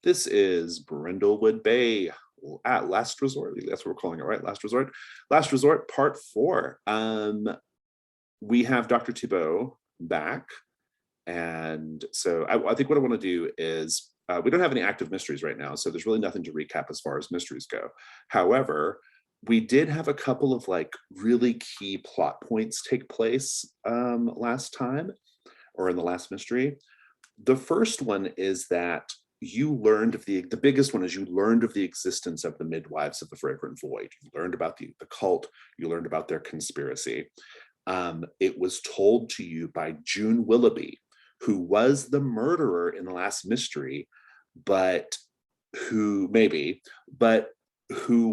This is Brindlewood Bay at Last Resort. That's what we're calling it, right? Last Resort. Last Resort, Part 4. We have Dr. Thibault back. And so I think what I want to do is we don't have any active mysteries right now, so there's really nothing to recap as far as mysteries go. However, we did have a couple of like really key plot points take place last time, or in the last mystery. The first one is that you learned of the biggest one is you learned of the existence of the midwives of the Fragrant Void. You learned about the cult, you learned about their conspiracy. It was told to you by June Willoughby, who was the murderer in the last mystery, but who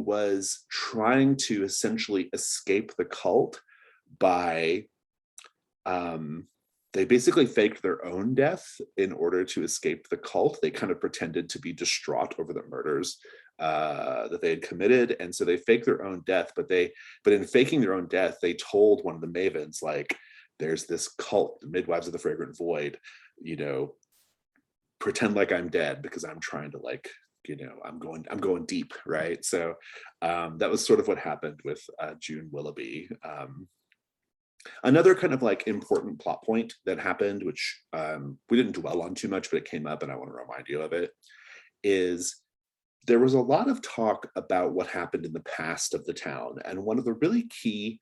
was trying to essentially escape the cult by they basically faked their own death in order to escape the cult. They kind of pretended to be distraught over the murders that they had committed, and so they faked their own death. But in faking their own death, they told one of the Mavens, like, "There's this cult, the Midwives of the Fragrant Void. Pretend like I'm dead because I'm trying to I'm going deep, right?" So that was sort of what happened with June Willoughby. Another kind of like important plot point that happened, which we didn't dwell on too much, but it came up and I want to remind you of it, is there was a lot of talk about what happened in the past of the town. And one of the really key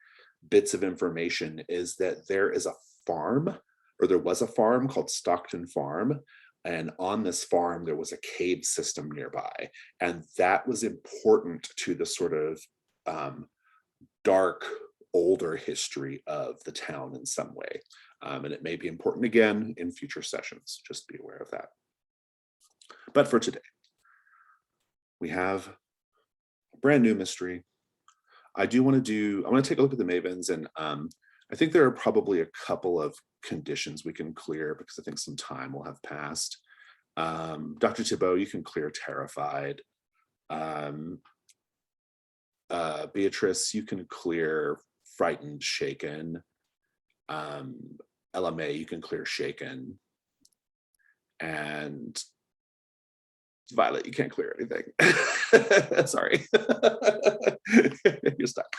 bits of information is that there is a farm, or there was a farm called Stockton Farm. And on this farm, there was a cave system nearby. And that was important to the sort of dark, older history of the town in some way. And it may be important again in future sessions. Just be aware of that. But for today, we have a brand new mystery. I want to take a look at the Mavens, and I think there are probably a couple of conditions we can clear because I think some time will have passed. Dr. Thibault, you can clear terrified. Beatrice, you can clear frightened, shaken. LMA, you can clear shaken. And Violet, you can't clear anything. Sorry. You're stuck.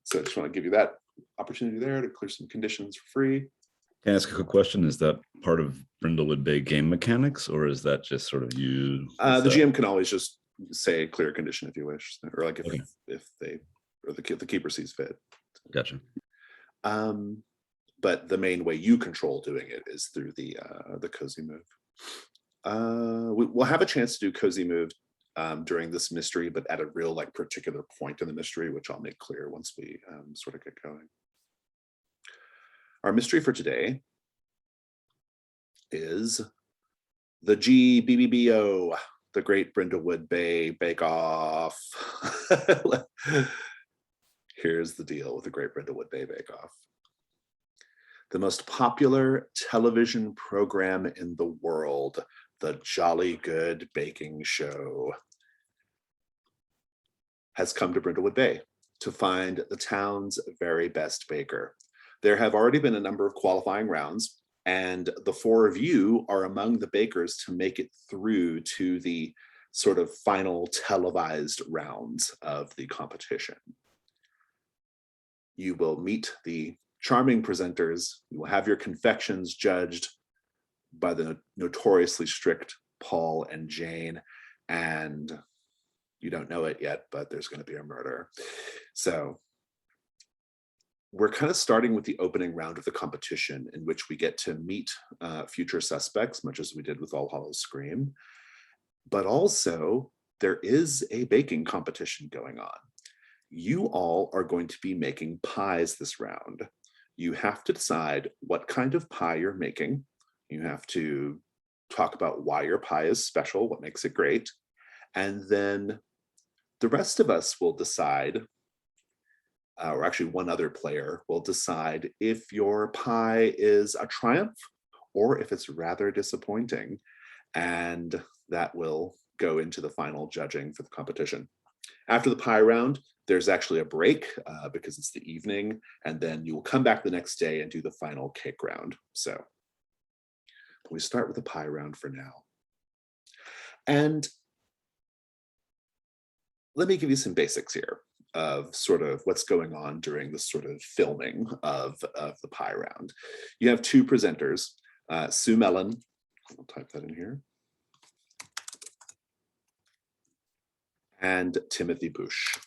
So I just want to give you that opportunity there to clear some conditions for free. Can I ask a quick question? Is that part of Brindlewood Bay game mechanics, or is that just sort of you? The GM can always just say clear condition if you wish, or like Okay. if they or the keeper sees fit. Gotcha. But the main way you control doing it is through the cozy move. We'll have a chance to do cozy move during this mystery, but at a real like particular point in the mystery, which I'll make clear once we sort of get going. Our mystery for today is the GBBBO, the Great Brindlewood Bay Bake Off. Here's the deal with the Great Brindlewood Bay Bake Off. The most popular television program in the world, the Jolly Good Baking Show, has come to Brindlewood Bay to find the town's very best baker. There have already been a number of qualifying rounds, and the four of you are among the bakers to make it through to the sort of final televised rounds of the competition. You will meet the charming presenters. You will have your confections judged by the notoriously strict Paul and Jane, and you don't know it yet, but there's going to be a murder. So we're kind of starting with the opening round of the competition, in which we get to meet future suspects, much as we did with All Hallows Scream. But also, there is a baking competition going on. You all are going to be making pies this round. You have to decide what kind of pie you're making. You have to talk about why your pie is special, what makes it great. And then the rest of us will decide, or actually one other player will decide if your pie is a triumph or if it's rather disappointing. And that will go into the final judging for the competition. After the pie round, there's actually a break because it's the evening, and then you will come back the next day and do the final cake round. So We start with the pie round for now. And let me give you some basics here of sort of what's going on during the sort of filming of the pie round. You have two presenters, Sue Mellon, I'll type that in here, and Timothy Bush.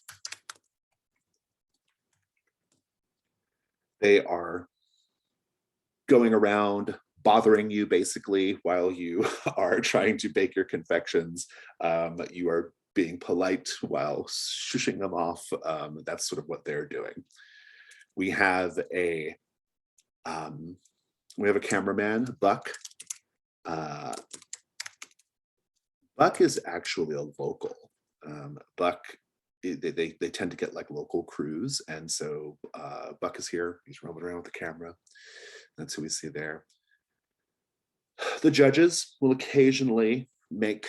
They are going around bothering you basically while you are trying to bake your confections. You are being polite while shushing them off. That's sort of what they're doing. We have a cameraman, Buck. Buck is actually a local. Buck, they tend to get like local crews, and so Buck is here. He's roaming around with the camera. That's who we see there. The judges will occasionally make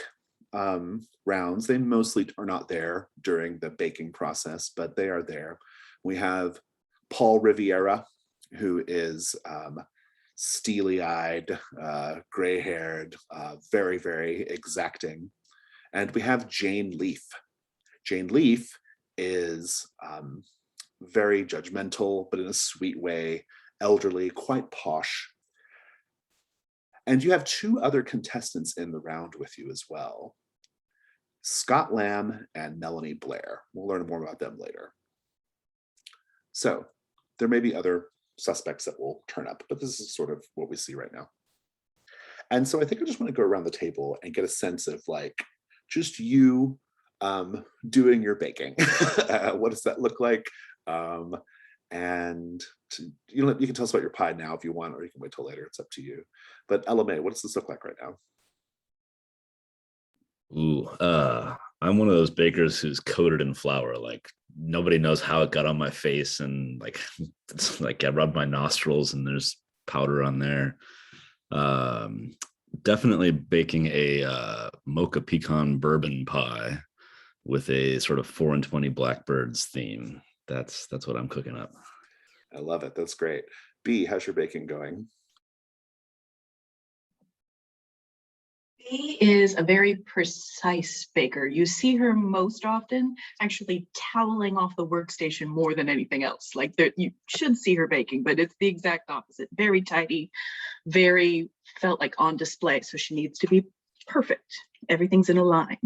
rounds. They mostly are not there during the baking process, but they are there. We have Paul Riviera, who is steely-eyed, gray-haired, very, very exacting. And we have Jane Leaf. Jane Leaf is very judgmental, but in a sweet way, elderly, quite posh. And you have two other contestants in the round with you as well. Scott Lamb and Melanie Blair. We'll learn more about them later. So there may be other suspects that will turn up, but this is sort of what we see right now. And so I think I just want to go around the table and get a sense of like, just you doing your baking. What does that look like? And you can tell us about your pie now if you want, or you can wait till later. It's up to you. But LMA, what does this look like right now? Ooh, I'm one of those bakers who's coated in flour. Like nobody knows how it got on my face, and like it's like I rubbed my nostrils and there's powder on there. Definitely baking a mocha pecan bourbon pie with a sort of 4 and 20 blackbirds theme. That's what I'm cooking up. I love it. That's great. B, how's your baking going? B is a very precise baker. You see her most often actually toweling off the workstation more than anything else. Like you should see her baking, but it's the exact opposite. Very tidy, very felt like on display. So she needs to be perfect. Everything's in a line.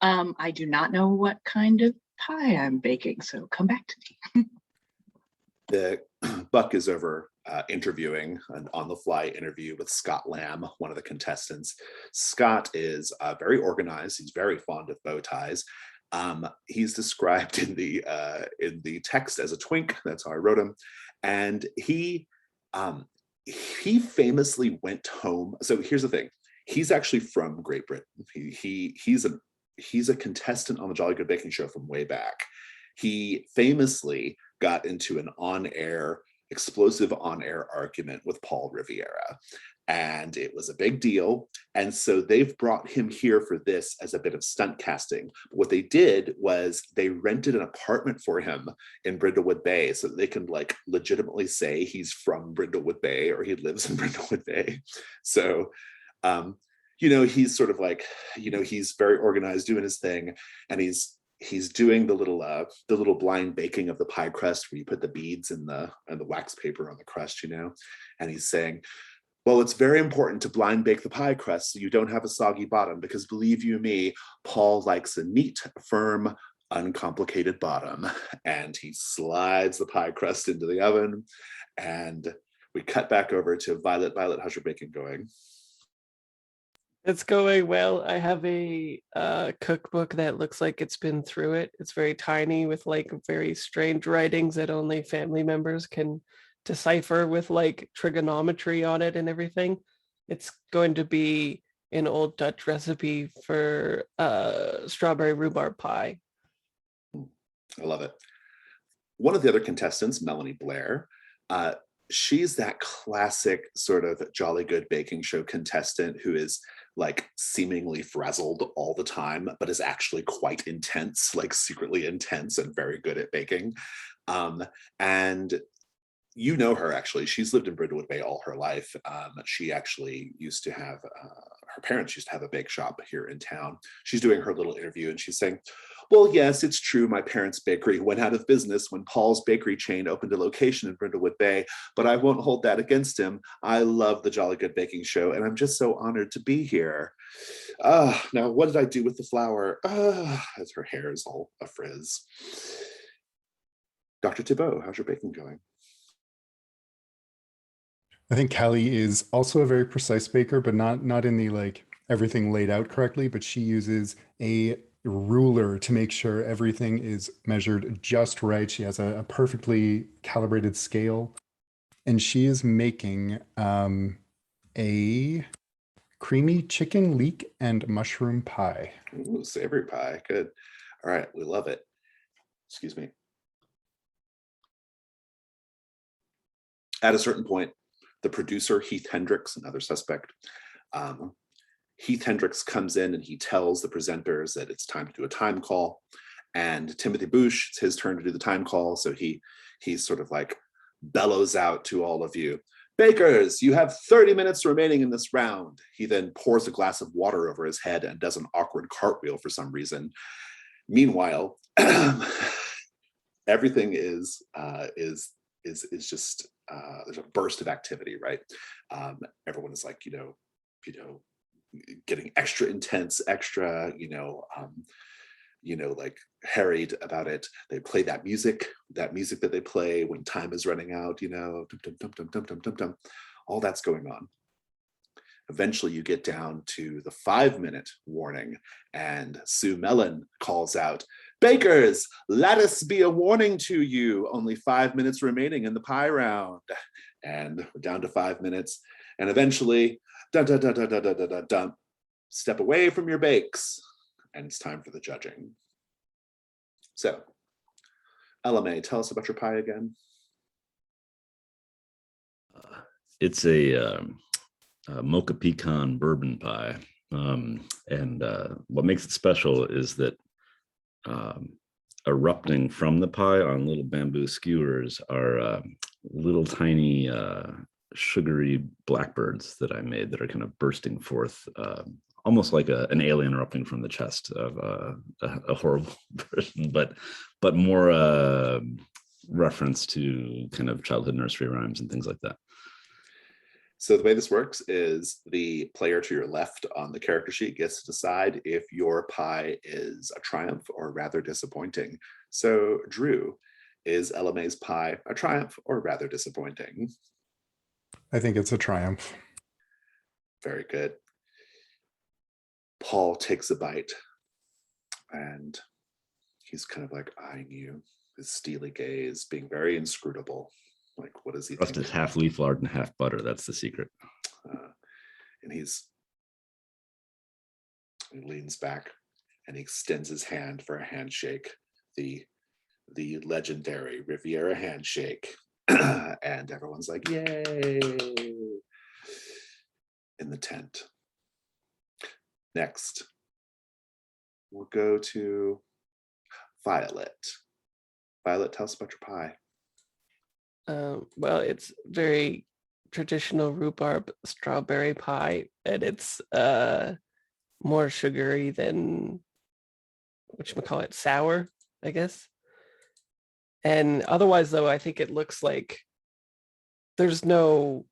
I do not know what kind of pie I'm baking, so come back to me. The Buck is over interviewing an on-the-fly interview with Scott Lamb, one of the contestants. Scott is very organized. He's very fond of bow ties. He's described in the text as a twink. That's how I wrote him. And he famously went home. So here's the thing. He's actually from Great Britain. He's a contestant on the Jolly Good Baking Show from way back. He famously got into an explosive on-air argument with Paul Riviera, and it was a big deal. And so they've brought him here for this as a bit of stunt casting. What they did was they rented an apartment for him in Brindlewood Bay so that they can like legitimately say he's from Brindlewood Bay or he lives in Brindlewood Bay. So he's sort of like, he's very organized doing his thing, and he's doing the little blind baking of the pie crust where you put the beads and the wax paper on the crust, and he's saying, well, it's very important to blind bake the pie crust so you don't have a soggy bottom, because believe you me, Paul likes a neat, firm, uncomplicated bottom. And he slides the pie crust into the oven, and we cut back over to Violet. Violet, how's your baking going? It's going well. I have a cookbook that looks like it's been through it. It's very tiny with like very strange writings that only family members can decipher, with like trigonometry on it and everything. It's going to be an old Dutch recipe for strawberry rhubarb pie. I love it. One of the other contestants, Melanie Blair, she's that classic sort of Jolly Good Baking Show contestant who is like seemingly frazzled all the time, but is actually quite intense, like secretly intense and very good at baking. And you know her, actually. She's lived in Brindlewood Bay all her life. She actually used to have, her parents used to have a bake shop here in town. She's doing her little interview and she's saying, well, yes, it's true. My parents' bakery went out of business when Paul's bakery chain opened a location in Brindlewood Bay, but I won't hold that against him. I love the Jolly Good Baking Show, and I'm just so honored to be here. Now, what did I do with the flour? As her hair is all a frizz. Dr. Thibault, how's your baking going? I think Callie is also a very precise baker, but not in the like everything laid out correctly, but she uses a ruler to make sure everything is measured just right. She has a perfectly calibrated scale, and she is making a creamy chicken leek and mushroom pie. Ooh, savory pie, good. All right, we love it. Excuse me. At a certain point, the producer, Heath Hendricks, another suspect, Heath Hendricks comes in and he tells the presenters that it's time to do a time call. And Timothy Bouche, it's his turn to do the time call. So he sort of like bellows out to all of you, bakers, you have 30 minutes remaining in this round. He then pours a glass of water over his head and does an awkward cartwheel for some reason. Meanwhile, everything is just there's a burst of activity, right? Everyone is like, getting extra intense, extra, like harried about it. They play that music that they play when time is running out, dum, dum, dum, dum, dum, dum, dum, dum. All that's going on. Eventually you get down to the 5-minute warning and Sue Mellon calls out, bakers, let us be a warning to you. Only 5 minutes remaining in the pie round. And we're down to 5 minutes. And eventually, dun, dun, dun, dun, dun, dun, dun, dun, dun, step away from your bakes. And it's time for the judging. So, LMA, tell us about your pie again. It's a mocha pecan bourbon pie. And what makes it special is that erupting from the pie on little bamboo skewers are little tiny sugary blackbirds that I made that are kind of bursting forth, almost like an alien erupting from the chest of a horrible person, but more reference to kind of childhood nursery rhymes and things like that. So the way this works is the player to your left on the character sheet gets to decide if your pie is a triumph or rather disappointing. So Drew, is LMA's pie a triumph or rather disappointing? I think it's a triumph. Very good. Paul takes a bite and he's kind of like eyeing you, his steely gaze, being very inscrutable. Like, what does he think? It's half leaf lard and half butter. That's the secret. And he leans back and he extends his hand for a handshake, the legendary Riviera handshake. And everyone's like, yay, in the tent. Next, we'll go to Violet. Violet, tell us about your pie. Well, it's very traditional rhubarb strawberry pie, and it's more sugary than whatchamacallit, sour, I guess. And otherwise, though, I think it looks like there's no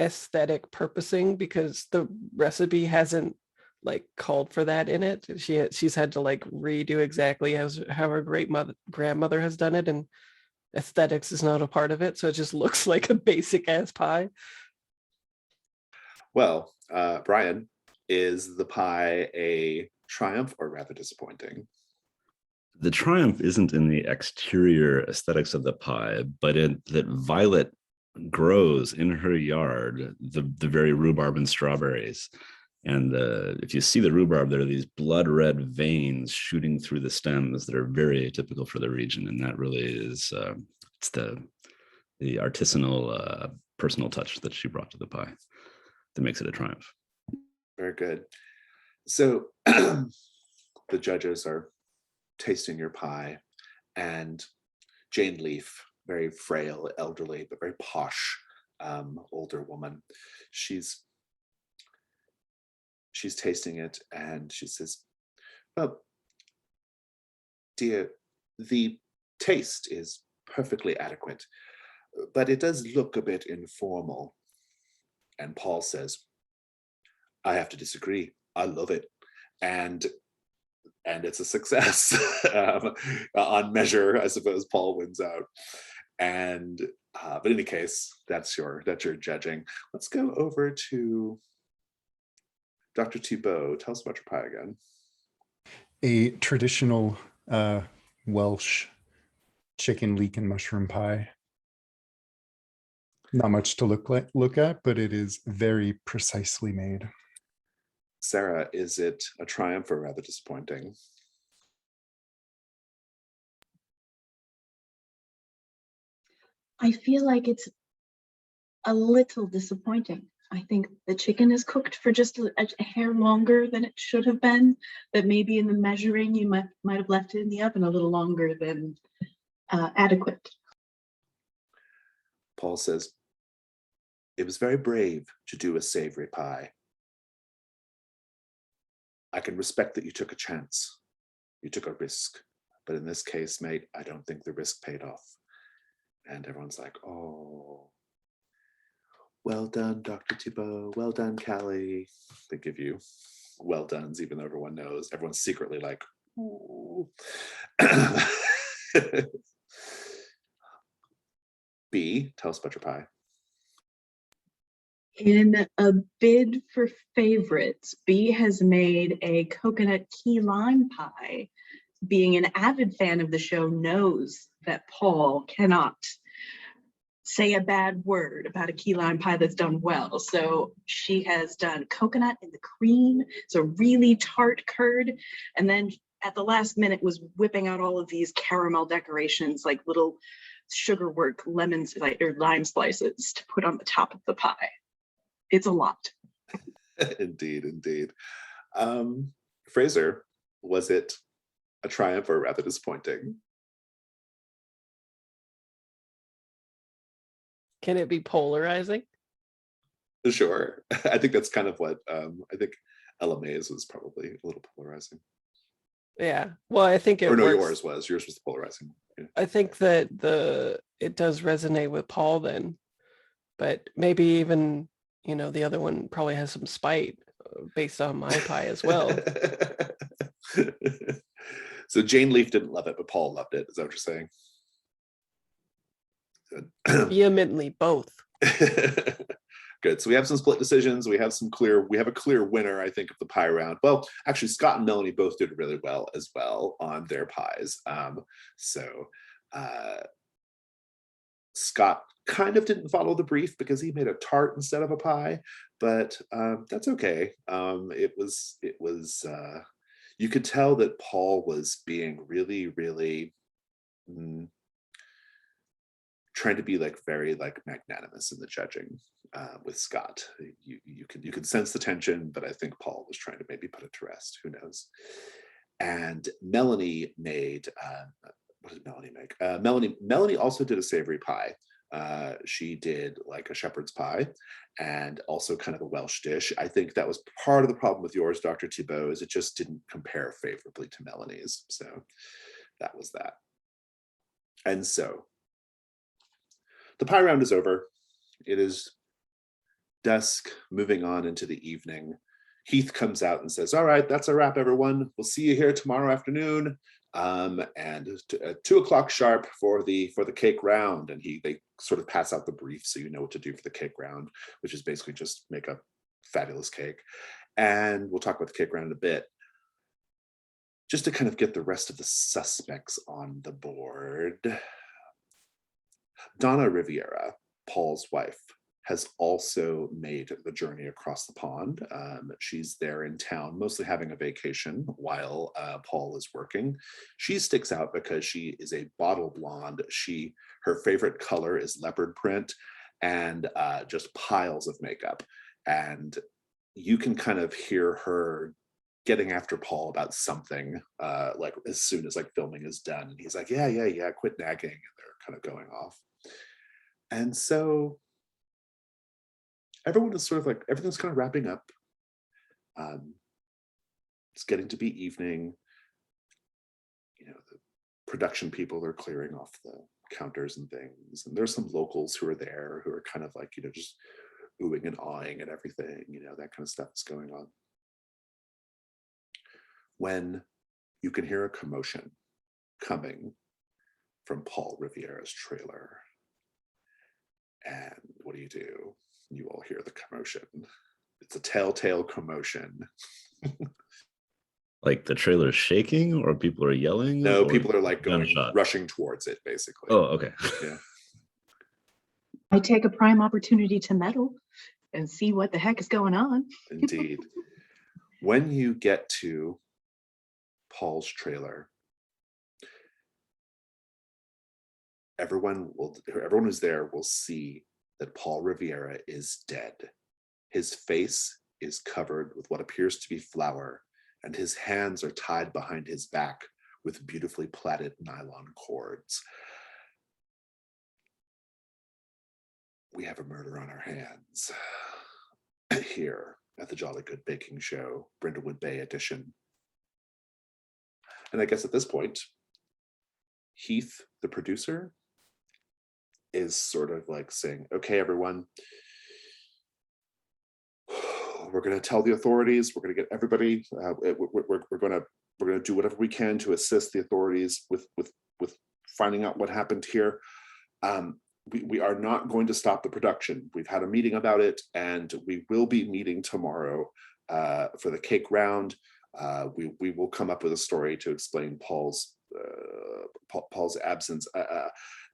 aesthetic purposing because the recipe hasn't like called for that in it. She's had to like redo exactly how her grandmother has done it, and aesthetics is not a part of it, so it just looks like a basic ass pie. Well, Brian, is the pie a triumph or rather disappointing? The triumph isn't in the exterior aesthetics of the pie, but in that Violet grows in her yard the very rhubarb and strawberries. And if you see the rhubarb, there are these blood red veins shooting through the stems that are very atypical for the region. And that really is, it's the artisanal personal touch that she brought to the pie that makes it a triumph. Very good. So the judges are tasting your pie, and Jane Leaf very frail, elderly, but very posh older woman. She's tasting it, and she says, "Well, dear, the taste is perfectly adequate, but it does look a bit informal." And Paul says, "I have to disagree. I love it." And it's a success. On measure, I suppose Paul wins out. And but in any case, that's your judging. Let's go over to Dr. Thibault. Tell us about your pie again. A traditional Welsh chicken leek and mushroom pie. Not much to look at, but it is very precisely made. Sarah, is it a triumph or rather disappointing? I feel like it's a little disappointing. I think the chicken is cooked for just a hair longer than it should have been. That maybe in the measuring you might have left it in the oven a little longer than adequate. Paul says, "It was very brave to do a savory pie. I can respect that you took a chance. You took a risk. But in this case, mate, I don't think the risk paid off." And everyone's like, "Oh, well done, Dr. Thibault. Well done, Callie." They give you well dones, even though everyone knows. Everyone's secretly like, "Ooh." B, tell us about your pie. In a bid for favorites, B has made a coconut key lime pie. Being an avid fan of the show, knows that Paul cannot say a bad word about a key lime pie that's done well. So she has done coconut in the cream. It's a really tart curd. And then at the last minute was whipping out all of these caramel decorations, like little sugarwork lemons or lime slices to put on the top of the pie. It's a lot. Indeed, indeed. Fraser, was it a triumph or rather disappointing? Can it be polarizing? Sure. I think that's kind of what I think Ella May's was probably a little polarizing. Yeah. Well, I think it Or no, works. yours was the polarizing. Yeah. I think that it does resonate with Paul then, but maybe even, the other one probably has some spite based on my pie as well. So Jane Leaf didn't love it, but Paul loved it. Is that what you're saying? Good. Vehemently, both. Good. So we have some split decisions. We have a clear winner, I think, of the pie round. Well, actually, Scott and Melanie both did really well as well on their pies. Scott kind of didn't follow the brief because he made a tart instead of a pie, but that's okay. It was you could tell that Paul was being really, really trying to be very magnanimous in the judging with Scott. You could sense the tension, but I think Paul was trying to maybe put it to rest. Who knows? And Melanie made what did Melanie make? Melanie also did a savory pie. She did like a shepherd's pie and also kind of a Welsh dish. I think that was part of the problem with yours, Dr. Thibault, is it just didn't compare favorably to Melanie's. So that was that. And so the pie round is over. It is dusk, moving on into the evening. Heath comes out and says, "All right, that's a wrap, everyone. We'll see you here tomorrow afternoon. And at 2:00 sharp for the cake round." And they sort of pass out the brief so you know what to do for the cake round, which is basically just make a fabulous cake. And we'll talk about the cake round in a bit. Just to kind of get the rest of the suspects on the board. Donna Riviera, Paul's wife, has also made the journey across the pond. She's there in town, mostly having a vacation while Paul is working. She sticks out because she is a bottle blonde. Her favorite color is leopard print and just piles of makeup. And you can kind of hear her getting after Paul about something as soon as filming is done. And he's like, yeah, quit nagging. And they're kind of going off. And so everyone is sort of like, everything's kind of wrapping up. It's getting to be evening. You know, the production people are clearing off the counters and things. And there's some locals who are there who are kind of like, you know, just oohing and awing at everything, you know, that kind of stuff is going on. When you can hear a commotion coming from Paul Riviera's trailer. And what do? You all hear the commotion. It's a telltale commotion. Like the trailer's shaking, or people are yelling? No, or people are like going, gunshot? rushing towards it, basically. Oh, okay. Yeah. I take a prime opportunity to meddle and see what the heck is going on. Indeed. When you get to Paul's trailer, everyone who's there will see that Paul Riviera is dead. His face is covered with what appears to be flour, and his hands are tied behind his back with beautifully plaited nylon cords. We have a murder on our hands here at the Jolly Good Baking Show, Brindlewood Bay edition. And I guess at this point, Heath, the producer, is sort of like saying, okay, everyone, we're going to tell the authorities, we're going to get everybody, we're going to do whatever we can to assist the authorities with finding out what happened here. We are not going to stop the production. We've had a meeting about it, and we will be meeting tomorrow for the cake round. We will come up with a story to explain Paul's absence.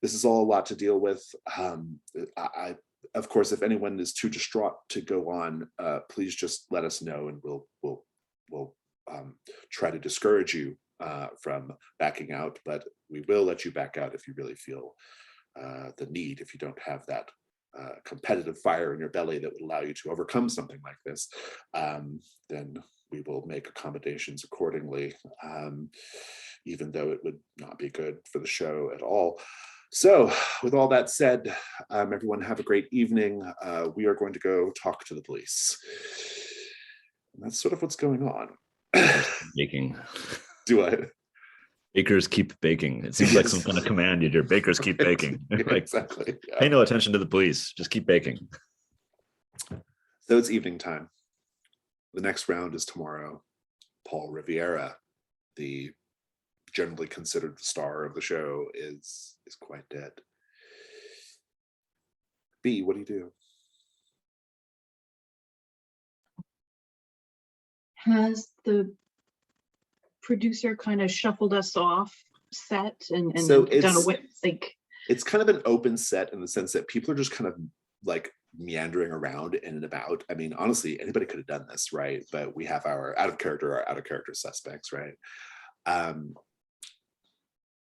This is all a lot to deal with. Of course, if anyone is too distraught to go on, please just let us know, and we'll try to discourage you from backing out. But we will let you back out if you really feel the need. If you don't have that competitive fire in your belly that would allow you to overcome something like this, then we will make accommodations accordingly, even though it would not be good for the show at all. So with all that said, everyone have a great evening. We are going to go talk to the police. And that's sort of what's going on. Baking. Do I? Bakers keep baking. It seems like some kind of command you hear. Bakers keep baking. Like, exactly. Yeah. Pay no attention to the police. Just keep baking. So it's evening time. The next round is tomorrow. Paul Riviera, the generally considered the star of the show, is quite dead. B, what do you do? Has the producer kind of shuffled us off set and So done away? Like, it's kind of an open set in the sense that people are just kind of like meandering around in and about. I mean, honestly, anybody could have done this, right? But we have our out of character suspects, right?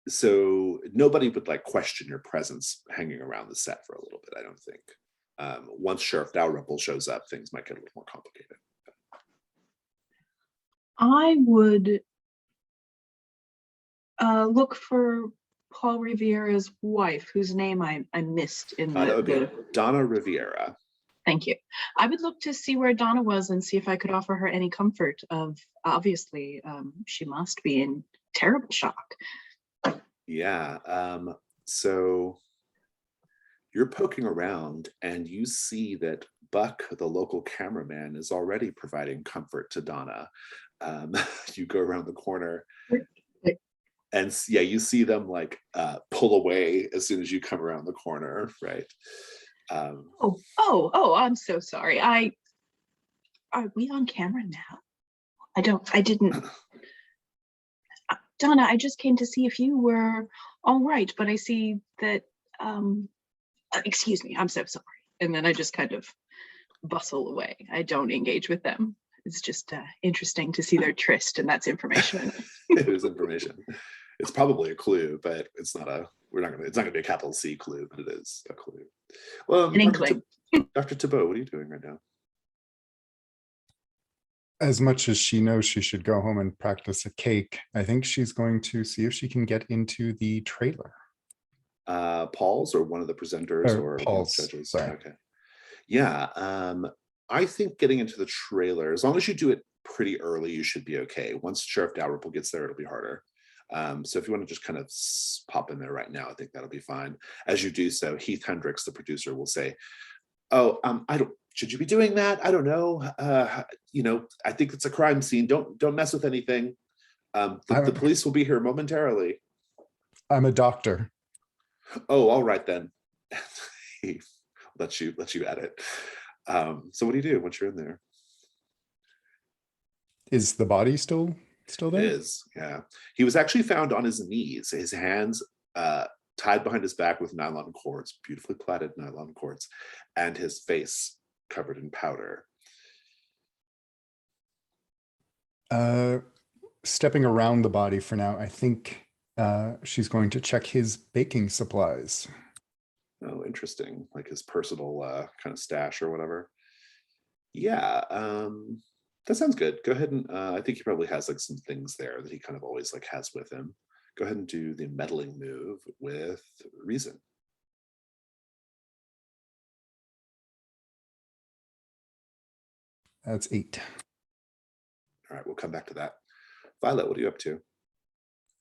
So nobody would like question your presence hanging around the set for a little bit, I don't think. Once Sheriff Dalrymple shows up, things might get a little more complicated. I would look for Paul Riviera's wife, whose name I missed in That would be the... Donna Riviera. Thank you. I would look to see where Donna was and see if I could offer her any comfort of, obviously, she must be in terrible shock. Yeah. So you're poking around and you see that Buck, the local cameraman, is already providing comfort to Donna. You go around the corner and yeah, you see them like pull away as soon as you come around the corner, right? Oh, I'm so sorry. Are we on camera now? I didn't. Donna, I just came to see if you were all right, but I see that, excuse me, I'm so sorry. And then I just kind of bustle away. I don't engage with them. It's just interesting to see their tryst, and that's information. It is information. It's probably a clue, but it's not it's not gonna be a capital C clue, but it is a clue. Well, An inkling. Dr. Thibault, what are you doing right now? As much as she knows she should go home and practice a cake, I think she's going to see if she can get into the trailer. Paul's or one of the presenters or Paul's, judges? sorry. Okay. Yeah. I think getting into the trailer, as long as you do it pretty early, you should be okay. Once Sheriff Dalrymple gets there, it'll be harder. So if you want to just kind of pop in there right now, I think that'll be fine. As you do so, Heath Hendricks, the producer, will say, "Oh, should you be doing that? I don't know. I think it's a crime scene. Don't mess with anything. The police will be here momentarily." I'm a doctor. Oh, all right then. He lets you at it. So what do you do once you're in there? Is the body still It there? is, yeah. He was actually found on his knees, his hands tied behind his back with nylon cords, beautifully plaited nylon cords, and his face covered in powder. Stepping around the body for now, I think she's going to check his baking supplies. Oh, interesting. Like his personal kind of stash or whatever. Yeah, that sounds good. Go ahead and I think he probably has like some things there that he kind of always like has with him. Go ahead and do the meddling move with reason. That's 8. All right, we'll come back to that. Violet, what are you up to?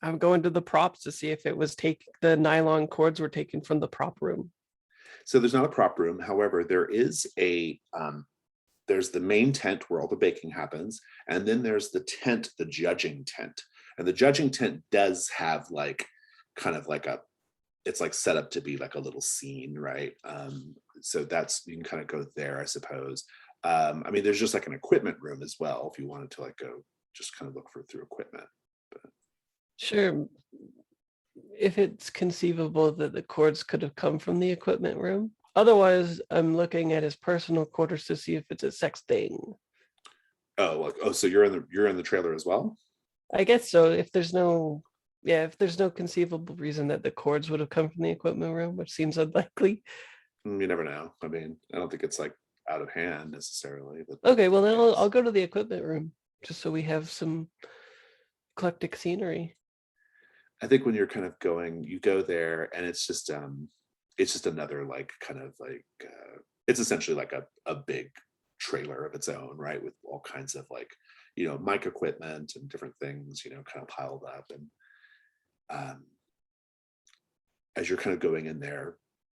I'm going to the props to see if it was the nylon cords were taken from the prop room. So there's not a prop room. However, there is there's the main tent where all the baking happens. And then there's the tent, the judging tent. And the judging tent does have like, kind of like it's like set up to be like a little scene, right? So you can kind of go there, I suppose. I mean, there's just like an equipment room as well, if you wanted to like go just kind of look through equipment. But. Sure. If it's conceivable that the cords could have come from the equipment room. Otherwise, I'm looking at his personal quarters to see if it's a sex thing. So you're in the trailer as well? I guess so. If there's no conceivable reason that the cords would have come from the equipment room, which seems unlikely. You never know. I mean, I don't think it's like out of hand necessarily. But okay, well then I'll go to the equipment room just so we have some eclectic scenery. I think when you're kind of going, you go there and it's just another like kind of like it's essentially like a big trailer of its own, right? With all kinds of like, mic equipment and different things, kind of piled up. And as you're kind of going in there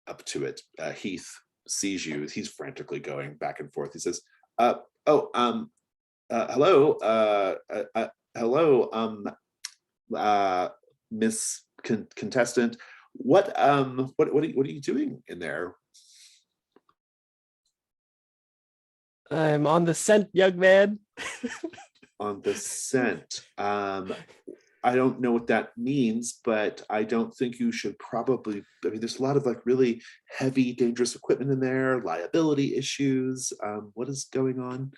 up to it, Heath sees you. He's frantically going back and forth. He says, hello, Miss Contestant. What are you doing in there? I'm on the scent, young man. On the scent. I don't know what that means, but I don't think you should probably. I mean, there's a lot of like really heavy, dangerous equipment in there, liability issues. What is going on?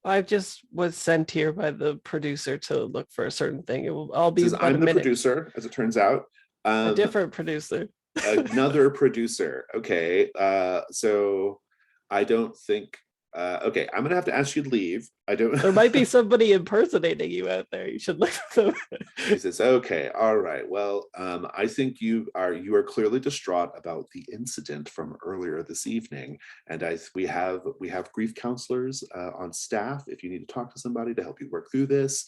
I just was sent here by the producer to look for a certain thing. I'll be. I'm the producer, as it turns out. A different producer. Another producer. Okay. So I don't think. Okay, I'm gonna have to ask you to leave. There might be somebody impersonating you out there. You should look for them. He says, "Okay, all right. Well, I think you are clearly distraught about the incident from earlier this evening, and we have grief counselors on staff. If you need to talk to somebody to help you work through this,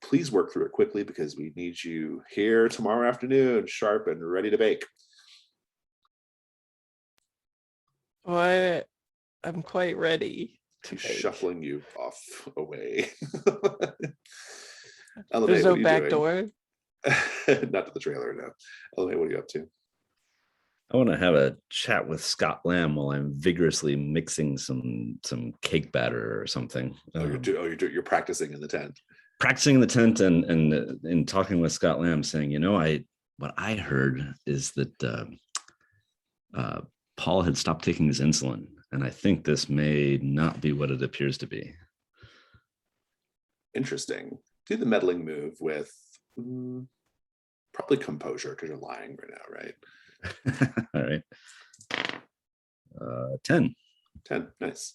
please work through it quickly because we need you here tomorrow afternoon, sharp and ready to bake." I'm quite ready. He's shuffling you off away. There's no back door? Not to the trailer, no. LA, what are you up to? I want to have a chat with Scott Lamb while I'm vigorously mixing some cake batter or something. You're practicing in the tent. Practicing in the tent and talking with Scott Lamb, saying, what I heard is that Paul had stopped taking his insulin. And I think this may not be what it appears to be. Interesting. Do the meddling move with probably composure because you're lying right now, right? All right. 10. 10. Nice.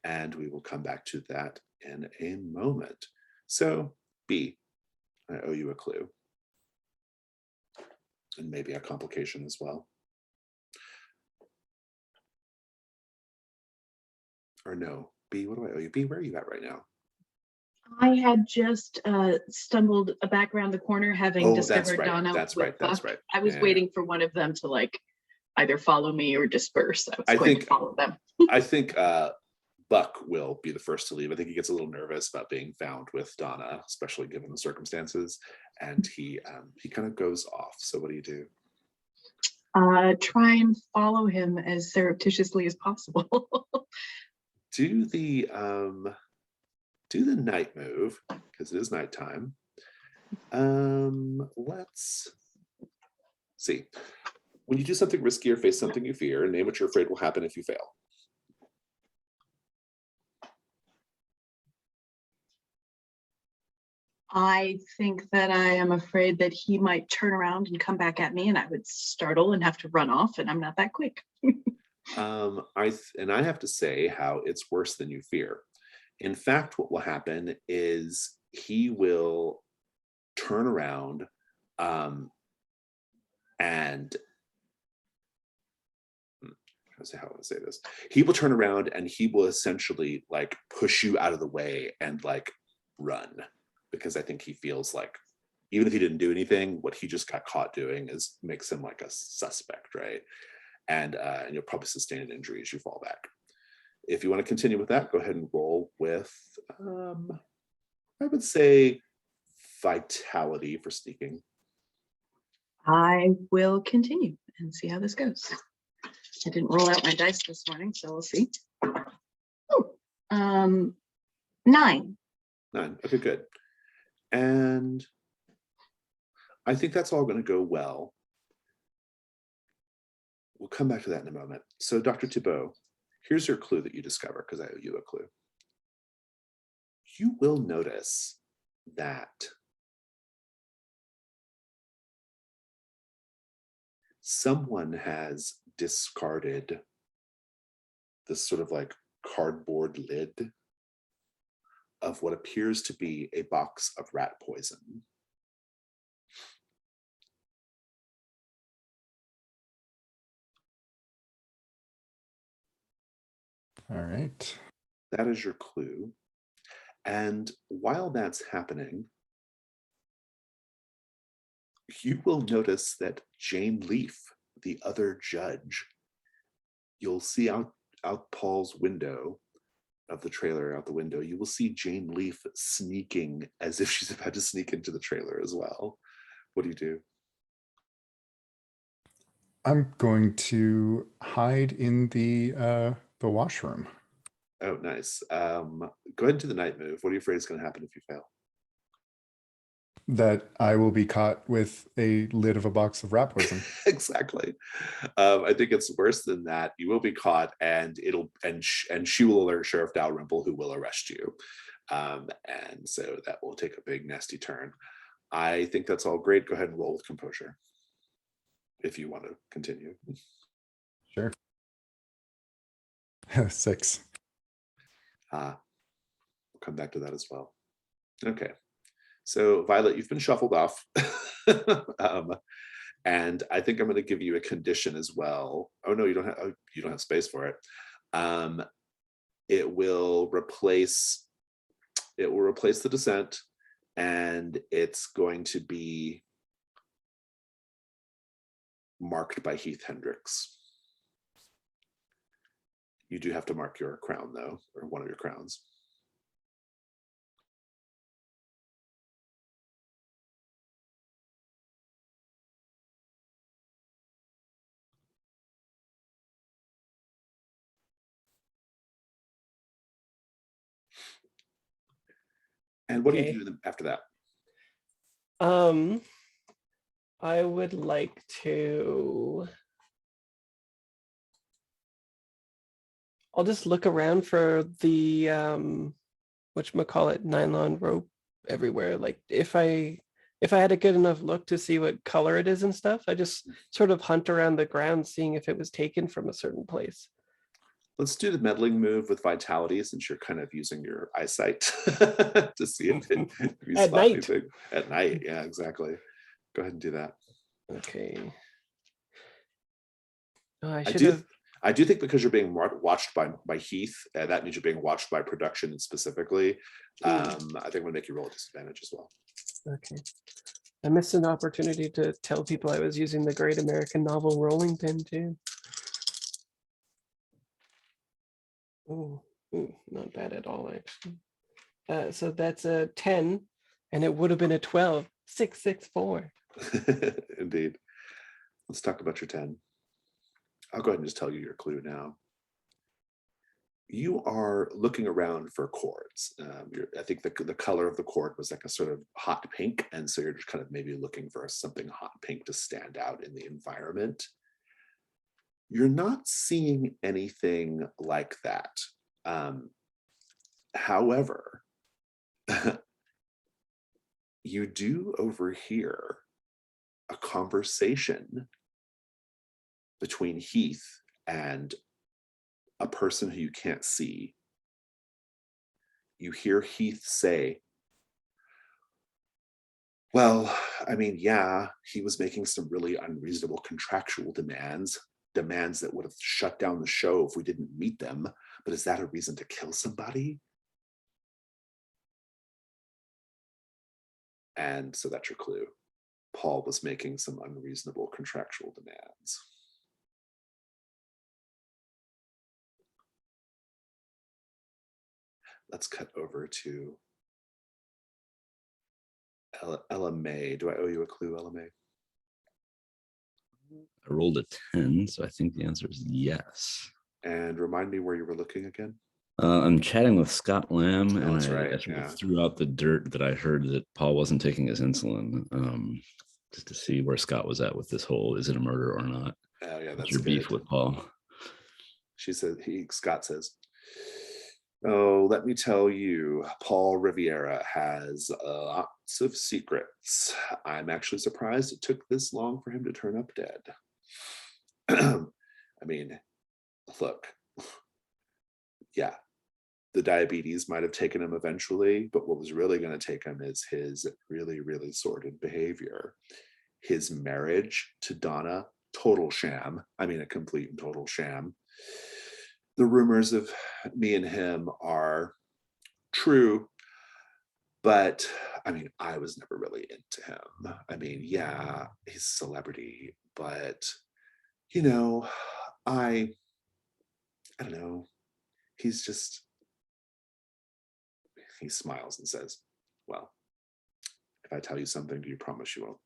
And we will come back to that in a moment. So, B, I owe you a clue. And maybe a complication as well. Or no, B, what do I owe you? B, where are you at right now? I had just stumbled back around the corner, having Oh, that's discovered right. Donna. That's with right. That's Buck. right. I was Yeah. waiting for one of them to like either follow me or disperse. I was I going think- to follow them. I think Buck will be the first to leave. I think he gets a little nervous about being found with Donna, especially given the circumstances, and he kind of goes off. So what do you do? Try and follow him as surreptitiously as possible. Do the night move, because it is nighttime. Let's see. When you do something risky or face something you fear, name what you're afraid will happen if you fail. I think that I am afraid that he might turn around and come back at me, and I would startle and have to run off, and I'm not that quick. I have to say how it's worse than you fear. In fact, what will happen is he will turn around and how I say this. He will turn around and he will essentially like push you out of the way and like run, because I think he feels like even if he didn't do anything, what he just got caught doing makes him like a suspect, right? And you'll probably sustain an injury as you fall back. If you want to continue with that, go ahead and roll with, I would say, vitality for sneaking. I will continue and see how this goes. I didn't roll out my dice this morning, so we'll see. Oh, 9. 9. Okay, good. And I think that's all going to go well. We'll come back to that in a moment. So, Dr. Thibault, here's your clue that you discover, because I owe you a clue. You will notice that someone has discarded this sort of like cardboard lid of what appears to be a box of rat poison. All right. That is your clue. And while that's happening, you will notice that Jane Leaf, the other judge, you'll see out Paul's window of the trailer, out the window, you will see Jane Leaf sneaking as if she's about to sneak into the trailer as well. What do you do? I'm going to hide in the washroom. Oh, nice. Go ahead and do the night move. What are you afraid is going to happen if you fail? That I will be caught with a lid of a box of rat poison. Exactly. I think it's worse than that. You will be caught, and she will alert Sheriff Dalrymple, who will arrest you. And so that will take a big nasty turn. I think that's all great. Go ahead and roll with composure if you want to continue. Sure. 6. We'll come back to that as well. Okay. So Violet, you've been shuffled off. And I think I'm going to give you a condition as well. Oh no, you don't have space for it. It will replace the descent, and it's going to be marked by Heath Hendricks. You do have to mark your crown though, or one of your crowns. And what do you do after that? I would like to. I'll just look around for the whatchamacallit, nylon rope everywhere. Like if I had a good enough look to see what color it is and stuff, I just sort of hunt around the ground, seeing if it was taken from a certain place. Let's do the meddling move with vitality, since you're kind of using your eyesight to see if you At spot night. anything. At night, yeah, exactly. Go ahead and do that. Okay. Oh, I I should do. have. I do think because you're being watched by Heath, that means you're being watched by production specifically. I think I'm gonna make you roll a disadvantage as well. Okay. I missed an opportunity to tell people I was using the Great American Novel rolling pin too. Oh, not bad at all, actually. So that's a 10, and it would have been a 12. 664. Indeed. Let's talk about your 10. I'll go ahead and just tell you your clue now. You are looking around for chords. I think the color of the chord was like a sort of hot pink, and so you're just kind of maybe looking for something hot pink to stand out in the environment. You're not seeing anything like that. However, you do overhear a conversation between Heath and a person who you can't see. You hear Heath say, well, I mean, yeah, he was making some really unreasonable contractual demands that would have shut down the show if we didn't meet them. But is that a reason to kill somebody? And so that's your clue. Paul was making some unreasonable contractual demands. Let's cut over to Ella May. Do I owe you a clue, Ella May? I rolled a 10, so I think the answer is yes. And remind me where you were looking again. I'm chatting with Scott Lamb, and that's I right, sort yeah. of threw out the dirt that I heard that Paul wasn't taking his insulin, just to see where Scott was at with this whole, is it a murder or not? Oh yeah, that's your good. beef with Paul. She said, Scott says, oh, let me tell you, Paul Riviera has lots of secrets. I'm actually surprised it took this long for him to turn up dead. I mean, look, yeah, the diabetes might have taken him eventually, but what was really going to take him is his really, really sordid behavior. His marriage to Donna, total sham. I mean, a complete and total sham. The rumors of me and him are true, but I mean, I was never really into him. I mean, yeah, he's a celebrity, but you know, I don't know. He's just, he smiles and says, well, if I tell you something, do you promise you won't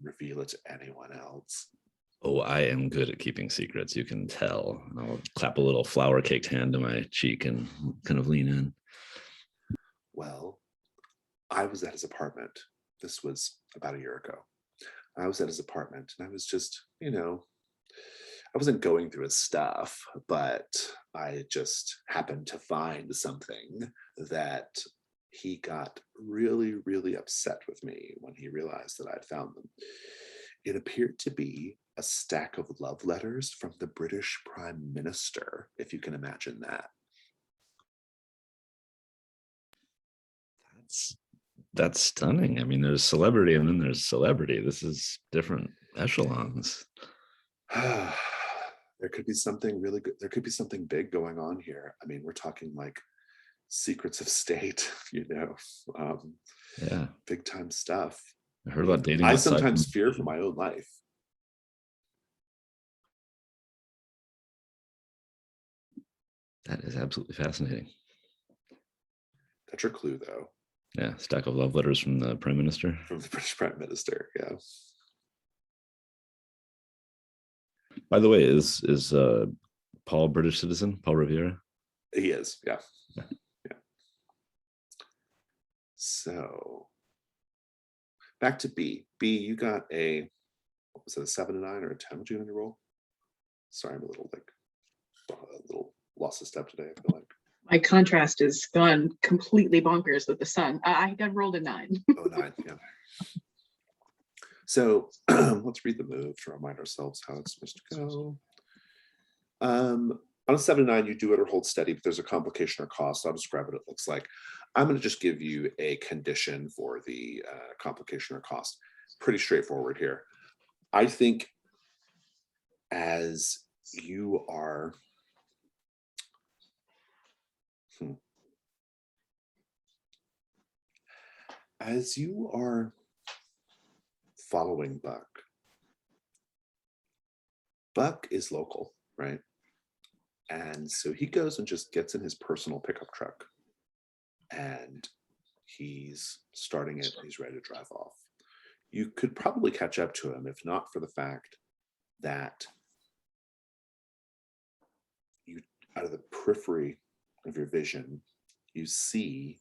reveal it to anyone else? Oh, I am good at keeping secrets. You can tell. I'll clap a little flour caked hand to my cheek and kind of lean in. Well, I was at his apartment. This was about a year ago. I was at his apartment and I was just, you know, I wasn't going through his stuff, but I just happened to find something that he got really, really upset with me when he realized that I'd found them. It appeared to be a stack of love letters from the British Prime Minister, if you can imagine that. That's stunning. I mean, there's celebrity and then there's celebrity. This is different echelons. There could be something really good. There could be something big going on here. I mean, we're talking like secrets of state, you know, Yeah, big time stuff. I heard about dating. I sometimes fear for my own life. That is absolutely fascinating. That's your clue, though. Yeah, stack of love letters from the Prime Minister. From the British Prime Minister, yeah. By the way, is Paul a British citizen? Paul Riviera? He is, yeah. Yeah. Yeah. So back to B. B, you got a, what was it, a 7 to 9 or a 10? Would you on your roll? Sorry, I'm a little lost a step today, I feel like. My contrast is gone completely bonkers with the sun. I got rolled a 9. Oh, 9, yeah. So let's read the move to remind ourselves how it's supposed to go. On a 7 to 9, you do it or hold steady, but there's a complication or cost. I'll describe what it looks like. I'm going to just give you a condition for the complication or cost. Pretty straightforward here. I think as you are as you are following Buck is local, right? And so he goes and just gets in his personal pickup truck and he's starting it, he's ready to drive off. You could probably catch up to him if not for the fact that you, out of the periphery of your vision, you see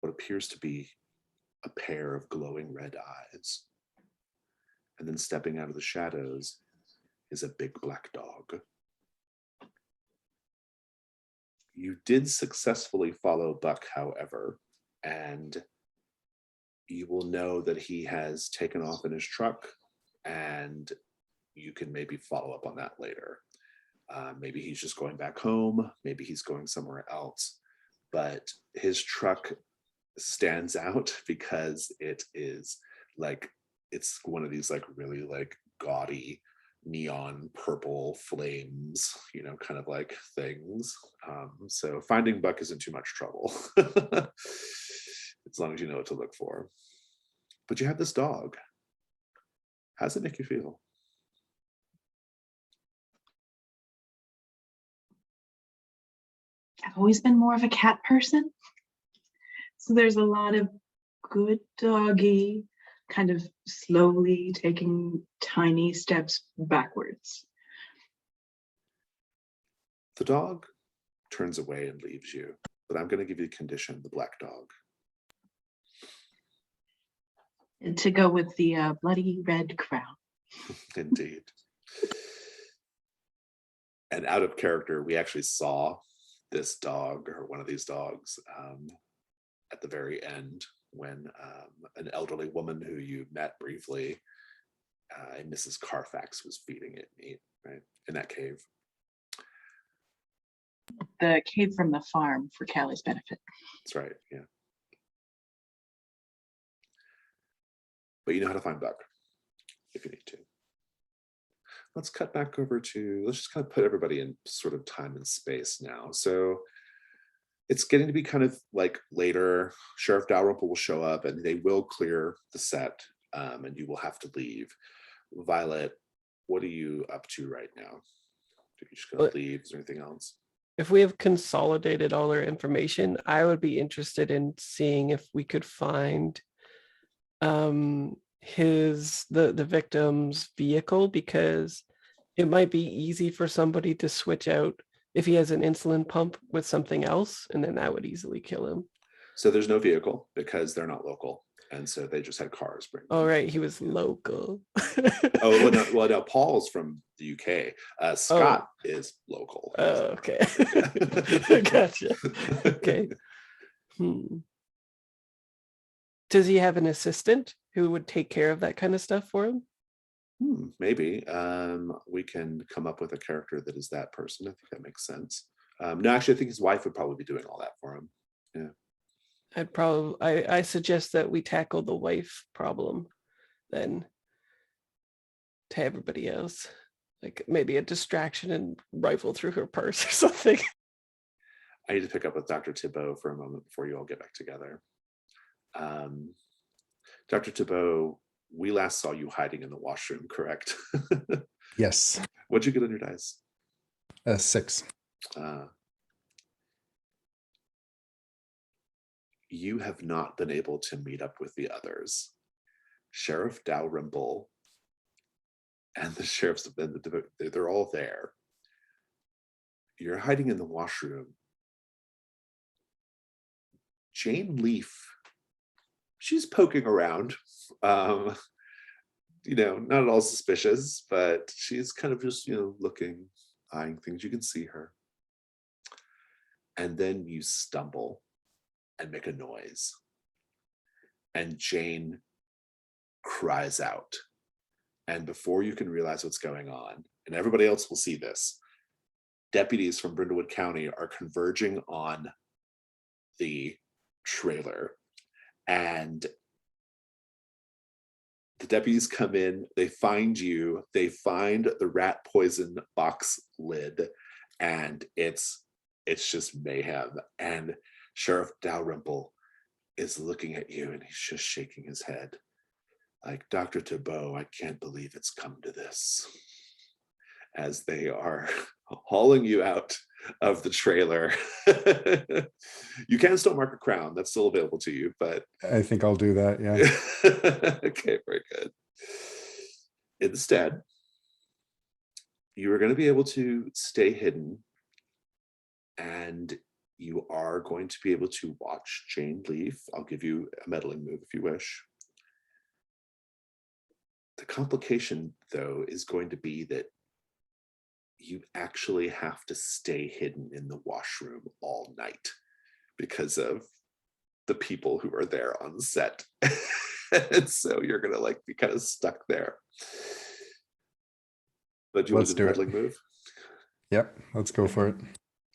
what appears to be a pair of glowing red eyes. And then stepping out of the shadows is a big black dog. You did successfully follow Buck, however, and you will know that he has taken off in his truck, and you can maybe follow up on that later. Maybe he's just going back home, maybe he's going somewhere else, but his truck stands out because it is like, it's one of these like really like gaudy neon purple flames, you know, kind of like things. So finding Buck isn't too much trouble as long as you know what to look for. But you have this dog. How does it make you feel? I've always been more of a cat person. So there's a lot of good doggy, kind of slowly taking tiny steps backwards. The dog turns away and leaves you, but I'm going to give you a condition, the black dog. To go with the bloody red crown. Indeed. And out of character, we actually saw this dog, or one of these dogs, at the very end when an elderly woman who you met briefly, Mrs. Carfax, was feeding it meat, right, in that cave. The cave from the farm for Callie's benefit. That's right, yeah. But you know how to find Buck if you need to. Let's cut back over to, let's just kind of put everybody in sort of time and space now. So it's getting to be kind of like later. Sheriff Dalrymple will show up and they will clear the set, and you will have to leave. Violet, what are you up to right now? Are you just going to leave? Is there anything else? If we have consolidated all our information, I would be interested in seeing if we could find the victim's vehicle, because it might be easy for somebody to switch out if he has an insulin pump with something else, and then that would easily kill him. So there's no vehicle because they're not local, and so they just had cars bring them. Oh right, he was local. Oh well, no, Paul's from the UK. Scott is local. Oh, okay. Gotcha. Okay. Does he have an assistant who would take care of that kind of stuff for him? Maybe. We can come up with a character that is that person. I think that makes sense. No, actually, I think his wife would probably be doing all that for him. Yeah. I suggest that we tackle the wife problem then to everybody else. Like maybe a distraction and rifle through her purse or something. I need to pick up with Dr. Thibault for a moment before you all get back together. Dr. Thibault, we last saw you hiding in the washroom, correct? Yes. What'd you get on your dice? 6. You have not been able to meet up with the others. Sheriff Dalrymple and the sheriff's, they're all there. You're hiding in the washroom. Jane Leaf, she's poking around. You know, not at all suspicious, but she's kind of just, you know, looking, eyeing things. You can see her. And then you stumble and make a noise. And Jane cries out. And before you can realize what's going on, and everybody else will see this, deputies from Brindlewood County are converging on the trailer. And The deputies come in, they find you, they find the rat poison box lid, and it's just mayhem. And Sheriff Dalrymple is looking at you and he's just shaking his head. Like, Dr. Thibault, I can't believe it's come to this. As they are hauling you out of the trailer. You can still mark a crown, that's still available to you, but I think I'll do that, yeah. okay, very good. Instead, you are going to be able to stay hidden, and you are going to be able to watch Jane leave. I'll give you a meddling move if you wish. The complication, though, is going to be that you actually have to stay hidden in the washroom all night because of the people who are there on set. And so you're gonna like be kind of stuck there. But do you want to do the meddling move? Yep, let's go for it.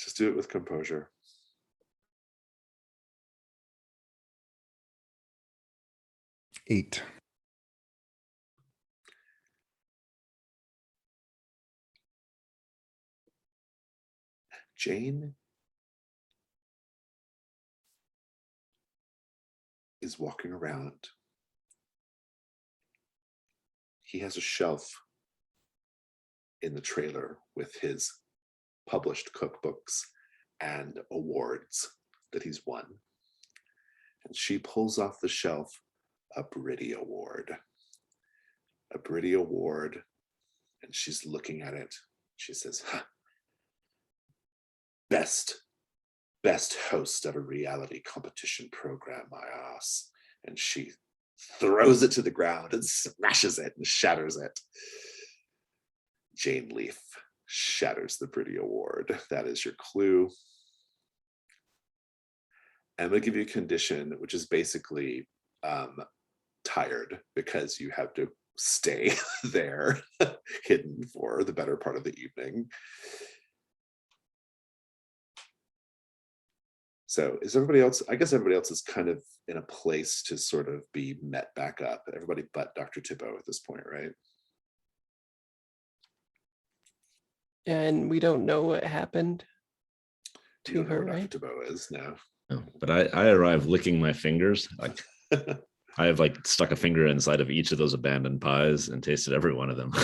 Just do it with composure. Eight. Jane is walking around. He has a shelf in the trailer with his published cookbooks and awards that he's won. And she pulls off the shelf a Britty Award. A Britty Award. And she's looking at it. She says, huh. Best host of a reality competition program, my ass. And she throws it to the ground and smashes it and shatters it. Jane Leaf shatters the Britty Award. That is your clue. I'm going to give you a condition, which is basically tired, because you have to stay there hidden for the better part of the evening. So is everybody else, I guess everybody else is kind of in a place to sort of be met back up. Everybody but Dr. Thibault at this point, right? And we don't know what happened You to don't know her, where right? Dr. Thibault is now. No, but I arrive licking my fingers. Like I have like stuck a finger inside of each of those abandoned pies and tasted every one of them.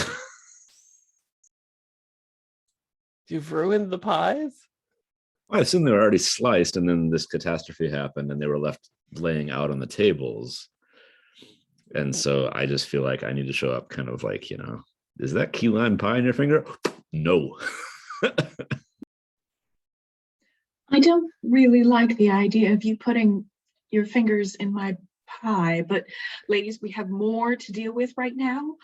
You've ruined the pies? I assume they were already sliced, and then this catastrophe happened and they were left laying out on the tables. And so I just feel like I need to show up kind of like, you know, is that key lime pie in your finger? No. I don't really like the idea of you putting your fingers in my pie, but ladies, we have more to deal with right now.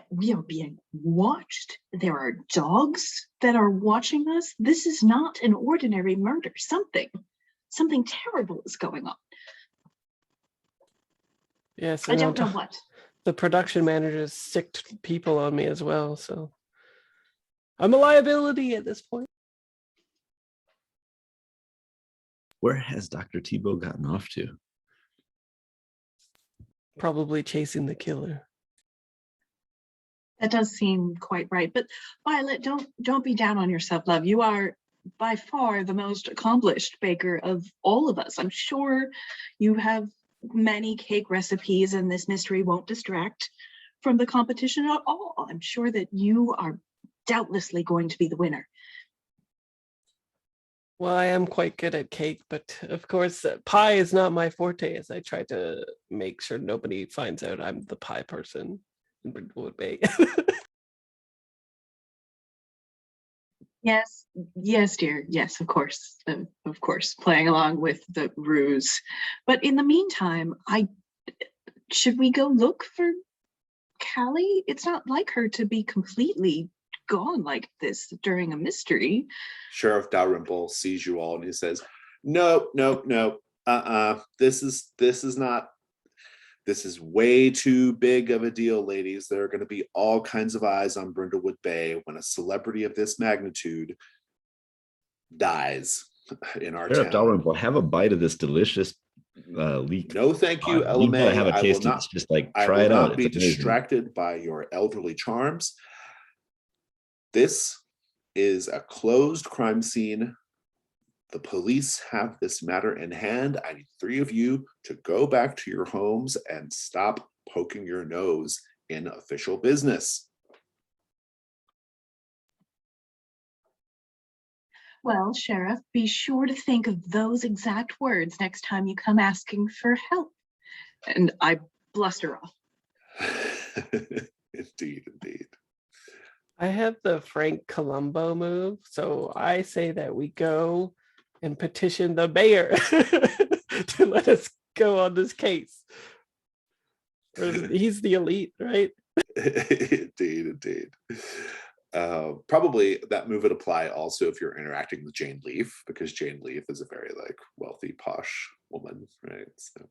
We are being watched. There are dogs that are watching us. This is not an ordinary murder. Something terrible is going on. Yes, I don't know what. The production managers sicked people on me as well, so I'm a liability at this point. Where has Dr. Thibault gotten off to? Probably chasing the killer. That does seem quite right. But Violet, don't be down on yourself, love. You are by far the most accomplished baker of all of us. I'm sure you have many cake recipes, and this mystery won't distract from the competition at all. I'm sure that you are doubtlessly going to be the winner. Well, I am quite good at cake, but of course, pie is not my forte, as I try to make sure nobody finds out I'm the pie person in Brindlewood Bay. Yes, dear. Yes, of course, playing along with the ruse. But in the meantime, should we go look for Callie? It's not like her to be completely gone like this during a mystery. Sheriff Dalrymple sees you all and he says, nope. This is way too big of a deal, ladies. There are going to be all kinds of eyes on Brindlewood Bay when a celebrity of this magnitude dies in our Sheriff town. Dalrymple, have a bite of this delicious leak. No, thank you, You gotta LMA. have a I will taste of not. this. Just like I try will it out. not be It's amazing. distracted by your elderly charms. This is a closed crime scene. The police have this matter in hand. I need 3 of you to go back to your homes and stop poking your nose in official business. Well, Sheriff, be sure to think of those exact words next time you come asking for help. And I bluster off. Indeed, indeed. I have the Frank Columbo move, so I say that we go and petition the mayor to let us go on this case. He's the elite, right? Indeed, indeed. Probably that move would apply also if you're interacting with Jane Leaf, because Jane Leaf is a very like wealthy, posh woman, right? So,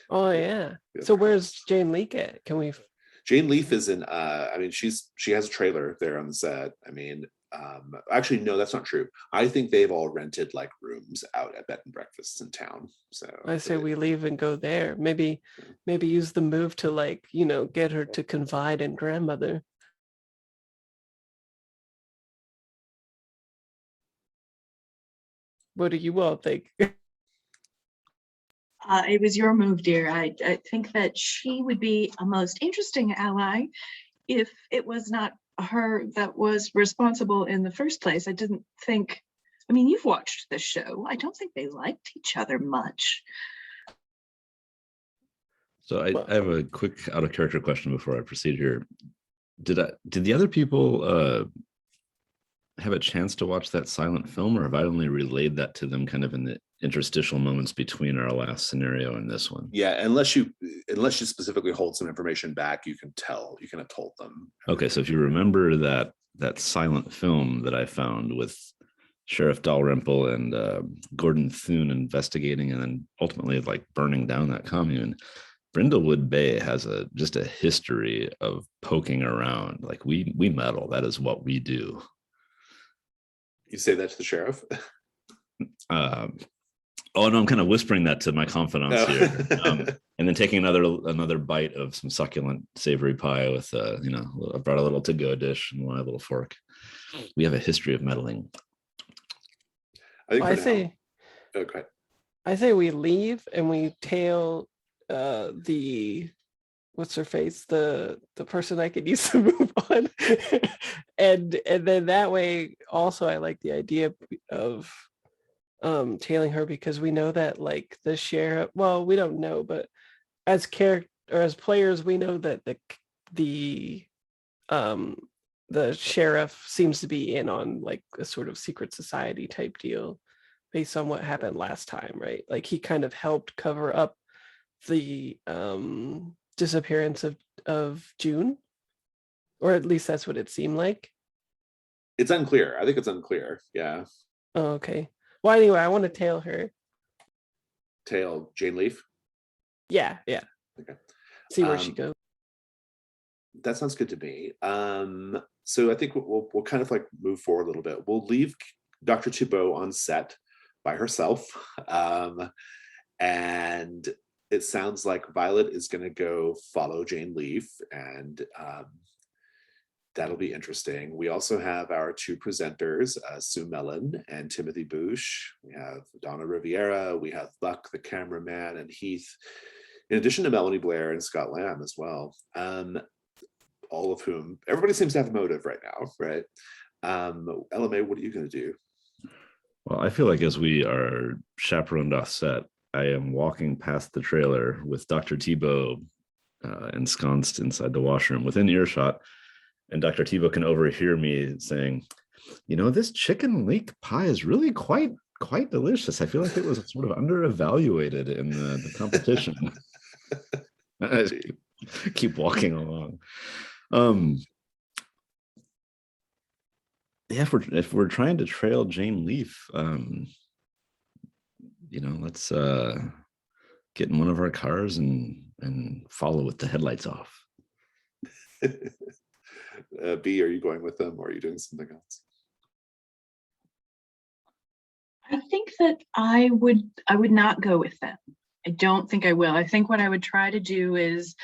Oh yeah. So where's Jane Leak at? Can we? Jane Leaf is in. I mean, she has a trailer there on the set. I mean, actually, no, that's not true. I think they've all rented like rooms out at bed and breakfasts in town. So I say we leave and go there. Maybe use the move to like, get her to confide in grandmother. What do you all think? It was your move, dear. I think that she would be a most interesting ally if it was not her that was responsible in the first place. I didn't think, I mean, you've watched the show. I don't think they liked each other much. So I have a quick out of character question before I proceed here. Did the other people have a chance to watch that silent film, or have I only relayed that to them kind of in the interstitial moments between our last scenario and this one? Yeah, unless you specifically hold some information back, you can have told them. Okay, so if you remember that silent film that I found with Sheriff Dalrymple and Gordon Thune investigating and then ultimately like burning down that commune, Brindlewood Bay has just a history of poking around. Like we meddle. That is what we do. You say that to the sheriff? Oh no, I'm kind of whispering that to my confidants here, and then taking another bite of some succulent savory pie with I brought a little to-go dish and my little fork. We have a history of meddling. I say we leave and we tail the what's her face, the person I could use to move on. and then that way also I like the idea of tailing her, because we know that like the sheriff, well, we don't know, but as character or as players, we know that the sheriff seems to be in on like a sort of secret society type deal based on what happened last time, right? Like he kind of helped cover up the disappearance of June, or at least that's what it seemed like. It's unclear. I think it's unclear. Yeah. Oh, okay. Well, anyway, I want to tail her. Tail Jane Leaf? Yeah. Okay. See where she goes. That sounds good to me. So I think we'll kind of like move forward a little bit. We'll leave Dr. Thibault on set by herself. And it sounds like Violet is going to go follow Jane Leaf, and that'll be interesting. We also have our 2 presenters, Sue Mellon and Timothy Bouche. We have Donna Riviera. We have Buck, the cameraman, and Heath, in addition to Melanie Blair and Scott Lamb as well. All of whom, everybody seems to have a motive right now, right? LMA, what are you going to do? Well, I feel like as we are chaperoned off set, I am walking past the trailer with Dr. Thibault ensconced inside the washroom within earshot. And Dr. Thibault can overhear me saying, this chicken leek pie is really quite delicious. I feel like it was sort of underevaluated in the competition. I keep walking along. Yeah, if we're trying to trail Jane Leaf, let's get in one of our cars and follow with the headlights off. B, are you going with them, or are you doing something else? I think that I would not go with them. I don't think I will. I think what I would try to do is,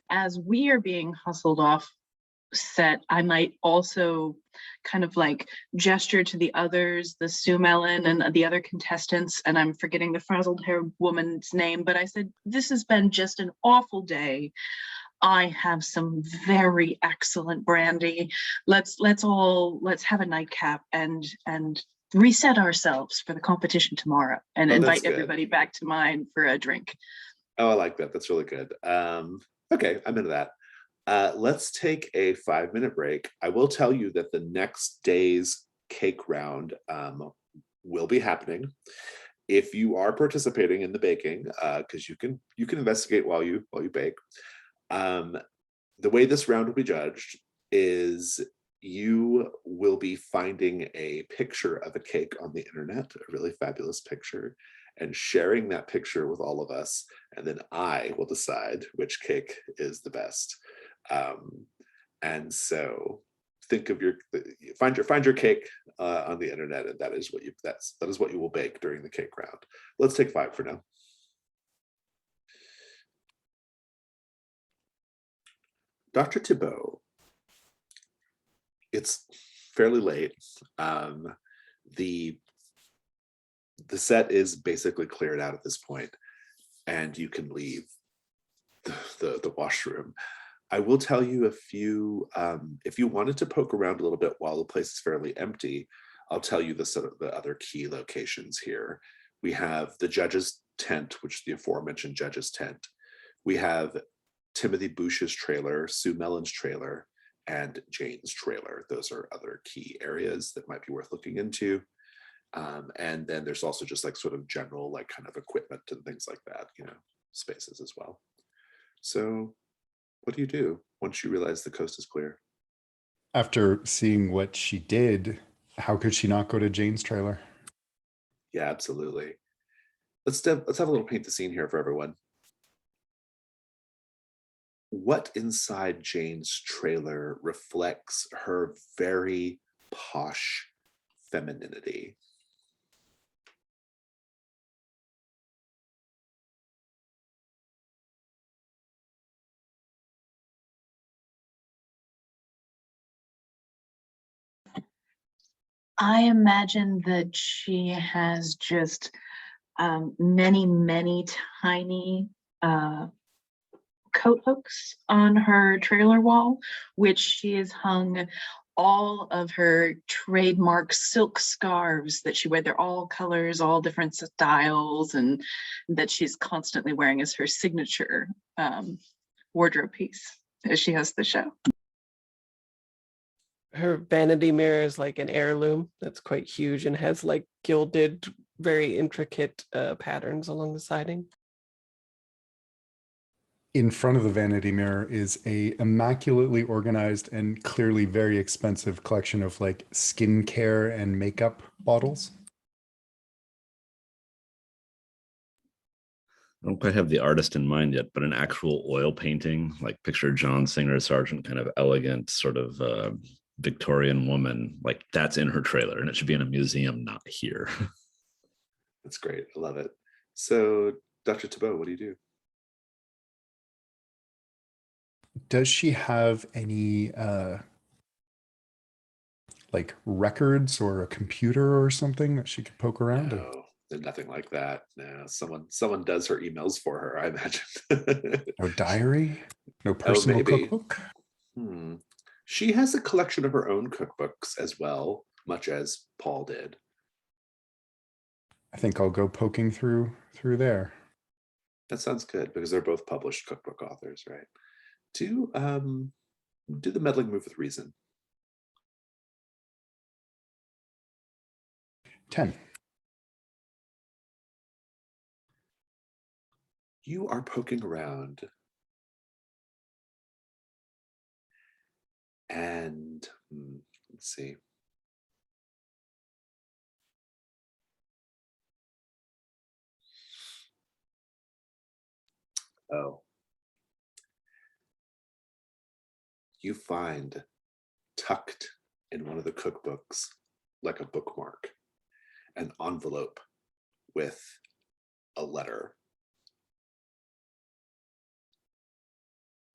as we are being hustled off set, I might also kind of like gesture to the others, the Sue Mellon and the other contestants, and I'm forgetting the frazzled haired woman's name, but I said, this has been just an awful day. I have some very excellent brandy. Let's have a nightcap and reset ourselves for the competition tomorrow, and Oh, that's invite good. everybody back to mine for a drink. Oh, I like that. That's really good. Okay, I'm into that. Let's take a 5-minute break. I will tell you that the next day's cake round will be happening. If you are participating in the baking, because you can investigate while you bake. The way this round will be judged is you will be finding a picture of a cake on the internet, a really fabulous picture, and sharing that picture with all of us, and then I will decide which cake is the best. And so think of find your cake on the internet, and that is what you will bake during the cake round. Let's take 5 for now. Dr. Thibault, it's fairly late. The set is basically cleared out at this point, and you can leave the washroom. I will tell you, if you wanted to poke around a little bit while the place is fairly empty, I'll tell you the other key locations here. We have the judge's tent, which is the aforementioned judge's tent. We have Timothy Bush's trailer, Sue Mellon's trailer, and Jane's trailer. Those are other key areas that might be worth looking into. And then there's also just like sort of general like kind of equipment and things like that, spaces as well. So what do you do once you realize the coast is clear? After seeing what she did, how could she not go to Jane's trailer? Yeah, absolutely. Let's have a little paint the scene here for everyone. What inside Jane's trailer reflects her very posh femininity? I imagine that she has just many tiny coat hooks on her trailer wall, which she has hung all of her trademark silk scarves that she wears. They're all colors, all different styles, and that she's constantly wearing as her signature wardrobe piece as she has the show. Her vanity mirror is like an heirloom that's quite huge and has like gilded, very intricate patterns along the siding. In front of the vanity mirror is a immaculately organized and clearly very expensive collection of like skincare and makeup bottles. I don't quite have the artist in mind yet, but an actual oil painting, like picture John Singer Sargent, kind of elegant, sort of Victorian woman, like that's in her trailer, and it should be in a museum, not here. That's great. I love it. So, Dr. Thibault, what do you do? Does she have any like records or a computer or something that she could poke around? No, there's nothing like that. No, someone does her emails for her, I imagine. No diary? No personal maybe. cookbook? She has a collection of her own cookbooks as well, much as Paul did. I think I'll go poking through there. That sounds good, because they're both published cookbook authors, right? Do the meddling move with reason. 10. You are poking around, and let's see. Oh. You find tucked in one of the cookbooks, like a bookmark, an envelope with a letter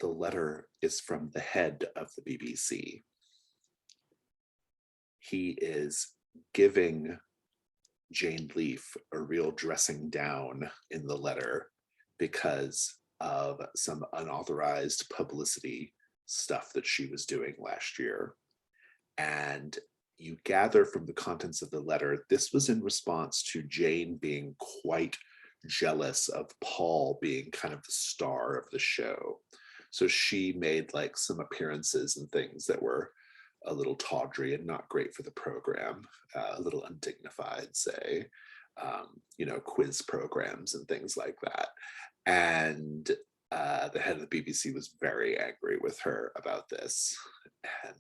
the letter is from the head of the BBC. He is giving Jane Leaf a real dressing down in the letter because of some unauthorized publicity stuff that she was doing last year. And you gather from the contents of the letter, this was in response to Jane being quite jealous of Paul being kind of the star of the show. So she made like some appearances and things that were a little tawdry and not great for the program, a little undignified, say, quiz programs and things like that. And the head of the BBC was very angry with her about this. And,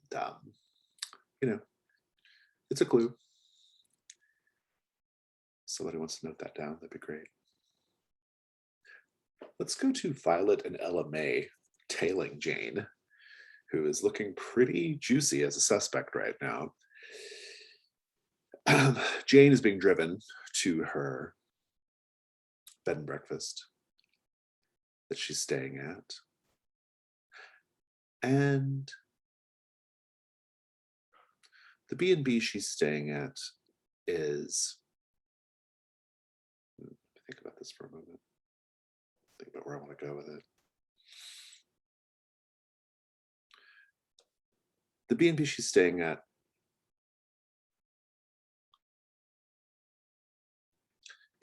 it's a clue. Somebody wants to note that down, that'd be great. Let's go to Violet and Ella May tailing Jane, who is looking pretty juicy as a suspect right now. Jane is being driven to her bed and breakfast that she's staying at. And the B&B she's staying at is, think about this for a moment. Think about where I want to go with it. The B&B she's staying at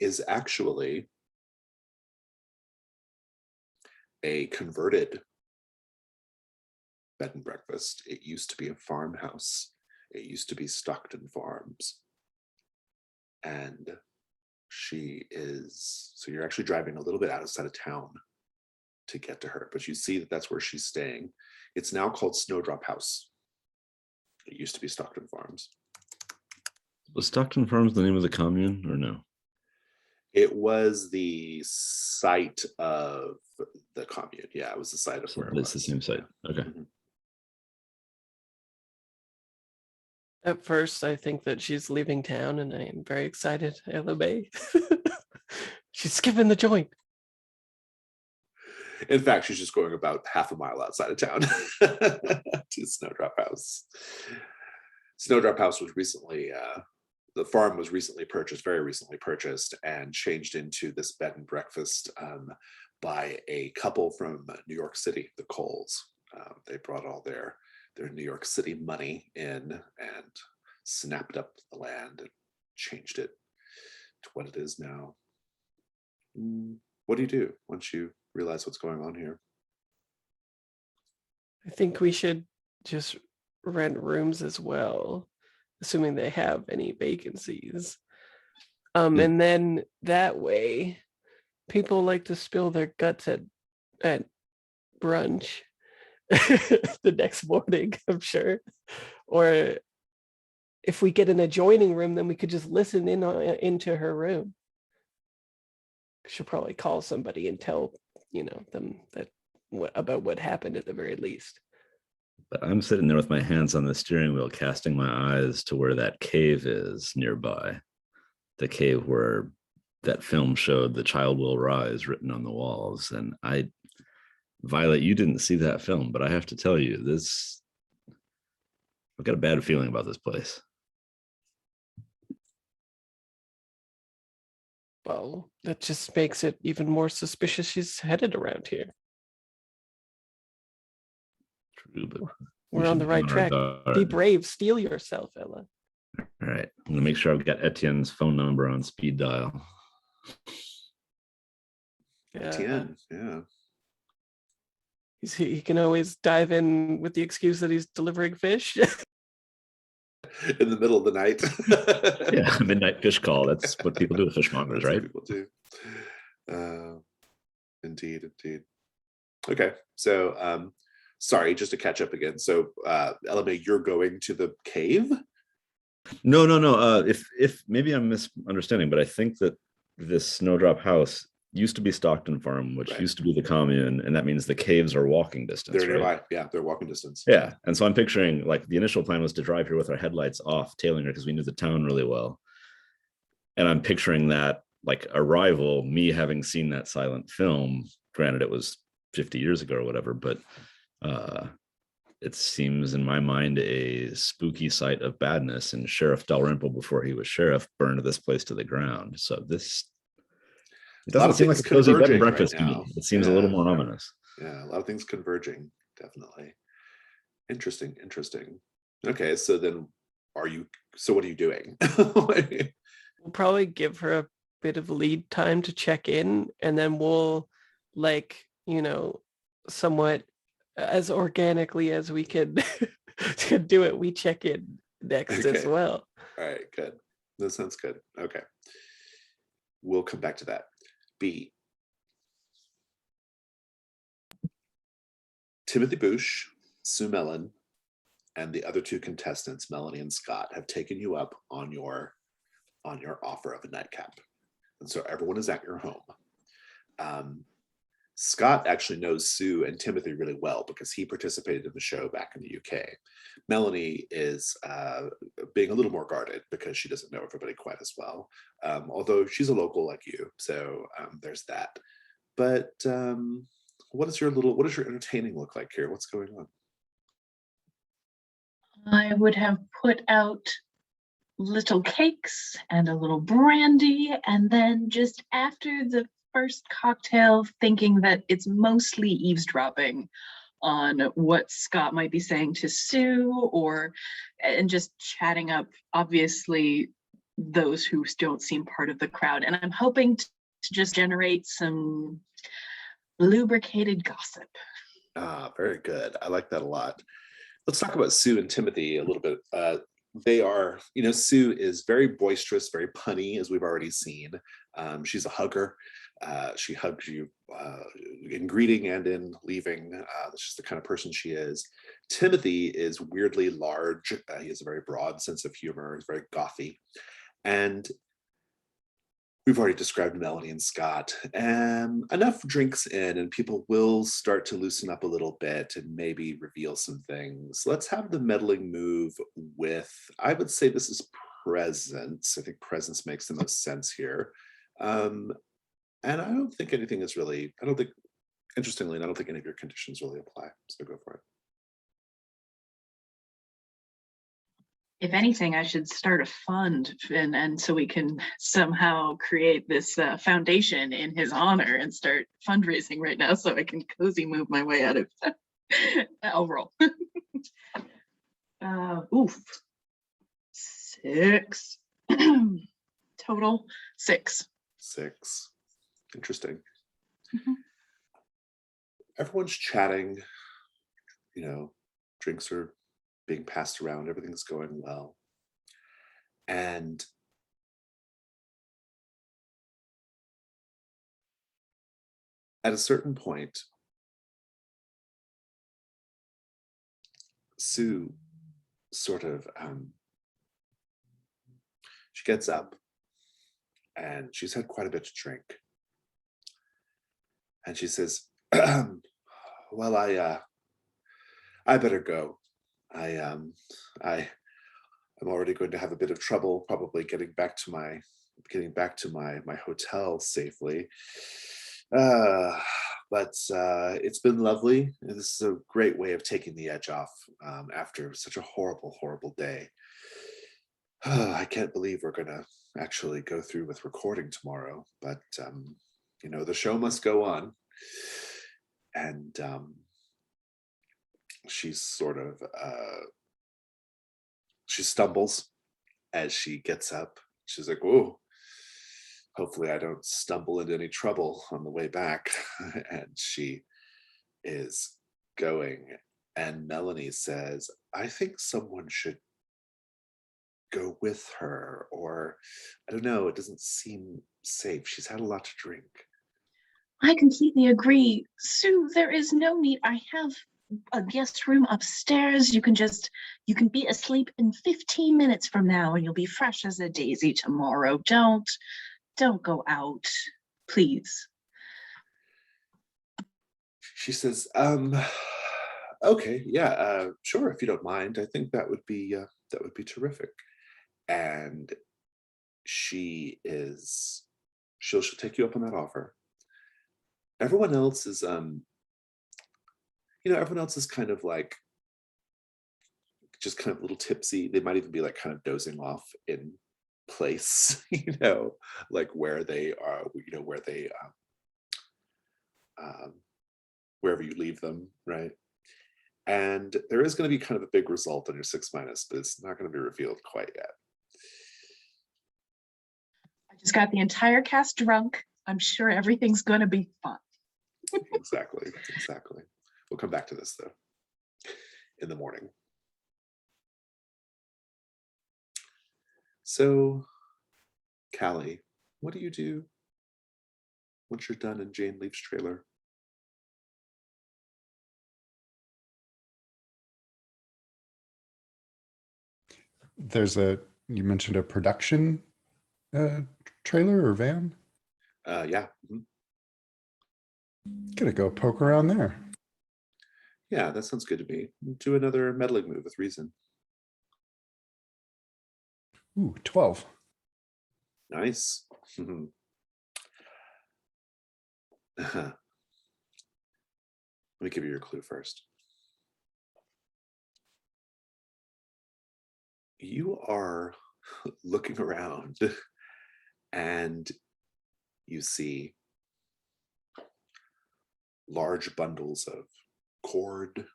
is actually a converted bed and breakfast. It used to be a farmhouse. It used to be Stockton Farms. And so you're actually driving a little bit outside of town to get to her, but you see that that's where she's staying. It's now called Snowdrop House. It used to be Stockton Farms. Was Stockton Farms the name of the commune or no? It was the site of the commune. Yeah, it was the site of where it was. It's the same site. Okay. Mhm. At first, I think that she's leaving town, and I am very excited. Ella May. She's skipping the joint. In fact, she's just going about half a mile outside of town to Snowdrop House. Snowdrop House was recently, the farm was very recently purchased and changed into this bed and breakfast by a couple from New York City, the Coles. They brought all their New York City money in and snapped up the land and changed it to what it is now. What do you do once you realize what's going on here? I think we should just rent rooms as well, assuming they have any vacancies. And then that way, people like to spill their guts at brunch the next morning, I'm sure. Or if we get an adjoining room, then we could just listen into her room. She'll probably call somebody and tell them about what happened at the very least. But I'm sitting there with my hands on the steering wheel, casting my eyes to where that cave is nearby. The cave where that film showed "The Child Will Rise" written on the walls. And Violet, you didn't see that film, but I have to tell you, I've got a bad feeling about this place. Well, that just makes it even more suspicious she's headed around here. True, but We're on the right track. Be brave. Steel yourself, Ella. All right. I'm going to make sure I've got Etienne's phone number on speed dial. Etienne, yeah. He can always dive in with the excuse that he's delivering fish. In the middle of the night. Yeah, midnight fish call. That's what people do with fishmongers, right? People do. Indeed. Okay, so sorry, just to catch up again. So Ella May, you're going to the cave? No. If maybe I'm misunderstanding, but I think that this Snowdrop House used to be Stockton Farm, which used to be the commune, and that means the caves are walking distance. They're nearby. Right? Yeah, they're walking distance. Yeah, and so I'm picturing like the initial plan was to drive here with our headlights off, tailing her because we knew the town really well, and I'm picturing that like arrival, me having seen that silent film. Granted, it was 50 years ago or whatever, but it seems in my mind a spooky sight of badness, and Sheriff Dalrymple, before he was sheriff, burned this place to the ground. So this, it A lot doesn't of seem like things a cozy bed and converging right breakfast to now. me. It seems a little more ominous. Yeah, a lot of things converging, definitely. Interesting. Okay, so then what are you doing? We'll probably give her a bit of lead time to check in, and then we'll, like, somewhat as organically as we could do it, we check in next as Okay. well. All right, good. That sounds good. Okay. We'll come back to that. B. Timothy Boosh, Sue Mellon, and the other two contestants, Melanie and Scott, have taken you up on your offer of a nightcap. And so everyone is at your home. Scott actually knows Sue and Timothy really well because he participated in the show back in the UK. Melanie is being a little more guarded because she doesn't know everybody quite as well, although she's a local like you. So there's that. But what does your entertaining look like here? What's going on? I would have put out little cakes and a little brandy, and then just after the first cocktail, thinking that it's mostly eavesdropping on what Scott might be saying to Sue, and just chatting up, obviously, those who don't seem part of the crowd. And I'm hoping to just generate some lubricated gossip. Very good. I like that a lot. Let's talk about Sue and Timothy a little bit. They are, Sue is very boisterous, very punny, as we've already seen. She's a hugger. She hugs you in greeting and in leaving. That's just the kind of person she is. Timothy is weirdly large. He has a very broad sense of humor. He's very gothy. And we've already described Melanie and Scott. Enough drinks in and people will start to loosen up a little bit and maybe reveal some things. Let's have the meddling move with, I would say this is presence. I think presence makes the most sense here. And I don't think anything is really, interestingly, I don't think any of your conditions really apply. So go for it. If anything, I should start a fund, and so we can somehow create this foundation in his honor and start fundraising right now, so I can cozy move my way out of. I'll roll. Oof. 6. Total 6. 6. Interesting. Mhm. Everyone's chatting. Drinks are being passed around, everything's going well. And at a certain point, Sue sort of, she gets up and she's had quite a bit to drink. And she says, well, I better go. I'm already going to have a bit of trouble probably getting back to my hotel safely. But it's been lovely. And this is a great way of taking the edge off after such a horrible, horrible day. I can't believe we're gonna actually go through with recording tomorrow, but the show must go on. And she's sort of she stumbles as she gets up. She's like, "Whoa, hopefully I don't stumble into any trouble on the way back." And she is going, and Melanie says, "I think someone should go with her, or I don't know, it doesn't seem safe. She's had a lot to drink." I completely agree. Sue, there is no need. I have a guest room upstairs. You can be asleep in 15 minutes from now and you'll be fresh as a daisy tomorrow. Don't go out, please. She says, okay, yeah, sure, if you don't mind. I think that would be terrific. And she'll take you up on that offer. Everyone else is everyone else is kind of like just kind of a little tipsy. They might even be like kind of dozing off in place, like where they are, where they wherever you leave them, right? And there is going to be kind of a big result on your 6-, but it's not going to be revealed quite yet. I just got the entire cast drunk. I'm sure everything's going to be fun. Exactly. We'll come back to this though in the morning. So, Callie, what do you do once you're done in Jane Leaf's trailer? You mentioned a production trailer or van? Yeah. Gonna go poke around there. Yeah, that sounds good to me. Do another meddling move with reason. Ooh, 12. Nice. Let me give you your clue first. You are looking around and you see large bundles of cord,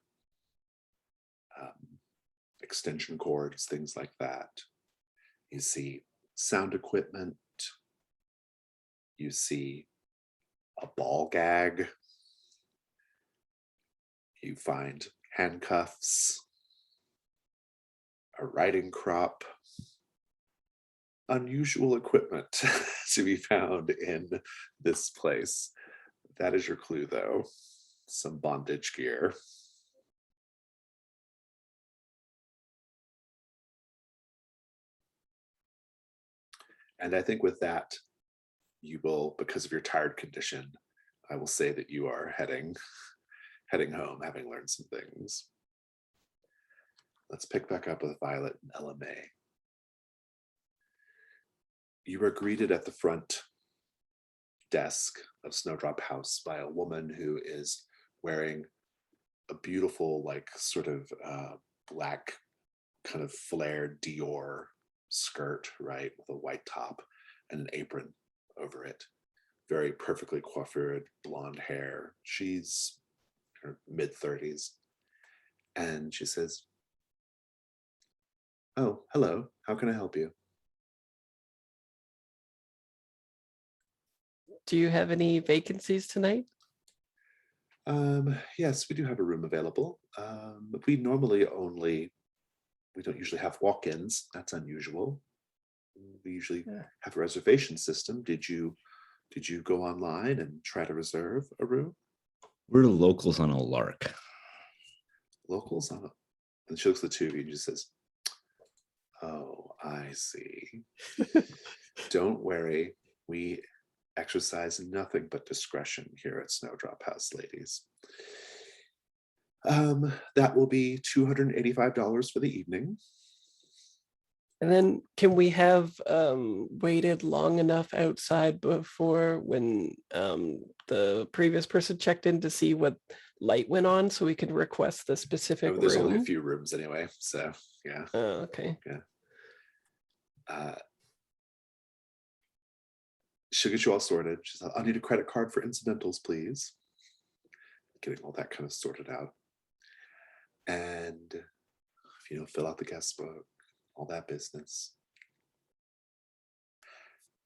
extension cords, things like that. You see sound equipment. You see a ball gag. You find handcuffs, a riding crop, unusual equipment to be found in this place. That is your clue, though. Some bondage gear. And I think with that, you will, because of your tired condition, I will say that you are heading home, having learned some things. Let's pick back up with Violet and Ella May. You are greeted at the front desk of Snowdrop House by a woman who is wearing a beautiful, like, sort of black, kind of flared Dior skirt, right, with a white top and an apron over it. Very perfectly coiffured, blonde hair. She's in her mid-30s. And she says, "Oh, hello. How can I help you?" Do you have any vacancies tonight? Yes, we do have a room available. We don't usually have walk-ins. That's unusual. We usually have a reservation system. Did you go online and try to reserve a room? We're locals on a lark. Locals on a, and she looks at the two of you and just says, "Oh, I see." Don't worry. We exercise nothing but discretion here at Snowdrop House, ladies. That will be $285 for the evening. And then can we have waited long enough outside before when the previous person checked in to see what light went on so we could request the specific Oh, there's room? only a few rooms anyway, so yeah. Oh, okay. Yeah. She'll get you all sorted. She said, "I'll need a credit card for incidentals, please." Getting all that kind of sorted out. And, fill out the guest book, all that business.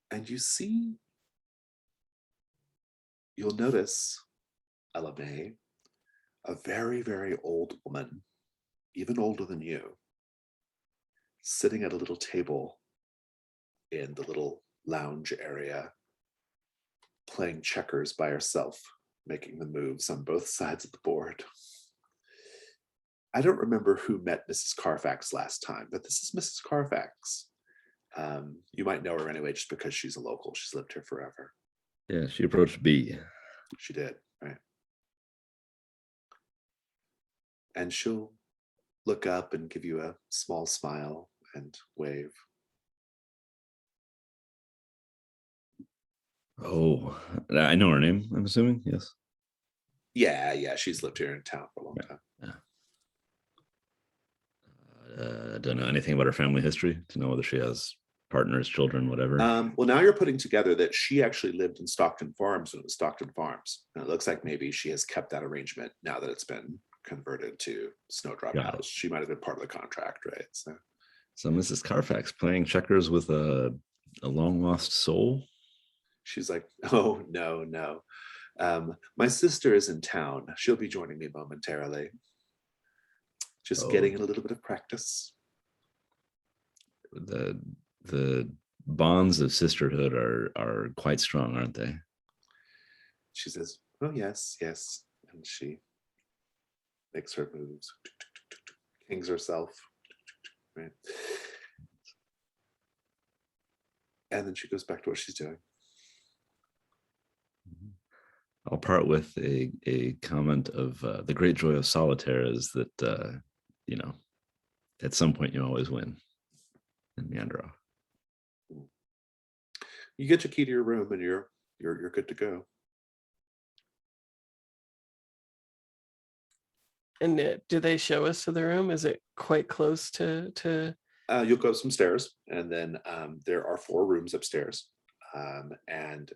And you'll notice, Ella May, a very, very old woman, even older than you, sitting at a little table in the little lounge area, playing checkers by herself, making the moves on both sides of the board. I don't remember who met Mrs. Carfax last time, but this is Mrs. Carfax. You might know her anyway, just because she's a local. She's lived here forever. Yeah, she approached B. She did, right? And she'll look up and give you a small smile and wave. Oh, I know her name, I'm assuming. Yes. Yeah, she's lived here in town for a long time. Don't know anything about her family history to know whether she has partners, children, whatever. Well, now you're putting together that she actually lived in Stockton Farms when it was Stockton Farms. And it looks like maybe she has kept that arrangement now that it's been converted to Snowdrop Got it. House. She might have been part of the contract, right? So Mrs. Carfax playing checkers with a long lost soul. She's like, oh, no. My sister is in town. She'll be joining me momentarily. Just getting in a little bit of practice. The bonds of sisterhood are quite strong, aren't they? She says, oh, yes. And she makes her moves, hangs herself. Right. And then she goes back to what she's doing. I'll part with a comment of the great joy of solitaire is that, at some point you always win and meander off. You get your key to your room and you're good to go. And do they show us to the room? Is it quite close to? You'll go up some stairs, and then there are 4 rooms upstairs, and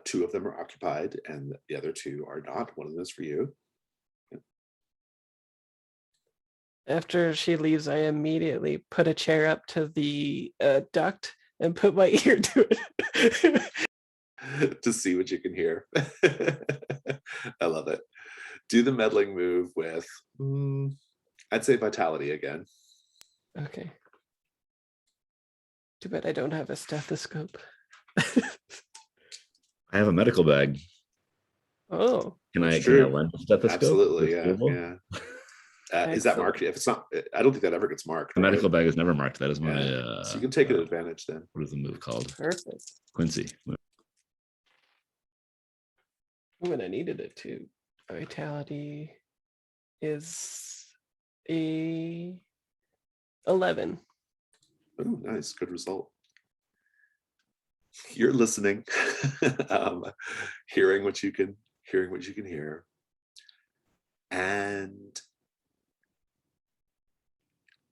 2 of them are occupied, and the other 2 are not. One of them is for you. After she leaves, I immediately put a chair up to the duct and put my ear to it. To see what you can hear. I love it. Do the meddling move with, I'd say vitality again. Okay. Too bad I don't have a stethoscope. I have a medical bag. Oh. Can I true. lend a stethoscope? Absolutely, That's yeah. Is that marked? If it's not, I don't think that ever gets marked. The right? medical bag is never marked. That is my. So you can take an advantage then. What is the move called? Perfect. Quincy. When I needed it too. Vitality is a 11. Oh, nice, good result. You're listening, hearing what you can hear, and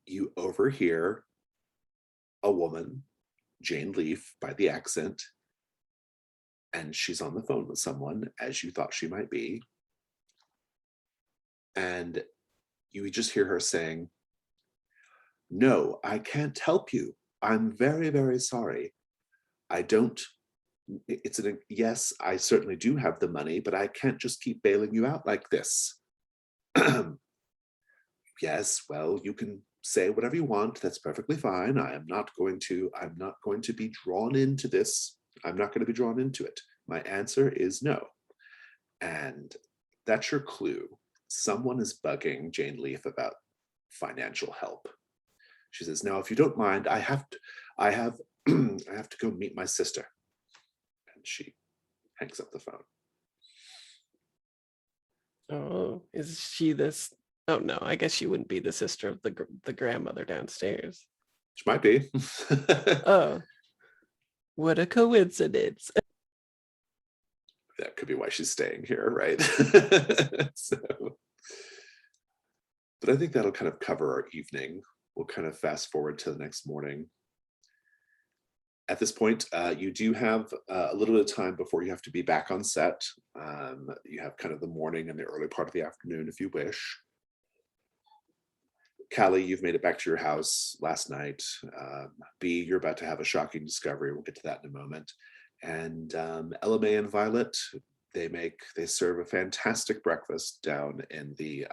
you overhear a woman, Jane Leaf, by the accent, and she's on the phone with someone, as you thought she might be, and you just hear her saying, "No, I can't help you. I'm very, very sorry. I don't, yes, I certainly do have the money, but I can't just keep bailing you out like this." Yes, well, you can say whatever you want. That's perfectly fine. I'm not going to be drawn into this. I'm not going to be drawn into it. My answer is no. And that's your clue. Someone is bugging Jane Leaf about financial help. She says, "Now, if you don't mind, I have to go meet my sister." And she hangs up the phone. Oh, is she this? Oh no, I guess she wouldn't be the sister of the grandmother downstairs. She might be. Oh, what a coincidence. That could be why she's staying here, right? So, but I think that'll kind of cover our evening. We'll kind of fast forward to the next morning. At this point, you do have a little bit of time before you have to be back on set. You have kind of the morning and the early part of the afternoon if you wish. Callie, you've made it back to your house last night. B, you're about to have a shocking discovery. We'll get to that in a moment. And Ella May and Violet, they serve a fantastic breakfast down in the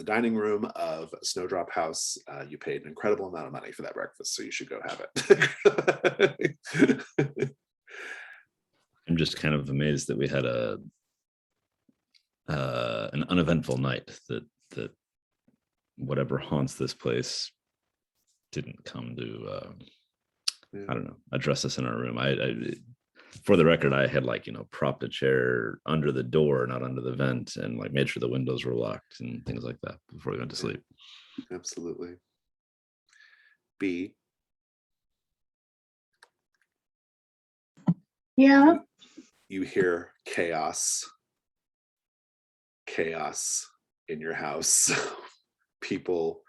dining room of Snowdrop House. You paid an incredible amount of money for that breakfast, so you should go have it. I'm just kind of amazed that we had an uneventful night, that whatever haunts this place didn't come to I don't know, address us in our room. I for the record, I had propped a chair under the door, not under the vent, and made sure the windows were locked and things like that before we went to sleep. Absolutely. B. Yeah. You hear chaos chaos in your house. People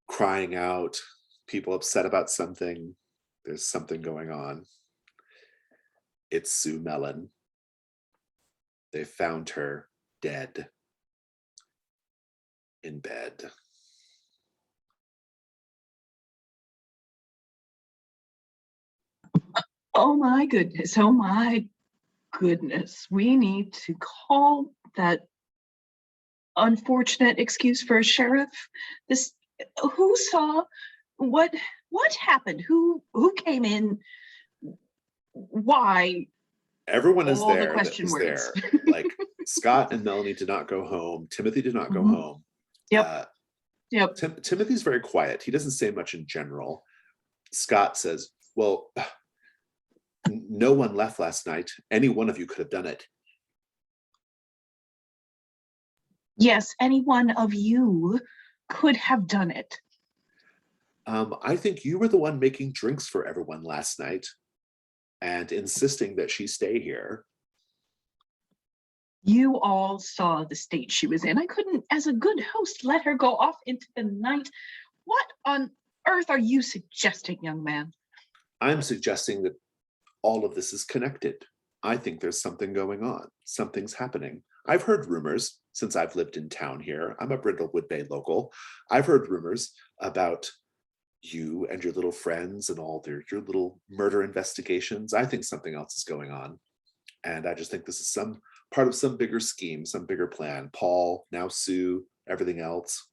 crying out, people upset about something. There's something going on. It's Sue Mellon. They found her dead in bed. Oh my goodness. Oh my goodness. We need to call that unfortunate excuse for a sheriff. This, who saw what happened? Who came in? Why? Everyone is All the there that question was words. there. Like Scott and Melanie did not go home. Timothy did not go Mhm. home. Yep. Yep. Timothy's very quiet. He doesn't say much in general. Scott says, well, no one left last night. Any one of you could have done it. Yes, any one of you could have done it. I think you were the one making drinks for everyone last night and insisting that she stay here. You all saw the state she was in. I couldn't, as a good host, let her go off into the night. What on earth are you suggesting, young man? I'm suggesting that all of this is connected. I think there's something going on. Something's happening. I've heard rumors since I've lived in town here. I'm a Brindlewood Bay local. I've heard rumors about you and your little friends and all your little murder investigations. I think something else is going on. And I just think this is some part of some bigger scheme, some bigger plan. Paul, now Sue, everything else.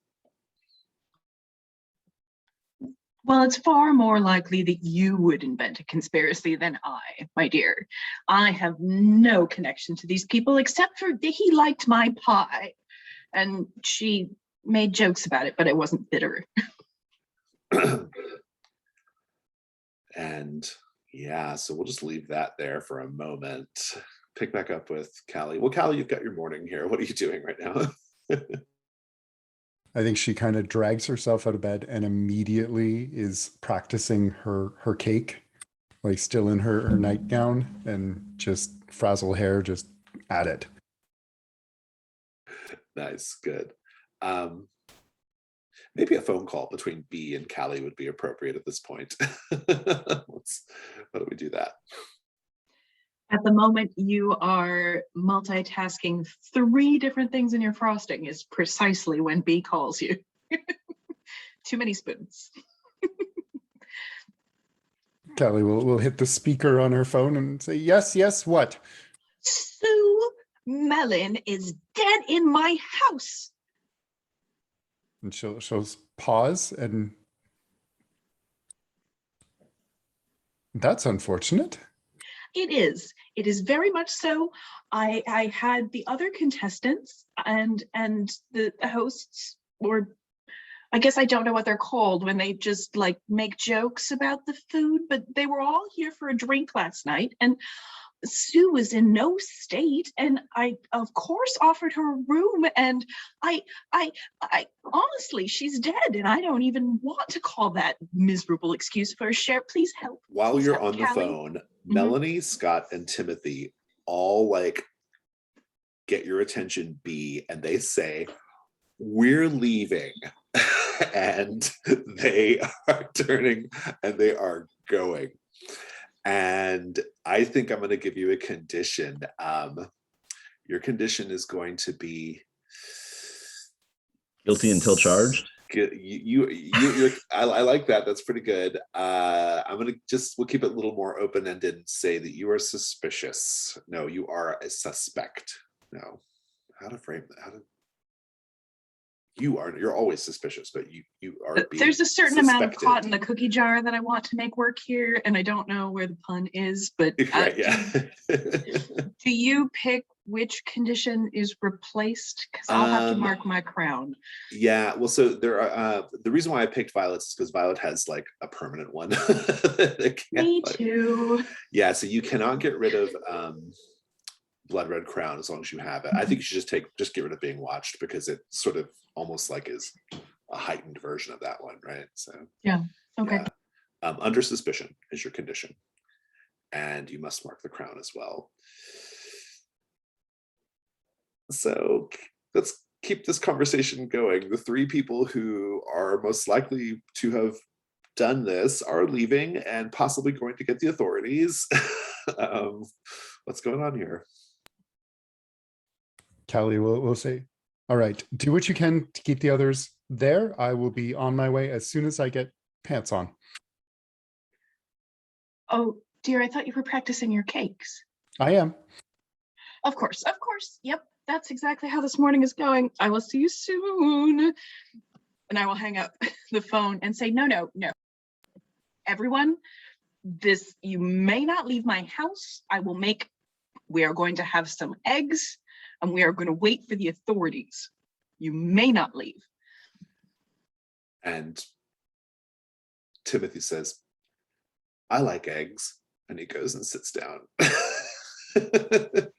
Well, it's far more likely that you would invent a conspiracy than I, my dear. I have no connection to these people except for he liked my pie. And she made jokes about it, but it wasn't bitter. And yeah, so we'll just leave that there for a moment. Pick back up with Callie. Well, Callie, you've got your morning here. What are you doing right now? I think she kind of drags herself out of bed and immediately is practicing her cake, like still in her nightgown and just frazzle hair, just at it. Nice, good. Maybe a phone call between B and Callie would be appropriate at this point. Why don't we do that? At the moment, you are multitasking 3 different things in your frosting is precisely when B calls you. Too many spoons. Callie will hit the speaker on her phone and say, yes, yes, what? Sue Mellon is dead in my house. And she'll pause and that's unfortunate. It is. It is very much so. I had the other contestants and the hosts, or I guess I don't know what they're called when they just like make jokes about the food, but they were all here for a drink last night and Sue was in no state and I of course offered her a room and I honestly, she's dead and I don't even want to call that miserable excuse for a share. Please help. While Please you're help, on the Callie. phone, Melanie, Scott, and Timothy all like get your attention, B, and they say, we're leaving. And they are turning and they are going. And I think I'm going to give you a condition. Your condition is going to be Guilty until charged. I like that. That's pretty good. I'm gonna we'll keep it a little more open-ended and say that you are suspicious. No, you are a suspect. No, how to frame that? You're always suspicious, but you are being There's a certain amount of suspected. caught in the cookie jar that I want to make work here, and I don't know where the pun is, but Right, yeah. do you pick which condition is replaced? Because I'll have to mark my crown. Yeah, well, so there are the reason why I picked Violet's is because Violet has like a permanent one. Me too. Yeah, so you cannot get rid of Blood Red Crown as long as you have it. I think you should just get rid of being watched because it sort of almost like is a heightened version of that one, right? So yeah, okay. Yeah. Under suspicion is your condition, and you must mark the crown as well. So let's keep this conversation going. The three people who are most likely to have done this are leaving and possibly going to get the authorities. What's going on here? Callie will say, all right, do what you can to keep the others there. I will be on my way as soon as I get pants on. Oh, dear, I thought you were practicing your cakes. I am. Of course. Yep, that's exactly how this morning is going. I will see you soon. And I will hang up the phone and say, no. Everyone, you may not leave my house. We are going to have some eggs and we are going to wait for the authorities. You may not leave. And Timothy says, I like eggs. And he goes and sits down. That's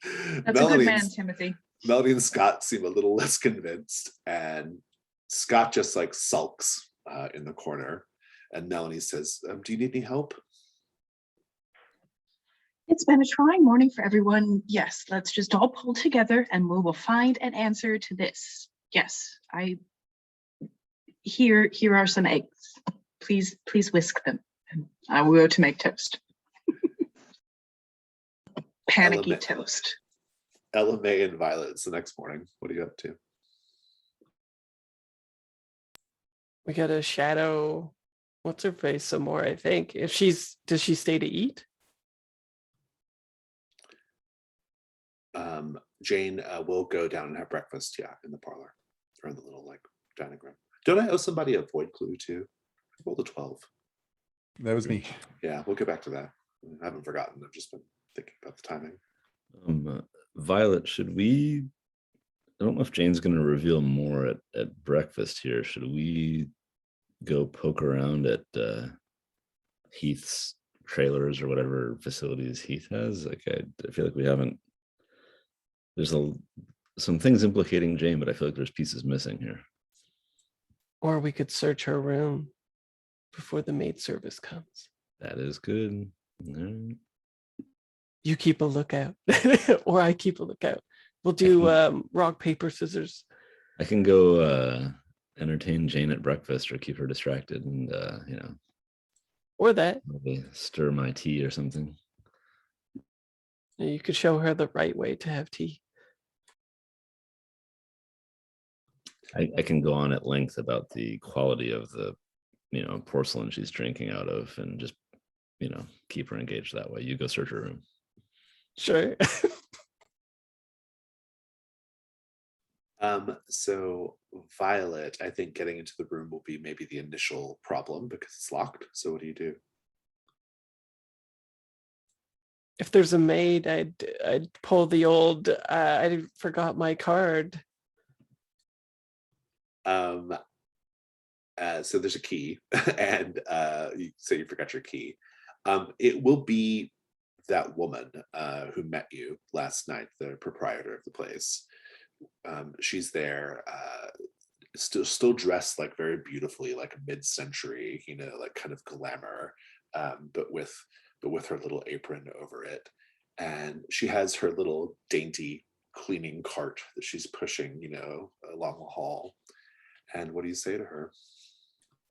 a good man, Timothy. Melanie and Scott seem a little less convinced, and Scott just like sulks in the corner. And Melanie says, do you need any help? It's been a trying morning for everyone. Yes, let's just all pull together and we will find an answer to this. Yes, here are some eggs. Please whisk them. I will go to make toast. Panicky toast. Ella May and Violet, it's the next morning. What are you up to? We got to shadow, what's her face some more, I think. Does she stay to eat? Jane will go down and have breakfast, in the parlor or in the little like dining room. Don't I owe somebody a void clue too? Roll the 12. That was me. Yeah, we'll get back to that. I haven't forgotten. I've just been thinking about the timing. Violet, I don't know if Jane's going to reveal more at breakfast here. Should we go poke around at Heath's trailers or whatever facilities Heath has? Like, I feel like we haven't. There's some things implicating Jane, but I feel like there's pieces missing here. Or we could search her room before the maid service comes. That is good. Right. You keep a lookout, or I keep a lookout. We'll do rock, paper, scissors. I can go entertain Jane at breakfast or keep her distracted and, Or that. maybe stir my tea or something. You could show her the right way to have tea. I can go on at length about the quality of the, porcelain she's drinking out of and just, keep her engaged that way. You go search her room. Sure. So Violet, I think getting into the room will be maybe the initial problem because it's locked. So what do you do? If there's a maid, I'd pull the old, I forgot my card. So there's a key and you say you forgot your key. It will be that woman who met you last night, the proprietor of the place. She's there, still dressed like very beautifully, like a mid-century, like kind of glamour, but with her little apron over it. And she has her little dainty cleaning cart that she's pushing, along the hall. And what do you say to her?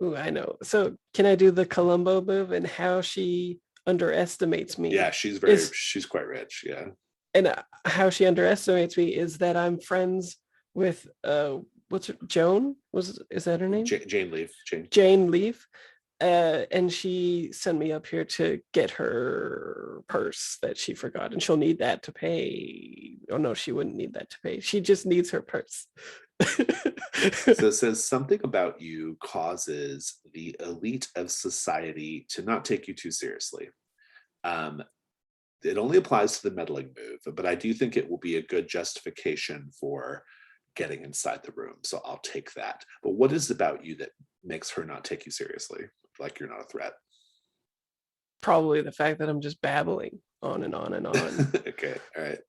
Ooh, I know. So can I do the Columbo move and how she underestimates me? Yeah, she's quite rich. Yeah. And how she underestimates me is that I'm friends with what's her, Joan? Is that her name? Jane Leaf. Jane Leaf. And she sent me up here to get her purse that she forgot, and she'll need that to pay. Oh no, she wouldn't need that to pay. She just needs her purse. So it says something about you causes the elite of society to not take you too seriously. It only applies to the meddling move, but I do think it will be a good justification for getting inside the room. So I'll take that. But what is it about you that makes her not take you seriously? Like you're not a threat? Probably the fact that I'm just babbling on and on and on. Okay, all right.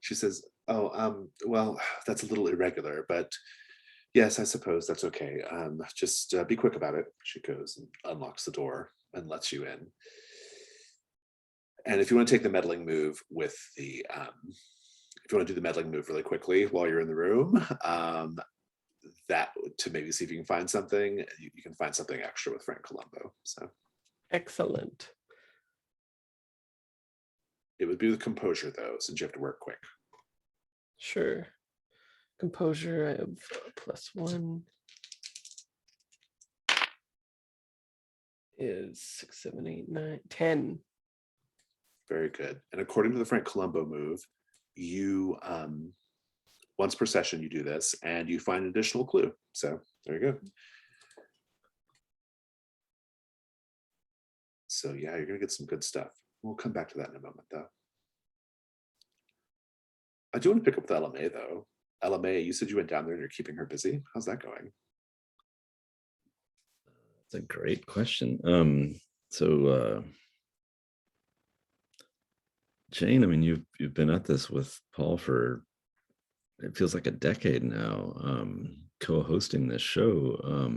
She says, well, that's a little irregular, but yes, I suppose that's okay. Just be quick about it. She goes and unlocks the door and lets you in. And if you want to take the meddling move with the if you want to do the meddling move really quickly while you're in the room, that to maybe see if you can find something, you can find something extra with Frank Colombo. So Excellent. it would be with composure though, since you have to work quick. Sure. Composure, I have +1. Is 6, 7, 8, 9, 10. Very good. And according to the Frank Colombo move, you once per session you do this and you find an additional clue. So there you go. So yeah, you're gonna get some good stuff. We'll come back to that in a moment though. I do want to pick up with LMA though. LMA, you said you went down there and you're keeping her busy. How's that going? That's a great question. So Jane, I mean, you've been at this with Paul for, it feels like a decade now, co-hosting this show.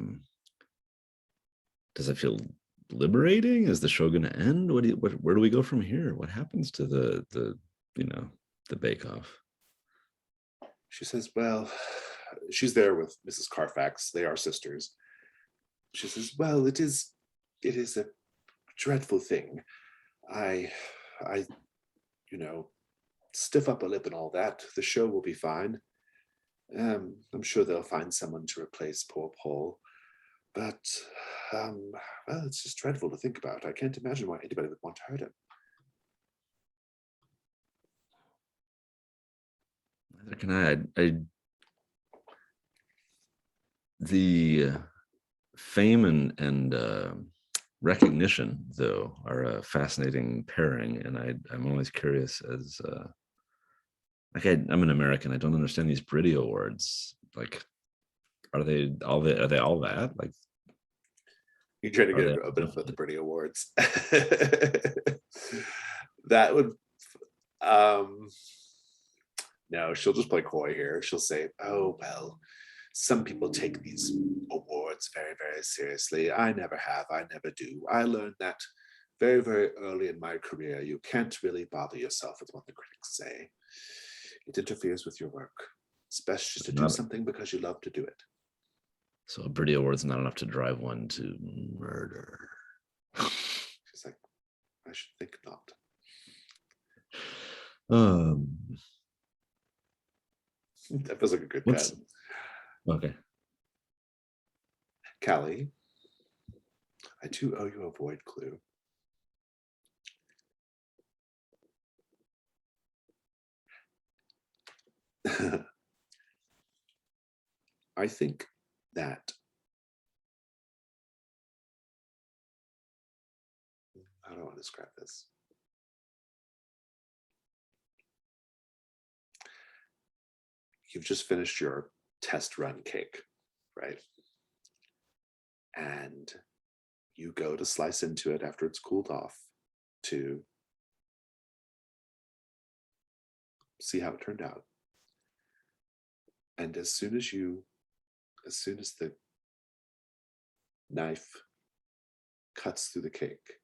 Does it feel liberating? Is the show going to end? Where do we go from here? What happens to the Bake Off? She says, well, she's there with Mrs. Carfax. They are sisters. She says, well, it is a dreadful thing. I stiff up a lip and all that. The show will be fine. I'm sure they'll find someone to replace poor Paul. But, well, it's just dreadful to think about. I can't imagine why anybody would want to hurt him. Neither can I. The fame and recognition, though, are a fascinating pairing, and I'm always curious as I'm an American. I don't understand these Brit Awards. Like, are they all that? Like, You're trying to get a bit of the Brady Awards. That would no, she'll just play coy here. She'll say, oh well, some people take these awards very, very seriously. I never have, I never do. I learned that very, very early in my career. You can't really bother yourself with what the critics say. It interferes with your work. It's best just to do something because you love to do it. So a Brit Award's not enough to drive one to murder. She's like, I should think not. That feels like a good cut. Okay. Callie, I do owe you a void clue. I think that how do I want to describe this? You've just finished your test run cake, right? And you go to slice into it after it's cooled off to see how it turned out. And as soon as the knife cuts through the cake,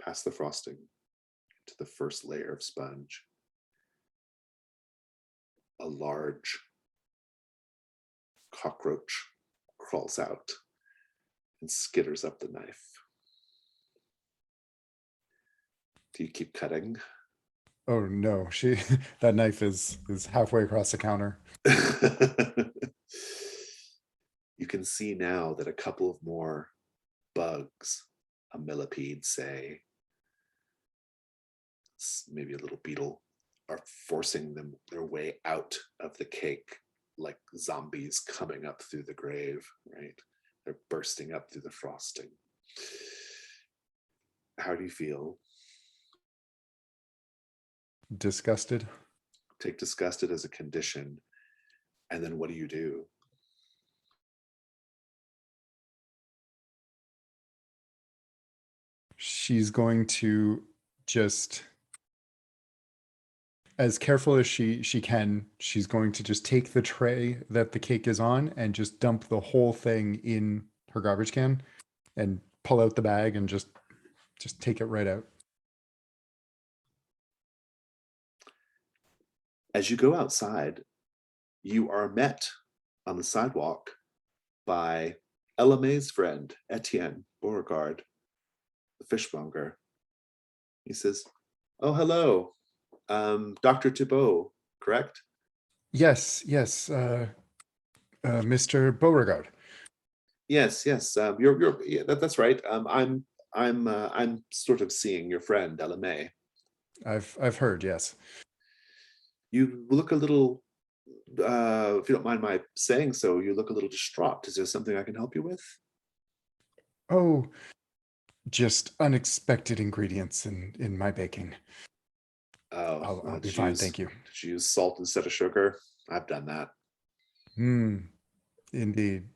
past the frosting, to the first layer of sponge, a large cockroach crawls out and skitters up the knife. Do you keep cutting? Oh no, that knife is halfway across the counter. You can see now that a couple of more bugs, a millipede, say, maybe a little beetle, are forcing their way out of the cake like zombies coming up through the grave, right? They're bursting up through the frosting. How do you feel? Disgusted. Take disgusted as a condition. And then what do you do? She's going to just, as careful as she can, she's going to just take the tray that the cake is on and just dump the whole thing in her garbage can and pull out the bag and just take it right out. As you go outside, you are met on the sidewalk by Ella May's friend, Etienne Beauregard, the fishmonger. He says, "Oh, hello, Dr. Thibault, correct?" Yes, Mr. Beauregard. Yes, yes. Yeah, that's right. I'm sort of seeing your friend Ella May. I've heard, yes. You look a little, if you don't mind my saying so, you look a little distraught. Is there something I can help you with? Oh, just unexpected ingredients in my baking. I'll be fine, thank you. Did you use salt instead of sugar? I've done that. Indeed,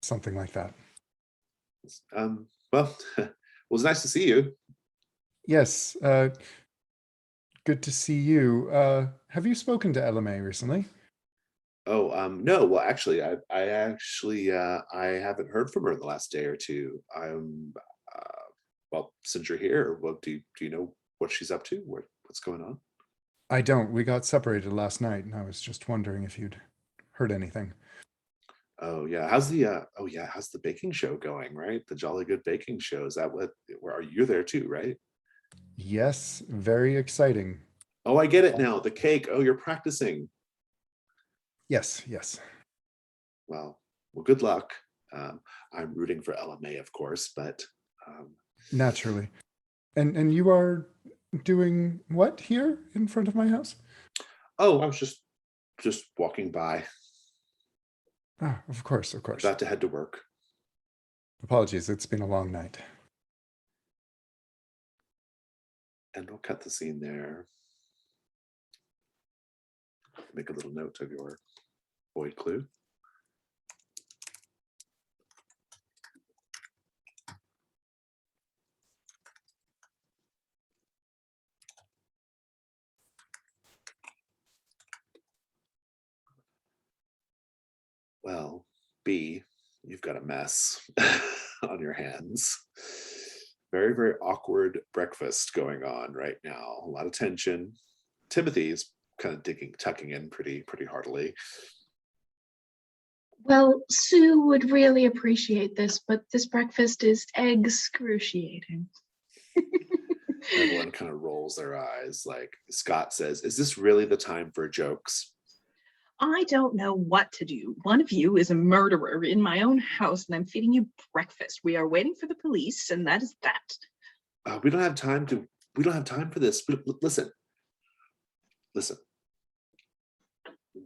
something like that. Well, it was nice to see you. Yes, good to see you. Have you spoken to Ella May recently? Oh, no. Well, actually, I haven't heard from her in the last day or two. Well, since you're here, well, do you know what she's up to? What's going on? I don't. We got separated last night, and I was just wondering if you'd heard anything. Oh yeah, how's the baking show going? Right, the Jolly Good Baking Show. Is that where are you there too? Right? Yes, very exciting. Oh, I get it now. The cake. Oh, you're practicing. Yes. Well, good luck. I'm rooting for Ella May, of course, but Naturally. And you are doing what here in front of my house? oh, I was just walking by, Ah, of course. about to head to work. Apologies, it's been a long night. And we'll cut the scene there. Make a little note of your boy clue. Well, B, you've got a mess on your hands. Very, very awkward breakfast going on right now. A lot of tension. Timothy's kind of tucking in pretty heartily. Well, Sue would really appreciate this, but this breakfast is excruciating. Everyone kind of rolls their eyes. Like Scott says, "Is this really the time for jokes?" I don't know what to do. One of you is a murderer in my own house, and I'm feeding you breakfast. We are waiting for the police, and that is that. We don't have time for this. Listen.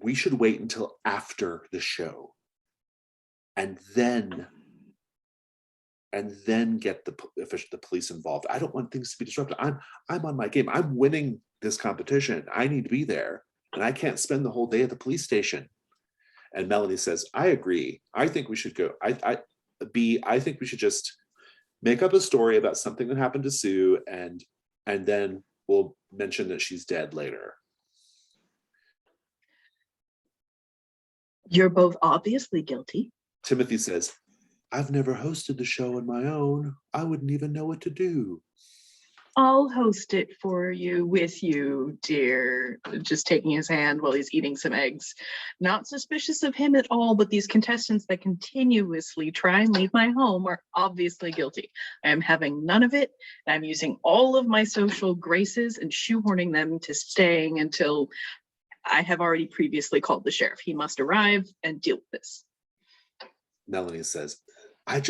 We should wait until after the show, and then get the police involved. I don't want things to be disrupted. I'm on my game. I'm winning this competition. I need to be there, and I can't spend the whole day at the police station. And Melanie says, "I agree. I think we should go. I think we should just make up a story about something that happened to Sue, and then we'll mention that she's dead later." You're both obviously guilty. Timothy says, "I've never hosted the show on my own. I wouldn't even know what to do." I'll host it for you, with you, dear. Just taking his hand while he's eating some eggs. Not suspicious of him at all, but these contestants that continuously try and leave my home are obviously guilty. I am having none of it, and I'm using all of my social graces and shoehorning them to staying until I have already previously called the sheriff. He must arrive and deal with this. Melanie says, I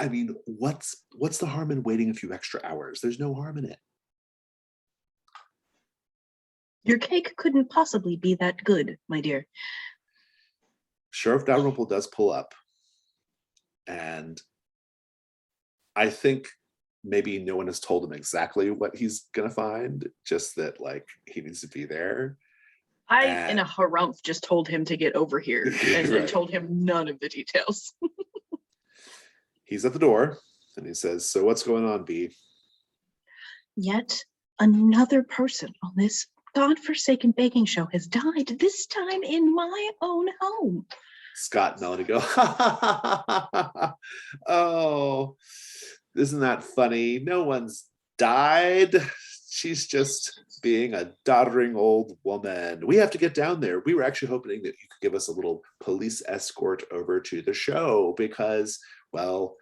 mean, what's the harm in waiting a few extra hours? There's no harm in it. Your cake couldn't possibly be that good, my dear. Sheriff Dalrymple does pull up, and I think maybe no one has told him exactly what he's gonna find, just that like he needs to be there. I, in a harumph, just told him to get over here and Right. told him none of the details. He's at the door and he says, "So what's going on, B?" Yet another person on this godforsaken baking show has died, this time in my own home. Scott and Melanie go, "Oh, isn't that funny? No one's died. she's just being a doddering old woman. We have to get down there. We were actually hoping that you could give us a little police escort over to the show because, well,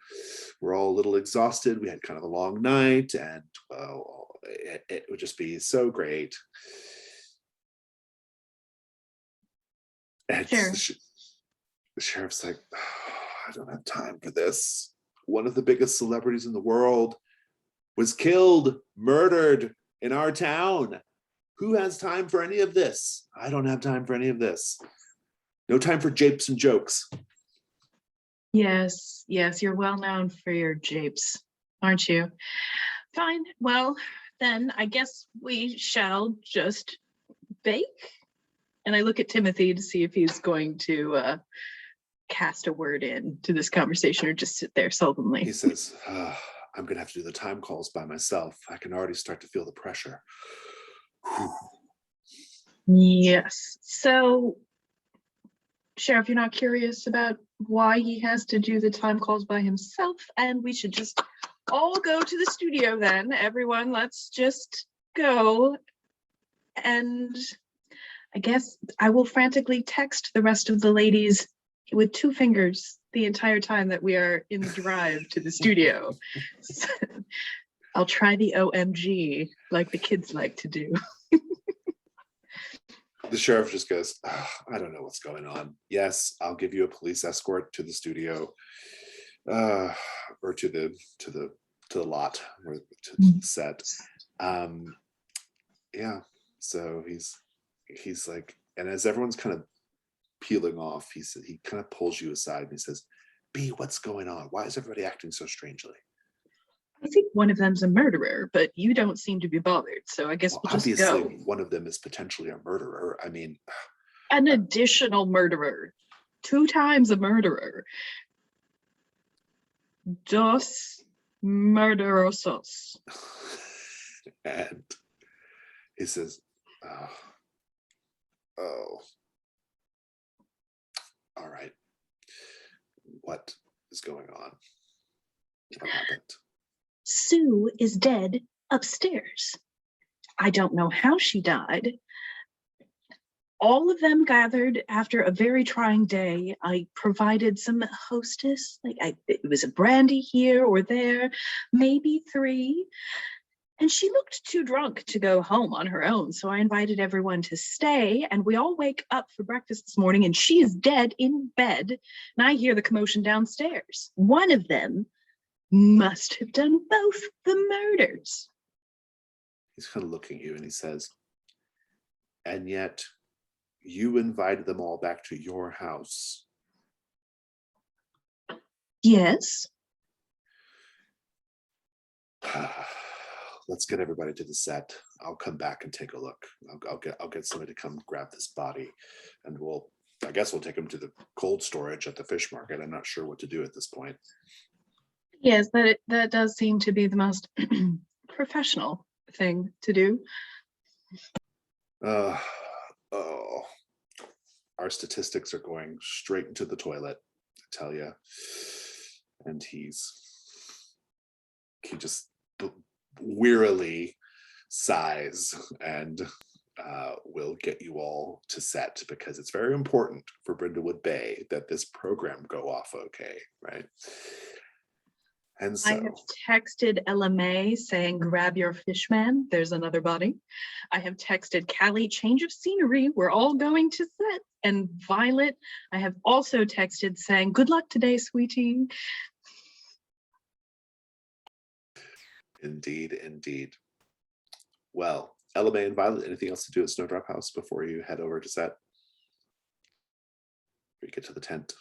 we're all a little exhausted. We had kind of a long night, and well, it would just be so great. And Sure. the sheriff's like, oh, I don't have time for this. One of the biggest celebrities in the world was killed, murdered in our town. Who has time for any of this? I don't have time for any of this. No time for japes and jokes. Yes, you're well known for your japes, aren't you? Fine. Well, then I guess we shall just bake. And I look at Timothy to see if he's going to cast a word in to this conversation or just sit there sullenly. He says, I'm going to have to do the time calls by myself. I can already start to feel the pressure. Yes. So, Sheriff, you're not curious about why he has to do the time calls by himself, and we should just all go to the studio then. Everyone, let's just go. And I guess I will frantically text the rest of the ladies with 2 fingers the entire time that we are in the drive to the studio. I'll try the OMG like the kids like to do. The sheriff just goes, oh, I don't know what's going on. Yes, I'll give you a police escort to the studio, or to the lot, or to the set. Yeah. So he's like, and as everyone's kind of peeling off, he kind of pulls you aside and he says, B, what's going on? Why is everybody acting so strangely? I think one of them's a murderer, but you don't seem to be bothered. So I guess we'll just obviously, go. one of them is potentially a murderer. I mean, An additional murderer. 2 times a murderer. Dos murderosos. and he says, oh, all right. What is going on? What happened? Sue is dead upstairs. I don't know how she died. All of them gathered after a very trying day. I provided some hostess, it was a brandy here or there, maybe 3. And she looked too drunk to go home on her own. So I invited everyone to stay, and we all wake up for breakfast this morning and she is dead in bed. And I hear the commotion downstairs. One of them must have done both the murders. He's kind of looking at you and he says, and yet you invited them all back to your house. Yes. Let's get everybody to the set. I'll come back and take a look. I'll get somebody to come grab this body, and I guess we'll take him to the cold storage at the fish market. I'm not sure what to do at this point. Yes, that does seem to be the most professional thing to do. Oh, our statistics are going straight into the toilet, I tell you. And he just wearily sighs and will get you all to set, because it's very important for Brindlewood Bay that this program go off okay, right? And so I have texted LMA saying, grab your fish man. There's another body. I have texted Callie, change of scenery. We're all going to set. And Violet, I have also texted saying, good luck today, sweetie. Indeed, indeed. Well, LMA and Violet, anything else to do at Snowdrop House before you head over to set? Or you get to the tent?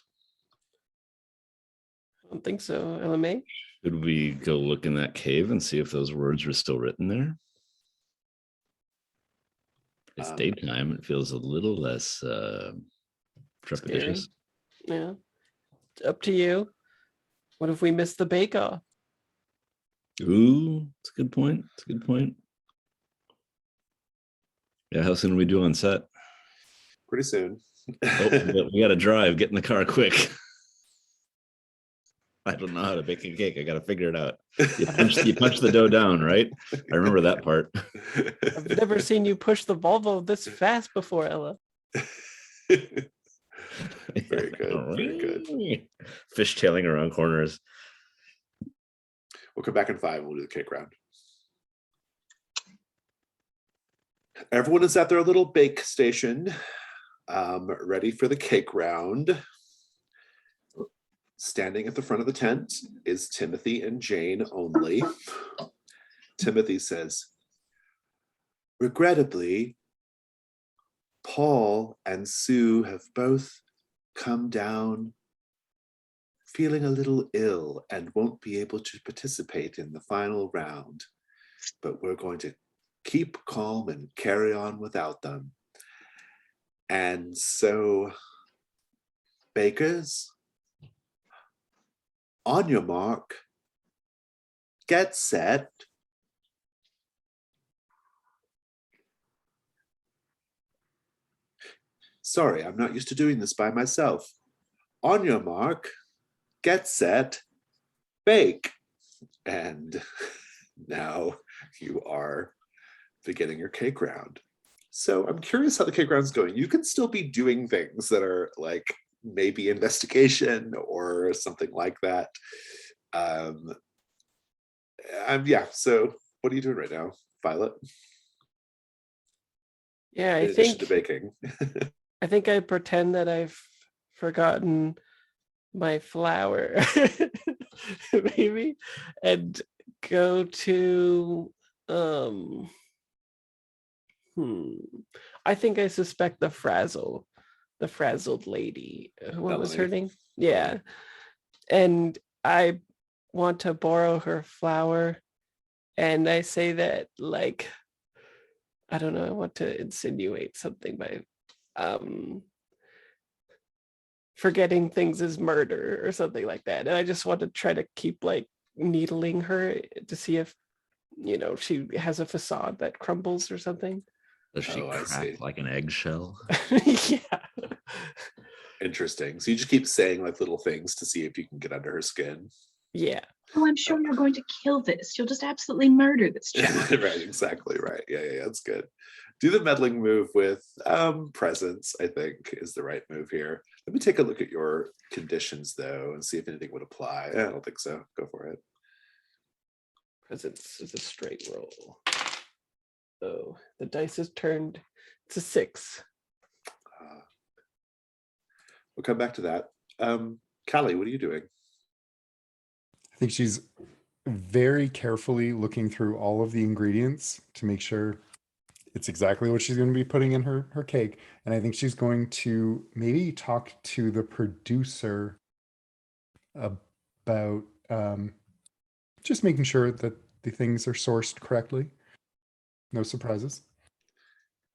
I don't think so. LMA? Should we go look in that cave and see if those words are still written there? It's daytime. It feels a little less trepidatious. Yeah. It's up to you. What if we miss the bake-off? Ooh, that's a good point. That's a good point. Yeah, how soon do we do on set? Pretty soon. Oh, we got to drive. Get in the car quick. I don't know how to bake a cake. I got to figure it out. You punch the dough down, right? I remember that part. I've never seen you push the Volvo this fast before, Ella. Very good. Very good. Fishtailing around corners. We'll come back in 5. We'll do the cake round. Everyone is at their little bake station, ready for the cake round. Standing at the front of the tent is Timothy and Jane only. Timothy says, regrettably, Paul and Sue have both come down feeling a little ill and won't be able to participate in the final round, but we're going to keep calm and carry on without them. And so, bakers, on your mark, get set. Sorry, I'm not used to doing this by myself. On your mark, get set, bake. And now you are beginning your cake round. So I'm curious how the cake round's going. You can still be doing things that are like maybe investigation or something like that. Yeah, so what are you doing right now, Violet? Yeah, In addition to baking. I think I pretend that I've forgotten my flour, maybe, and go to I think I suspect the frazzled lady. What was her Melanie. name? Yeah. And I want to borrow her flour, and I say that, like, I don't know, I want to insinuate something by forgetting things is murder or something like that. And I just want to try to keep like needling her to see if, you know, she has a facade that crumbles or something. Does she crack like an eggshell? Yeah. Interesting. So you just keep saying like little things to see if you can get under her skin. Yeah. Oh, I'm sure you're going to kill this. You'll just absolutely murder this child. Right, exactly right. Yeah, that's good. Do the meddling move with presence, I think, is the right move here. Let me take a look at your conditions, though, and see if anything would apply. I don't think so. Go for it. Presence is a straight roll. Oh, the dice is turned. It's a 6. We'll come back to that. Callie, what are you doing? I think she's very carefully looking through all of the ingredients to make sure it's exactly what she's going to be putting in her cake. And I think she's going to maybe talk to the producer about just making sure that the things are sourced correctly. No surprises.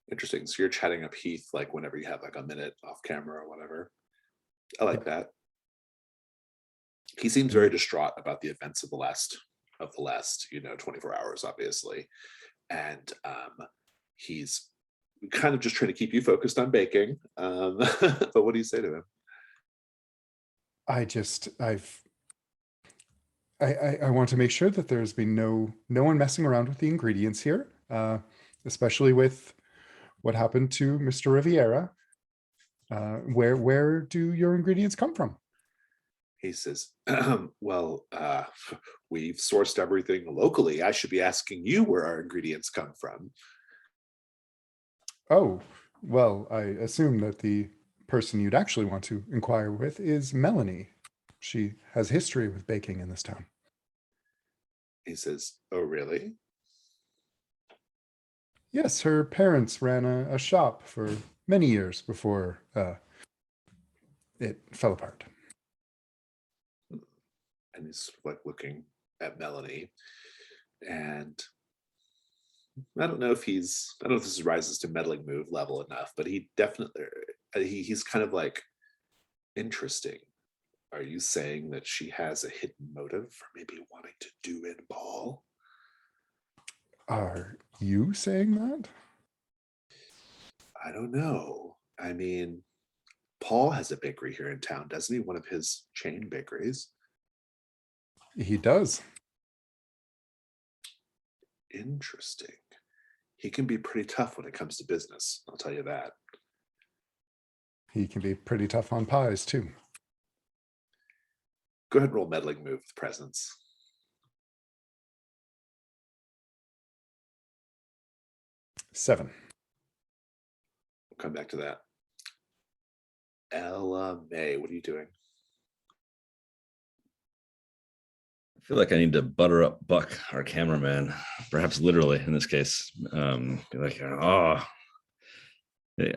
Interesting. So you're chatting up Heath like whenever you have like a minute off camera or whatever. I like that. He seems very distraught about the events of the last 24 hours, obviously. And he's kind of just trying to keep you focused on baking. But what do you say to him? I want to make sure that there's been no one messing around with the ingredients here, especially with what happened to Mr. Riviera. Where do your ingredients come from? He says, well, we've sourced everything locally. I should be asking you where our ingredients come from. Oh, well, I assume that the person you'd actually want to inquire with is Melanie. She has history with baking in this town. He says, oh, really? Yes, her parents ran a shop for many years before it fell apart. And he's like looking at Melanie, and I don't know if this rises to meddling move level enough, but he definitely he's kind of like, interesting. Are you saying that she has a hidden motive for maybe wanting to do in Paul? Are you saying that? I don't know. I mean, Paul has a bakery here in town, doesn't he? One of his chain bakeries. He does. Interesting. He can be pretty tough when it comes to business, I'll tell you that. He can be pretty tough on pies, too. Go ahead and roll meddling move with presence. 7. We'll come back to that. Ella May, what are you doing? I feel like I need to butter up Buck, our cameraman, perhaps literally in this case. Be like, oh,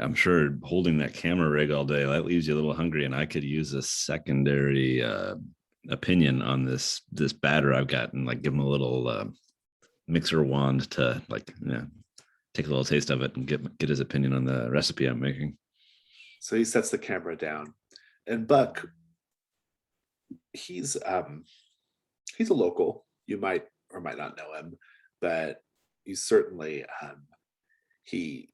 I'm sure holding that camera rig all day, that leaves you a little hungry, and I could use a secondary opinion on this batter I've got, and like give him a little mixer wand to like take a little taste of it and get his opinion on the recipe I'm making. So he sets the camera down, and Buck, he's a local. You might or might not know him, but he's certainly he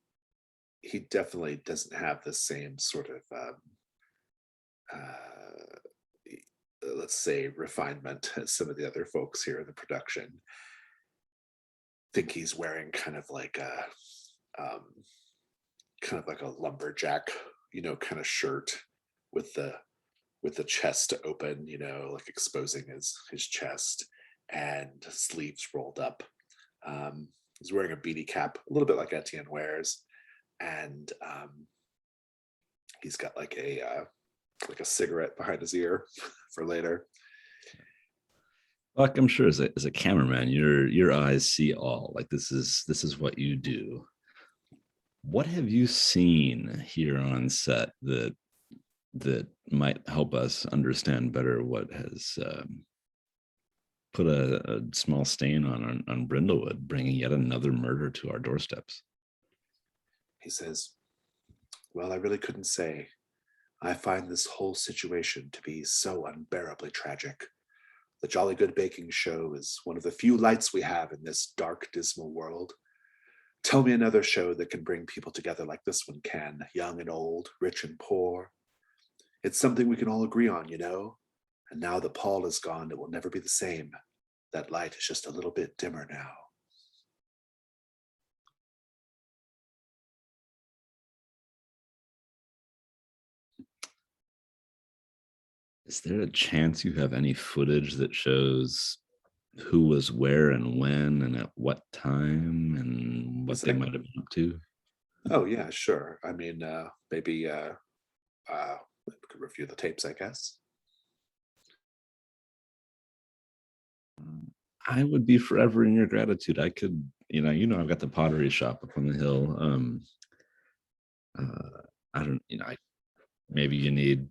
definitely doesn't have the same sort of let's say refinement as some of the other folks here in the production. Think he's wearing kind of like a lumberjack, kind of shirt with the chest open, like exposing his chest, and sleeves rolled up. He's wearing a beanie cap, a little bit like Etienne wears, and he's got like a cigarette behind his ear for later. Buck, I'm sure as a cameraman, your eyes see all. Like this is what you do. What have you seen here on set that might help us understand better what has put a small stain on Brindlewood, bringing yet another murder to our doorsteps? He says, well, I really couldn't say. I find this whole situation to be so unbearably tragic. The Jolly Good Baking Show is one of the few lights we have in this dark, dismal world. Tell me another show that can bring people together like this one can, young and old, rich and poor. It's something we can all agree on, And now that Paul is gone, it will never be the same. That light is just a little bit dimmer now. Is there a chance you have any footage that shows who was where and when and at what time and what they might have been up to? Oh, yeah, sure. I mean, maybe we could review the tapes, I guess. I would be forever in your gratitude. I could, I've got the pottery shop up on the hill. I don't, maybe you need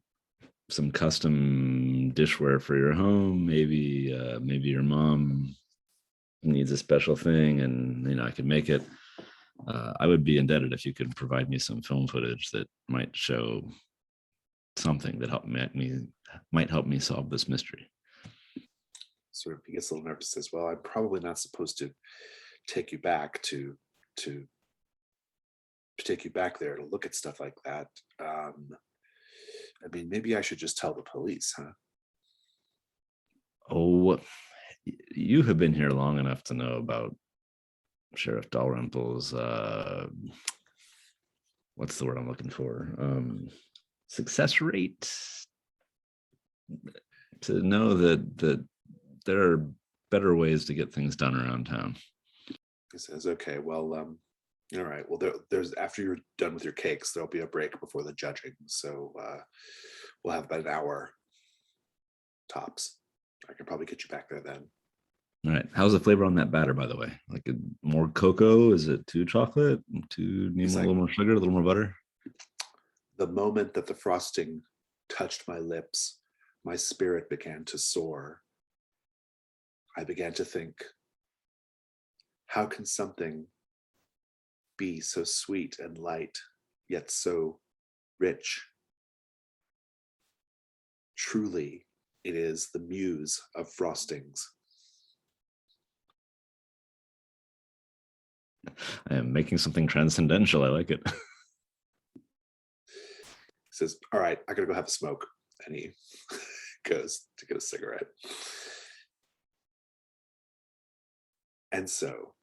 some custom dishware for your home. Maybe your mom needs a special thing, and I could make it. I would be indebted if you could provide me some film footage that might show something that might help me solve this mystery. Sort of, he gets a little nervous. Says, "Well, I'm probably not supposed to take you back to take you back there to look at stuff like that. I mean, maybe I should just tell the police, huh?" Oh, you have been here long enough to know about Sheriff Dalrymple's what's the word I'm looking for? Success rate. To know that there are better ways to get things done around town. He says, "Okay, well, all right. Well, there's after you're done with your cakes, there'll be a break before the judging, so we'll have about an hour tops. I can probably get you back there then." All right. How's the flavor on that batter, by the way? Like more cocoa? Is it too chocolate? Need a little more sugar, a little more butter? The moment that the frosting touched my lips, my spirit began to soar. I began to think, how can something be so sweet and light, yet so rich? Truly, it is the muse of frostings. I am making something transcendental. I like it. He says, "All right, I gotta go have a smoke." And he goes to get a cigarette. And so,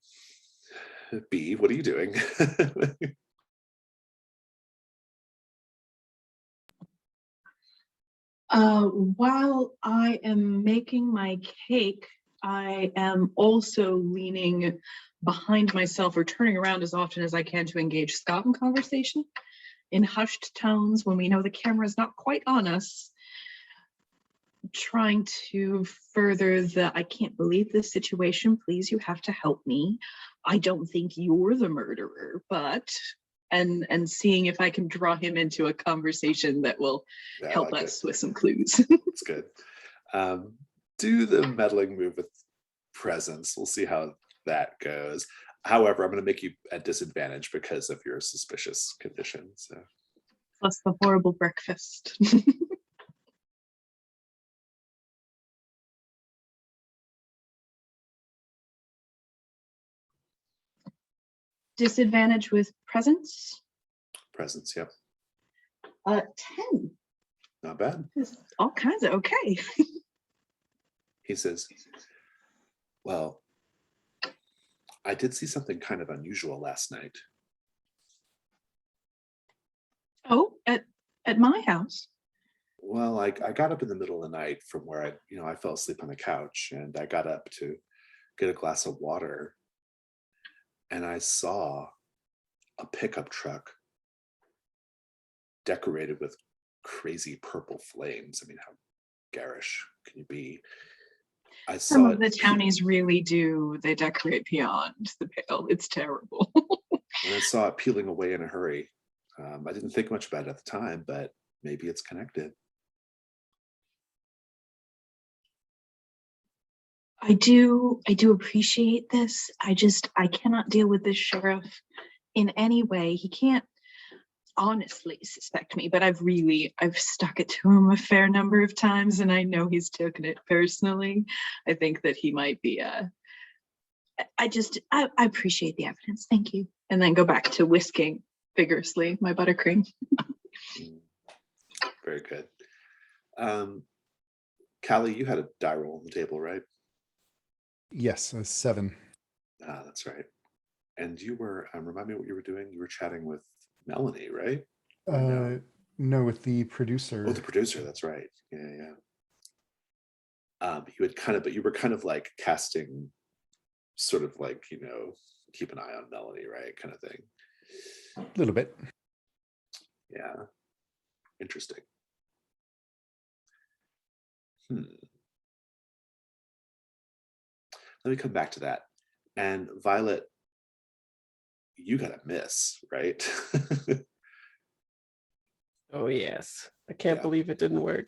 B, what are you doing? While I am making my cake, I am also leaning behind myself or turning around as often as I can to engage Scott in conversation in hushed tones when we know the camera is not quite on us, trying to further the I can't believe this situation, please, you have to help me. I don't think you're the murderer, but and seeing if I can draw him into a conversation that will help us with some clues. That's good. Do the meddling move with presence. We'll see how that goes. However, I'm going to make you at disadvantage because of your suspicious condition. So. Plus the horrible breakfast. Disadvantage with presence? Presence, yep. 10. Not bad. All kinds of okay. He says, well, I did see something kind of unusual last night. Oh, at my house? Well, I got up in the middle of the night from where I fell asleep on the couch, and I got up to get a glass of water, and I saw a pickup truck decorated with crazy purple flames. I mean, how garish can you be? I saw Some of the townies really do. They decorate beyond the pale. It's terrible. and I saw it peeling away in a hurry. I didn't think much about it at the time, but maybe it's connected. I do appreciate this. I cannot deal with this sheriff in any way. He can't honestly suspect me, but I've stuck it to him a fair number of times, and I know he's taken it personally. I think that he might be I appreciate the evidence. Thank you. And then go back to whisking vigorously my buttercream. Very good. Callie, you had a die roll on the table, right? Yes, a 7. Ah, that's right. And you were, remind me what you were doing. You were chatting with Melanie, right? No, with the producer. Oh, the producer. That's right. Yeah. You were kind of like casting, sort of like, keep an eye on Melanie, right? Kind of thing. A little bit. Yeah. Interesting. Let me come back to that. And Violet, you got a miss, right? Oh, yes. I can't believe it didn't work.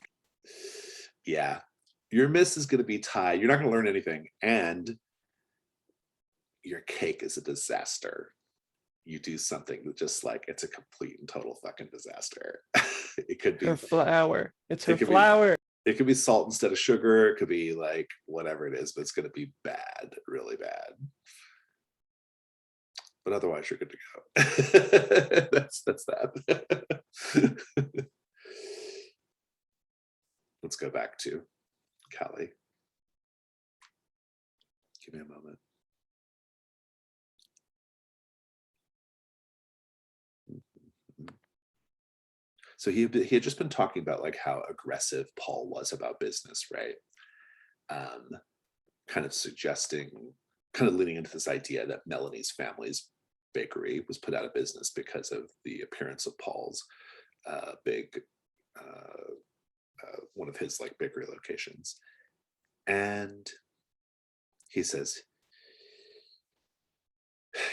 Yeah. Your miss is going to be tied. You're not going to learn anything. And your cake is a disaster. You do something that just like, it's a complete and total fucking disaster. It could be her flour. It's her flour. It could be salt instead of sugar. It could be like whatever it is, but it's going to be bad, really bad. But otherwise, you're good to go. That's that. Let's go back to Callie. Give me a moment. So he had just been talking about like how aggressive Paul was about business, right? Kind of suggesting, kind of leaning into this idea that Melanie's family's bakery was put out of business because of the appearance of Paul's one of his like bakery locations. And he says,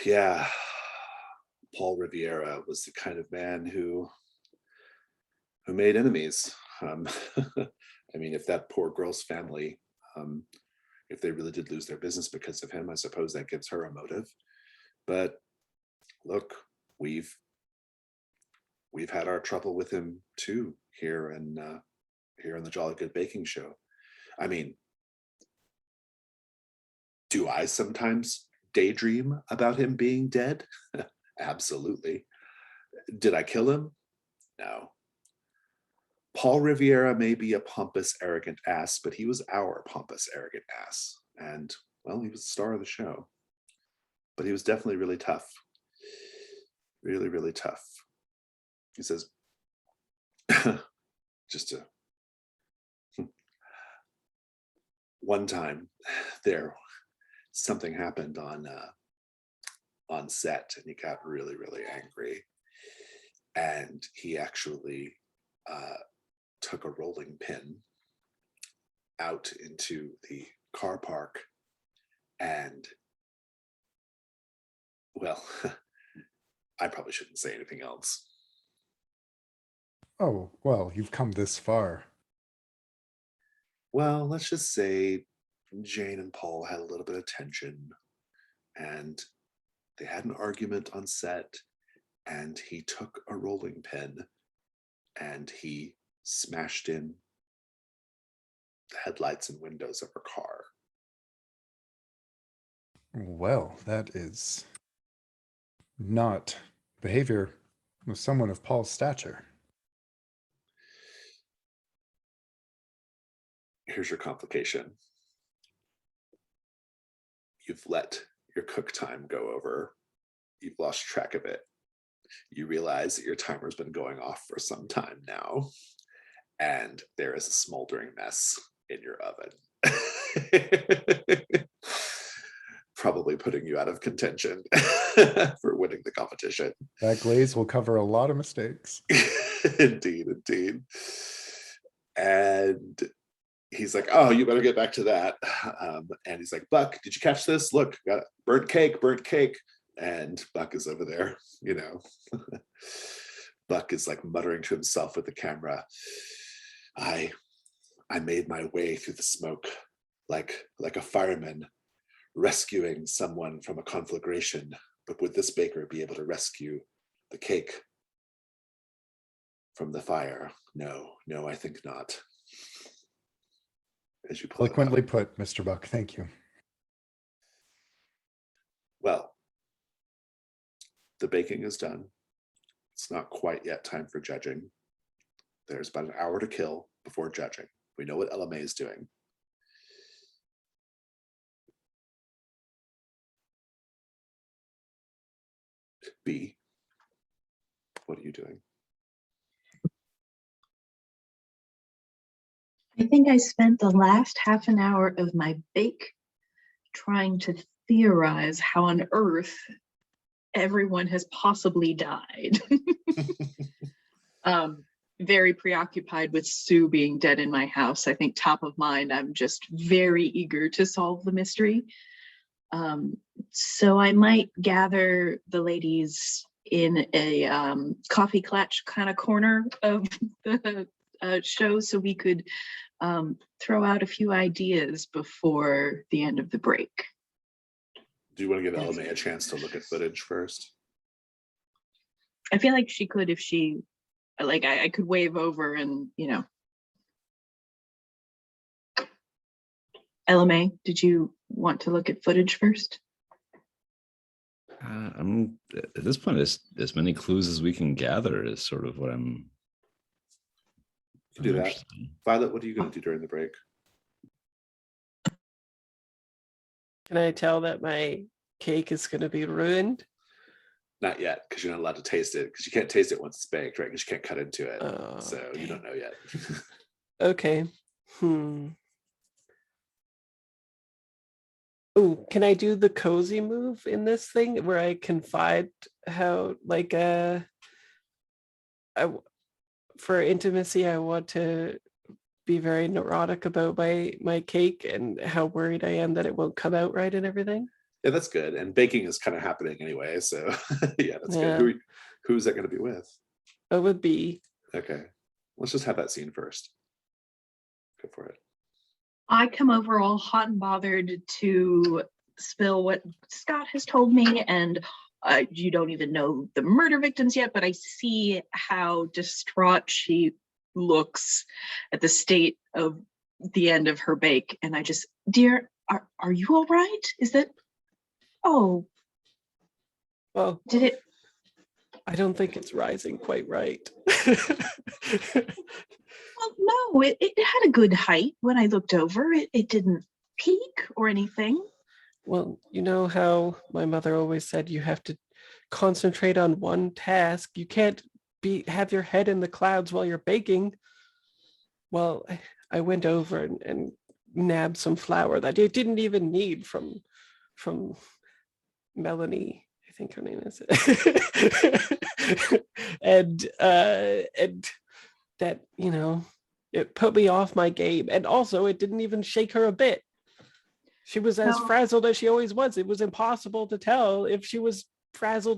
yeah, Paul Riviera was the kind of man who made enemies. I mean, if that poor girl's family, if they really did lose their business because of him, I suppose that gives her a motive. But look, we've had our trouble with him too here in the Jolly Good Baking Show. I mean, do I sometimes daydream about him being dead? Absolutely. Did I kill him? No. Paul Riviera may be a pompous, arrogant ass, but he was our pompous, arrogant ass. And, well, he was the star of the show. but he was definitely really tough. Really, really tough. He says, just to one time there, something happened on set, and he got really, really angry. And he actually took a rolling pin out into the car park, and well, I probably shouldn't say anything else. Oh, well, you've come this far. Well, let's just say Jane and Paul had a little bit of tension, and they had an argument on set, and he took a rolling pin and he smashed in the headlights and windows of her car. Well, that is not behavior of someone of Paul's stature. Here's your complication. You've let your cook time go over. You've lost track of it. You realize that your timer's been going off for some time now, and there is a smoldering mess in your oven. Probably putting you out of contention for winning the competition. That glaze will cover a lot of mistakes. Indeed, indeed. And he's like, oh, you better get back to that. And he's like, Buck, did you catch this? Look, got burnt cake, burnt cake. And Buck is over there, you know. Buck is like muttering to himself with the camera. I made my way through the smoke like a fireman rescuing someone from a conflagration. But would this baker be able to rescue the cake from the fire? No, I think not. As you pull it Eloquently up. put, Mr. Buck. Thank you. Well, the baking is done. It's not quite yet time for judging. There's about an hour to kill before judging. We know what LMA is doing. B, what are you doing? I think I spent the last half an hour of my bake trying to theorize how on earth everyone has possibly died. Very preoccupied with Sue being dead in my house. I think top of mind, I'm just very eager to solve the mystery. So I might gather the ladies in a coffee clutch kind of corner of the show so we could throw out a few ideas before the end of the break. Do you want to give LMA a chance to look at footage first? I feel like she could if she, like, I could wave over and, you know. LMA, did you want to look at footage first? I'm at this point, as many clues as we can gather is sort of what I'm. Do that. interested in. Violet, what are you going to do during the break? Can I tell that my cake is going to be ruined? Not yet, because you're not allowed to taste it, because you can't taste it once it's baked, right? Because you can't cut into it. Oh, So you don't know yet. Okay. Oh, can I do the cozy move in this thing where I confide how, like, for intimacy, I want to be very neurotic about my cake and how worried I am that it won't come out right and everything? Yeah, that's good. And baking is kind of happening anyway. So yeah, that's Yeah. good. Who's that going to be with? It would be. Okay. Let's just have that scene first. Go for it. I come over all hot and bothered to spill what Scott has told me, and you don't even know the murder victims yet, but I see how distraught she looks at the state of the end of her bake, and I just, dear, are you all right? Is that, oh, Well, did it? I don't think it's rising quite right. Well, no, it had a good height when I looked over. It didn't peak or anything. Well, you know how my mother always said you have to concentrate on one task. You can't have your head in the clouds while you're baking. Well, I went over and nabbed some flour that you didn't even need from Melanie, I think her name is. And that, it put me off my game. And also it didn't even shake her a bit. She was as No. frazzled as she always was. It was impossible to tell if she was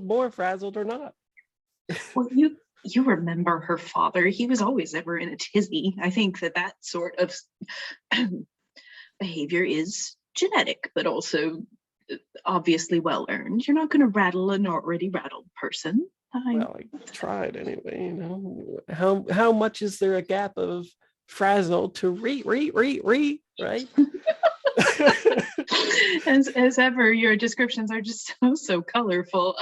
more frazzled or not. Well, you remember her father. He was always ever in a tizzy. I think that sort of behavior is genetic, but also obviously well earned. You're not going to rattle an already rattled person. Well, I tried anyway. How much is there a gap of frazzle to right? As ever, your descriptions are just so colorful.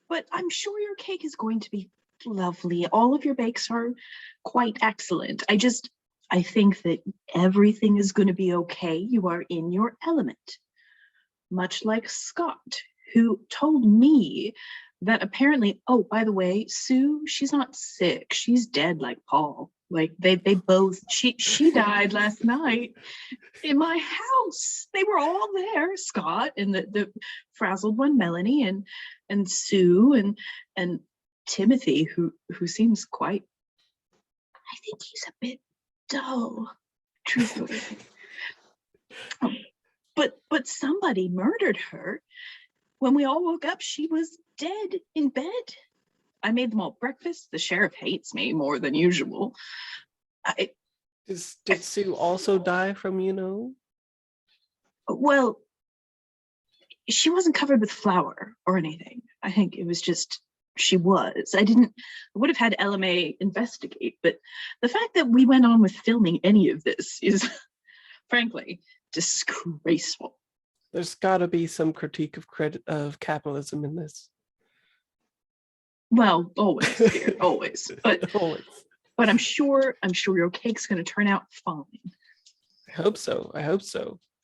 But I'm sure your cake is going to be lovely. All of your bakes are quite excellent. I think that everything is going to be okay. You are in your element. Much like Scott, who told me that apparently, oh, by the way, Sue, she's not sick. She's dead like Paul. Like they both, she died last night in my house. They were all there, Scott and the frazzled one, Melanie, and Sue and Timothy, who seems quite, I think he's a bit dull, truthfully. But somebody murdered her. When we all woke up, she was dead in bed. I made them all breakfast. The sheriff hates me more than usual. Did Sue also die from, Well, she wasn't covered with flour or anything. I think it was just she was. I would have had LMA investigate, but the fact that we went on with filming any of this is frankly disgraceful. There's got to be some critique of capitalism in this. Well, always, dear, always. Always. But I'm sure your cake's going to turn out fine. I hope so.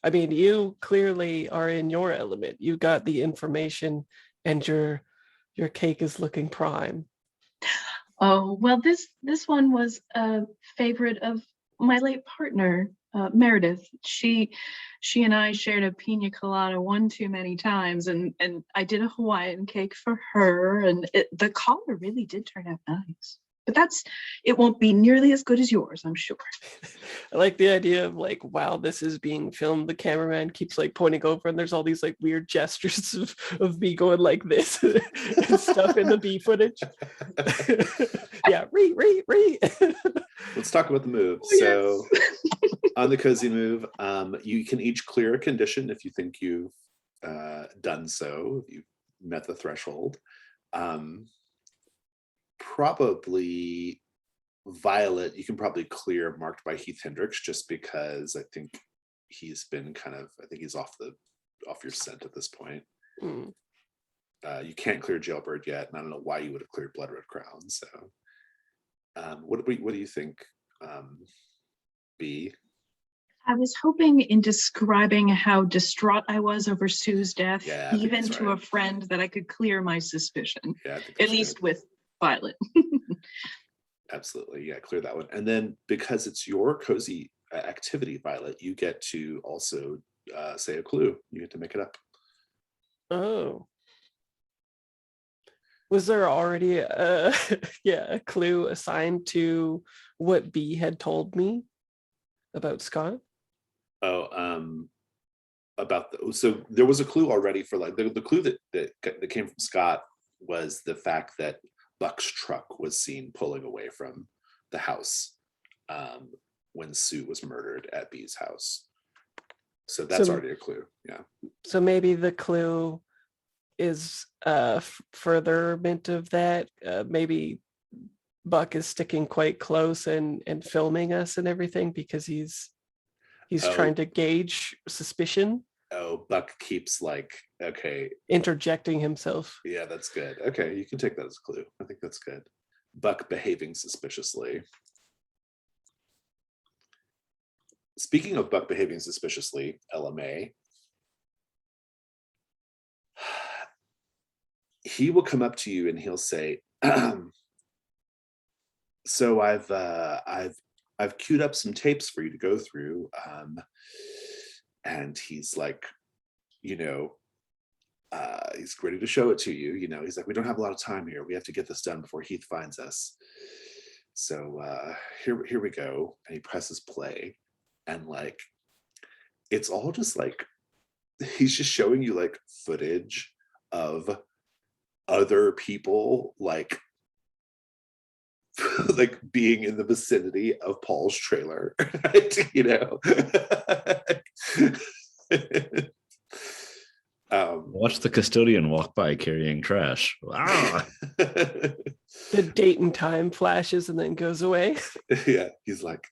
I mean, you clearly are in your element. You got the information, and your cake is looking prime. Oh, well, this one was a favorite of my late partner, Meredith. She and I shared a pina colada one too many times, and I did a Hawaiian cake for her, and the color really did turn out nice. But it won't be nearly as good as yours, I'm sure. I like the idea of like, while this is being filmed, the cameraman keeps like pointing over and there's all these like weird gestures of me going like this and stuff in the B footage. Yeah, re. Let's talk about the move. Oh, so yes. On the cozy move, you can each clear a condition if you think you've done so, if you've met the threshold. Probably Violet, you can probably clear marked by Heath Hendricks, just because I think he's been I think he's off your scent at this point. Mm. You can't clear Jailbird yet, and I don't know why you would have cleared Blood Red Crown. So what do you think, B? I was hoping in describing how distraught I was over Sue's death, Yeah, I think even that's to right. a friend, that I could clear my suspicion, Yeah, I think at that's least good. with Violet. Absolutely, yeah, clear that one. And then because it's your cozy activity, Violet, you get to also say a clue. You get to make it up. Oh. Was there already a clue assigned to what B had told me about Scott? Oh, so there was a clue already for like the clue that came from Scott was the fact that Buck's truck was seen pulling away from the house when Sue was murdered at B's house. So that's already a clue. Yeah. So maybe the clue is furtherment of that. Maybe Buck is sticking quite close and filming us and everything because he's trying to gauge suspicion. Oh, Buck keeps interjecting himself. Yeah, that's good. Okay, you can take that as a clue. I think that's good. Buck behaving suspiciously. Speaking of Buck behaving suspiciously, LMA, he will come up to you and he'll say, so I've queued up some tapes for you to go through. And he's like, you know, he's ready to show it to you. You know, he's like, we don't have a lot of time here. We have to get this done before Heath finds us. So here we go. And he presses play, and like, it's all just like, he's just showing you like footage of other people like like being in the vicinity of Paul's trailer, right? You know. Watch the custodian walk by carrying trash. Ah! The date and time flashes and then goes away. Yeah, he's like,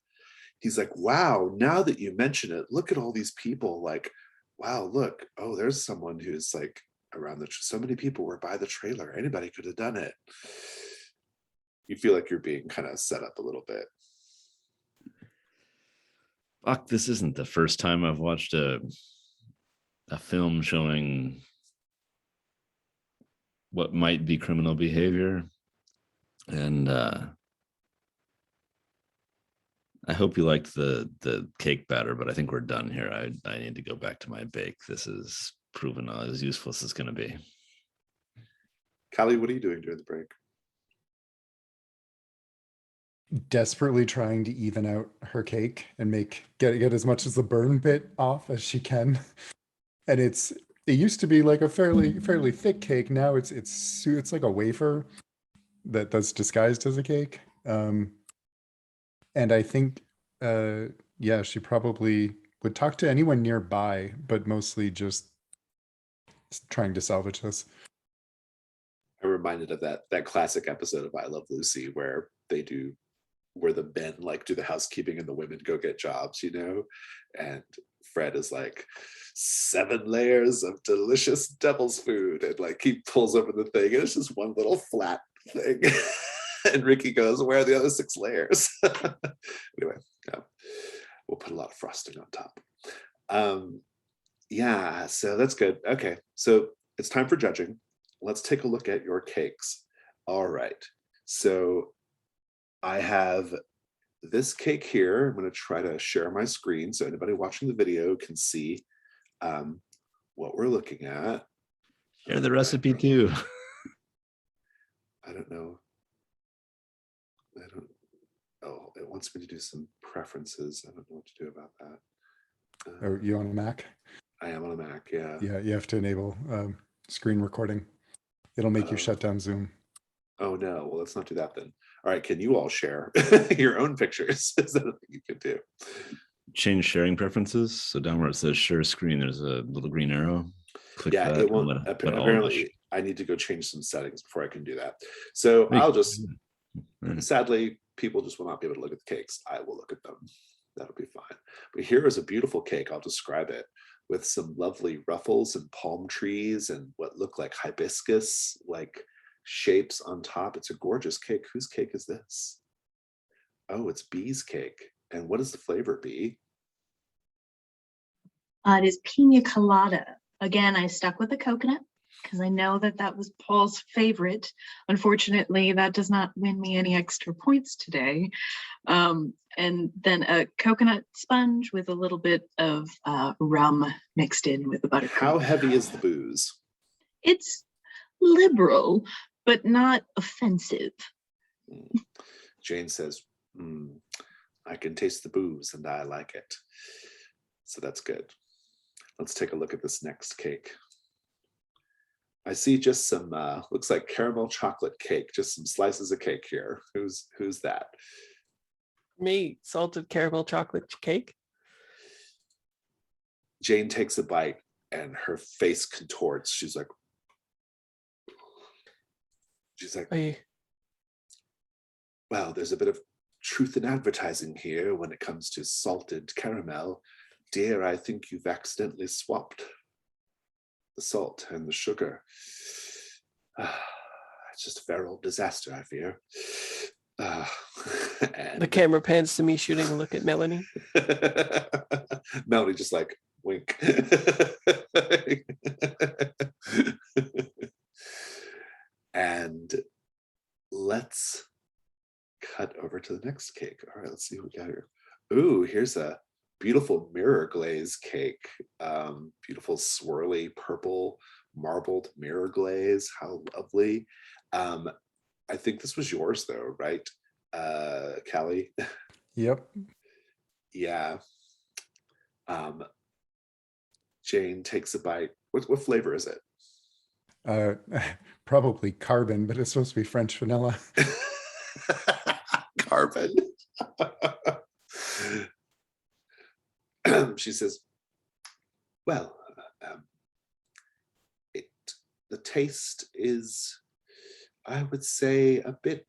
wow, now that you mention it, look at all these people. Like, wow, look, oh, there's someone who's like around so many people were by the trailer. Anybody could have done it. You feel like you're being kind of set up a little bit. Fuck, this isn't the first time I've watched a film showing what might be criminal behavior. And I hope you liked the cake batter, but I think we're done here. I need to go back to my bake. This is proven as useful as it's going to be. Callie, what are you doing during the break? Desperately trying to even out her cake and get as much of the burn bit off as she can. And it used to be like a fairly thick cake. Now it's like a wafer that's disguised as a cake. And I think she probably would talk to anyone nearby, but mostly just trying to salvage this. I'm reminded of that classic episode of I Love Lucy where the men like do the housekeeping and the women go get jobs, you know, and Fred is like 7 layers of delicious devil's food, and like he pulls over the thing and it's just one little flat thing. And Ricky goes, where are the other 6 layers? Anyway, yeah, we'll put a lot of frosting on top. Yeah, so that's good. Okay, so it's time for judging. Let's take a look at your cakes. All right, so I have this cake here. I'm going to try to share my screen so anybody watching the video can see what we're looking at. Share the recipe too. I don't know. Oh, it wants me to do some preferences. I don't know what to do about that. Are you on a Mac? I am on a Mac, yeah. Yeah, you have to enable screen recording. It'll make you shut down Zoom. Oh no, well, let's not do that then. All right, can you all share your own pictures? Is that a thing you can do? Change sharing preferences. So down where it says share screen, there's a little green arrow. Click Yeah, that. it won't. Apparently, I need to go change some settings before I can do that. So I'll just, sadly, people just will not be able to look at the cakes. I will look at them. That'll be fine. But here is a beautiful cake. I'll describe it with some lovely ruffles and palm trees and what look like hibiscus, like shapes on top. It's a gorgeous cake. Whose cake is this? Oh, it's Bee's cake. And what is the flavor, Bee? It is pina colada. Again, I stuck with the coconut because I know that was Paul's favorite. Unfortunately, that does not win me any extra points today. And then a coconut sponge with a little bit of rum mixed in with the buttercream. How heavy is the booze? It's liberal, but not offensive. Jane says, I can taste the booze and I like it. So that's good. Let's take a look at this next cake. I see just some, looks like caramel chocolate cake, just some slices of cake here. Who's that? Me, salted caramel chocolate cake. Jane takes a bite and her face contorts. She's like, well, there's a bit of truth in advertising here when it comes to salted caramel. Dear, I think you've accidentally swapped the salt and the sugar. It's just a fair old disaster, I fear. And The camera pans to me shooting a look at Melanie. Melanie just like wink. next cake. All right, let's see what we got here. Ooh, here's a beautiful mirror glaze cake. Beautiful swirly purple marbled mirror glaze. How lovely. I think this was yours though, right? Callie? Yep. Yeah. Jane takes a bite. What flavor is it? Probably carbon, but it's supposed to be French vanilla. Carbon. She says, well, the taste is, I would say, a bit,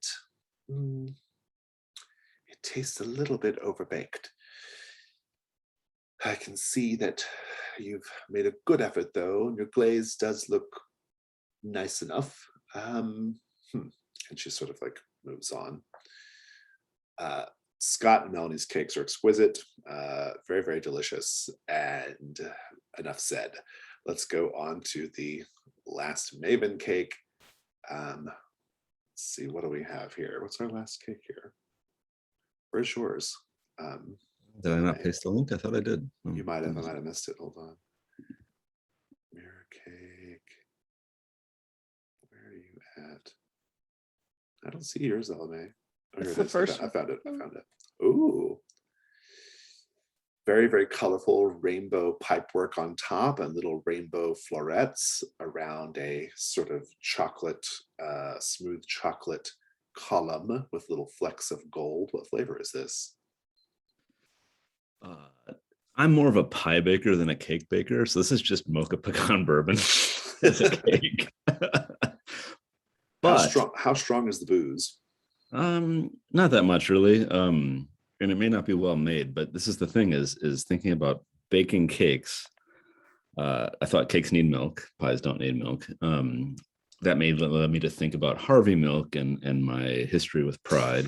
it tastes a little bit overbaked. I can see that you've made a good effort though, and your glaze does look nice enough. And she sort of like moves on. Scott and Melanie's cakes are exquisite, very, very delicious, and enough said. Let's go on to the last Maven cake. Let's see, what do we have here? What's our last cake here? Where's yours? Did I not paste the link? I thought I did. You might have. I might have missed it. Hold on. Mirror cake. Where are you at? I don't see yours, LMA. Oh, here It's it the is. first I found it. I found it. Ooh. Very, very colorful rainbow pipework on top and little rainbow florets around a sort of chocolate, smooth chocolate column with little flecks of gold. What flavor is this? I'm more of a pie baker than a cake baker, so this is just mocha pecan bourbon as a cake. But How strong is the booze? not that much really. And it may not be well made, but this is the thing is thinking about baking cakes. I thought cakes need milk, pies don't need milk. That led me to think about Harvey Milk and my history with Pride.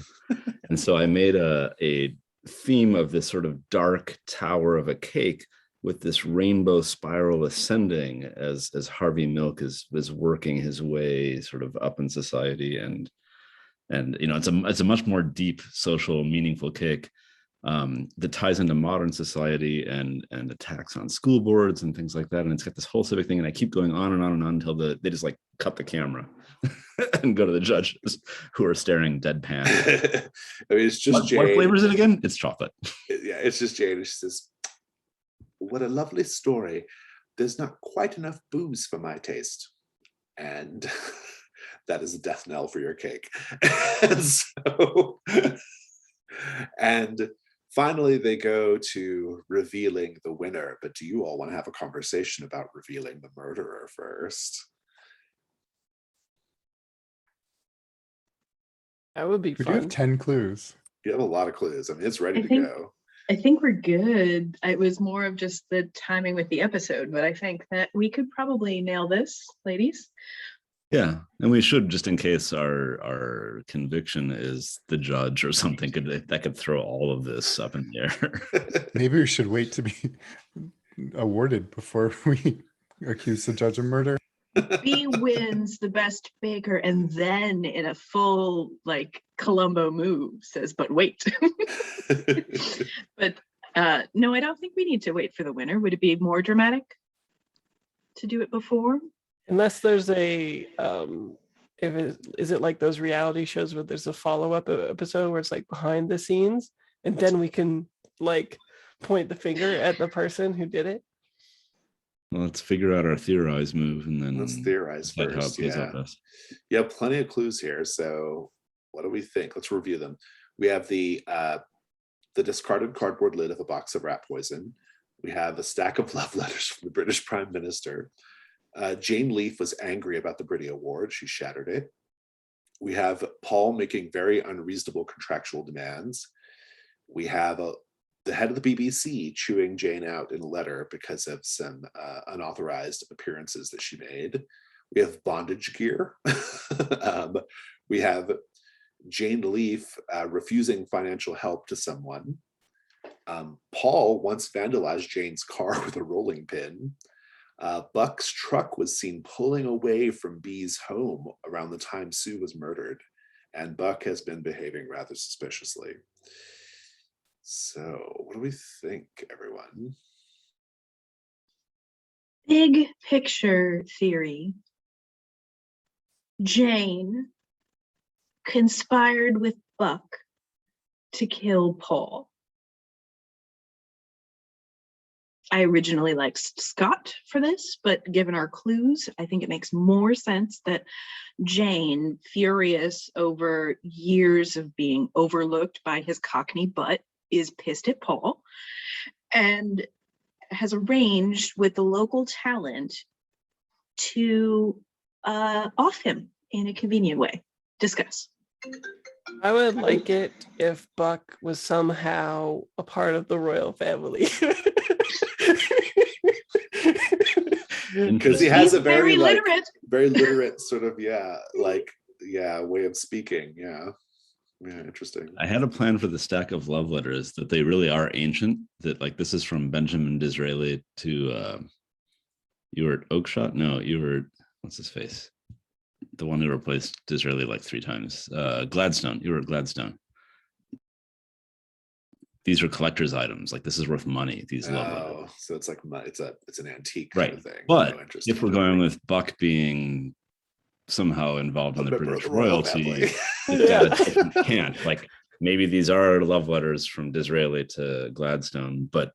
And so I made a theme of this sort of dark tower of a cake with this rainbow spiral ascending as Harvey Milk is working his way sort of up in society, and you know, it's a much more deep social meaningful cake that ties into modern society and attacks on school boards and things like that. And it's got this whole civic thing, and I keep going on and on and on until they just like cut the camera and go to the judges who are staring deadpan. I mean, it's just Jane. What flavor is it again? It's chocolate. Yeah, it's just Jane. She says, what a lovely story. There's not quite enough booze for my taste. And that is a death knell for your cake. And finally, they go to revealing the winner. But do you all want to have a conversation about revealing the murderer first? That would be We do fun. have 10 clues. You have a lot of clues. I mean, it's ready to go. I think we're good. It was more of just the timing with the episode, but I think that we could probably nail this, ladies. Yeah, and we should, just in case our conviction is the judge or something, that could throw all of this up in the air. Maybe we should wait to be awarded before we accuse the judge of murder. B wins the best baker, and then in a full like Columbo move says, but wait. But no, I don't think we need to wait for the winner. Would it be more dramatic to do it before? Unless there's a is it like those reality shows where there's a follow-up episode where it's like behind the scenes, and then we can like point the finger at the person who did it? Well, let's figure out our theorize move, and then let's theorize first. Yeah, plenty of clues here. So what do we think? Let's review them. We have the discarded cardboard lid of a box of rat poison. We have a stack of love letters from the British Prime Minister. Jane Leaf was angry about the Britty Award. She shattered it. We have Paul making very unreasonable contractual demands. We have the head of the BBC chewing Jane out in a letter because of some unauthorized appearances that she made. We have bondage gear. We have Jane Leaf refusing financial help to someone. Paul once vandalized Jane's car with a rolling pin. Buck's truck was seen pulling away from B's home around the time Sue was murdered, and Buck has been behaving rather suspiciously. So what do we think, everyone? Big picture theory. Jane conspired with Buck to kill Paul. I originally liked Scott for this, but given our clues, I think it makes more sense that Jane, furious over years of being overlooked by his Cockney butt, is pissed at Paul and has arranged with the local talent to off him in a convenient way. Discuss. I would like it if Buck was somehow a part of the royal family. Because he has He's a very like literate. very literate sort of way of speaking. Yeah, interesting. I had a plan for the stack of love letters that they really are ancient. That like this is from Benjamin Disraeli to you were at Oakshott? No, you were what's his face? The one who replaced Disraeli like 3 times. Gladstone. You were at Gladstone. These are collector's items. Like this is worth money. These love letters. So it's like it's an antique Right. kind of thing. But Interesting. if we're going with Buck being somehow involved in the British royalty, it can't. Like maybe these are love letters from Disraeli to Gladstone, but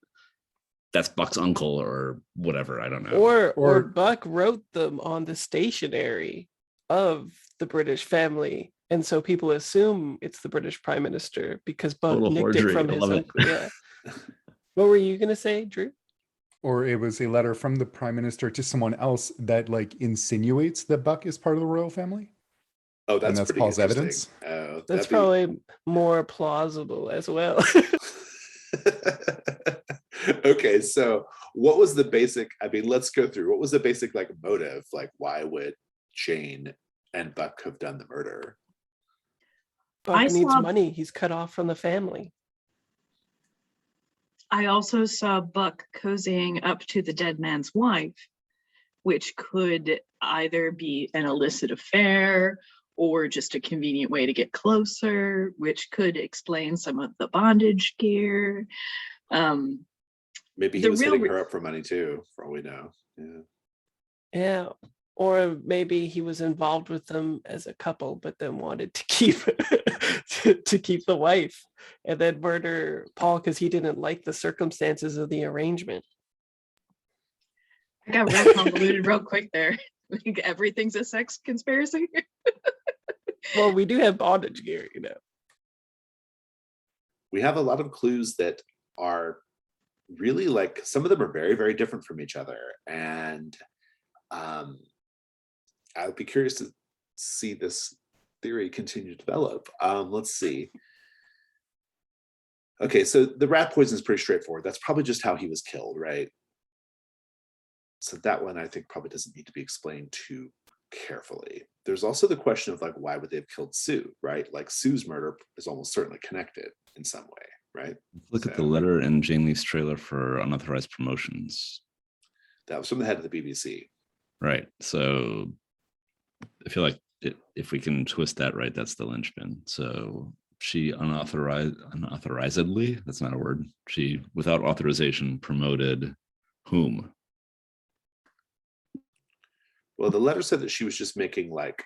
that's Buck's uncle or whatever. I don't know. Or Buck wrote them on the stationery of the British family. And so people assume it's the British Prime Minister because Buck Total nicked forgery. it from I his love it. uncle. Yeah. What were you gonna say, Drew? Or it was a letter from the prime minister to someone else that like insinuates that Buck is part of the royal family. Oh, that's that's pretty Paul's interesting. evidence. That's probably more plausible as well. Okay, so what was the basic? I mean, let's go through. What was the basic like motive? Like, why would Jane and Buck have done the murder? Buck needs money. He's cut off from the family. I also saw Buck cozying up to the dead man's wife, which could either be an illicit affair or just a convenient way to get closer, which could explain some of the bondage gear. Maybe he was hitting her up for money too, for all we know. Yeah. Or maybe he was involved with them as a couple, but then wanted to keep to keep the wife and then murder Paul because he didn't like the circumstances of the arrangement. I got real convoluted real quick there. Like everything's a sex conspiracy. Well, we do have bondage gear, you know. We have a lot of clues that are really like, some of them are very, very different from each other. And I would be curious to see this theory continue to develop. Let's see. Okay, so the rat poison is pretty straightforward. That's probably just how he was killed, right? So that one I think probably doesn't need to be explained too carefully. There's also the question of like, why would they have killed Sue, right? Like Sue's murder is almost certainly connected in some way, right? Look at the letter in Jane Lee's trailer for unauthorized promotions. That was from the head of the BBC. Right. So I feel like if we can twist that right, that's the linchpin. So she unauthorizedly, that's not a word. She, without authorization, promoted whom? Well, the letter said that she was just making like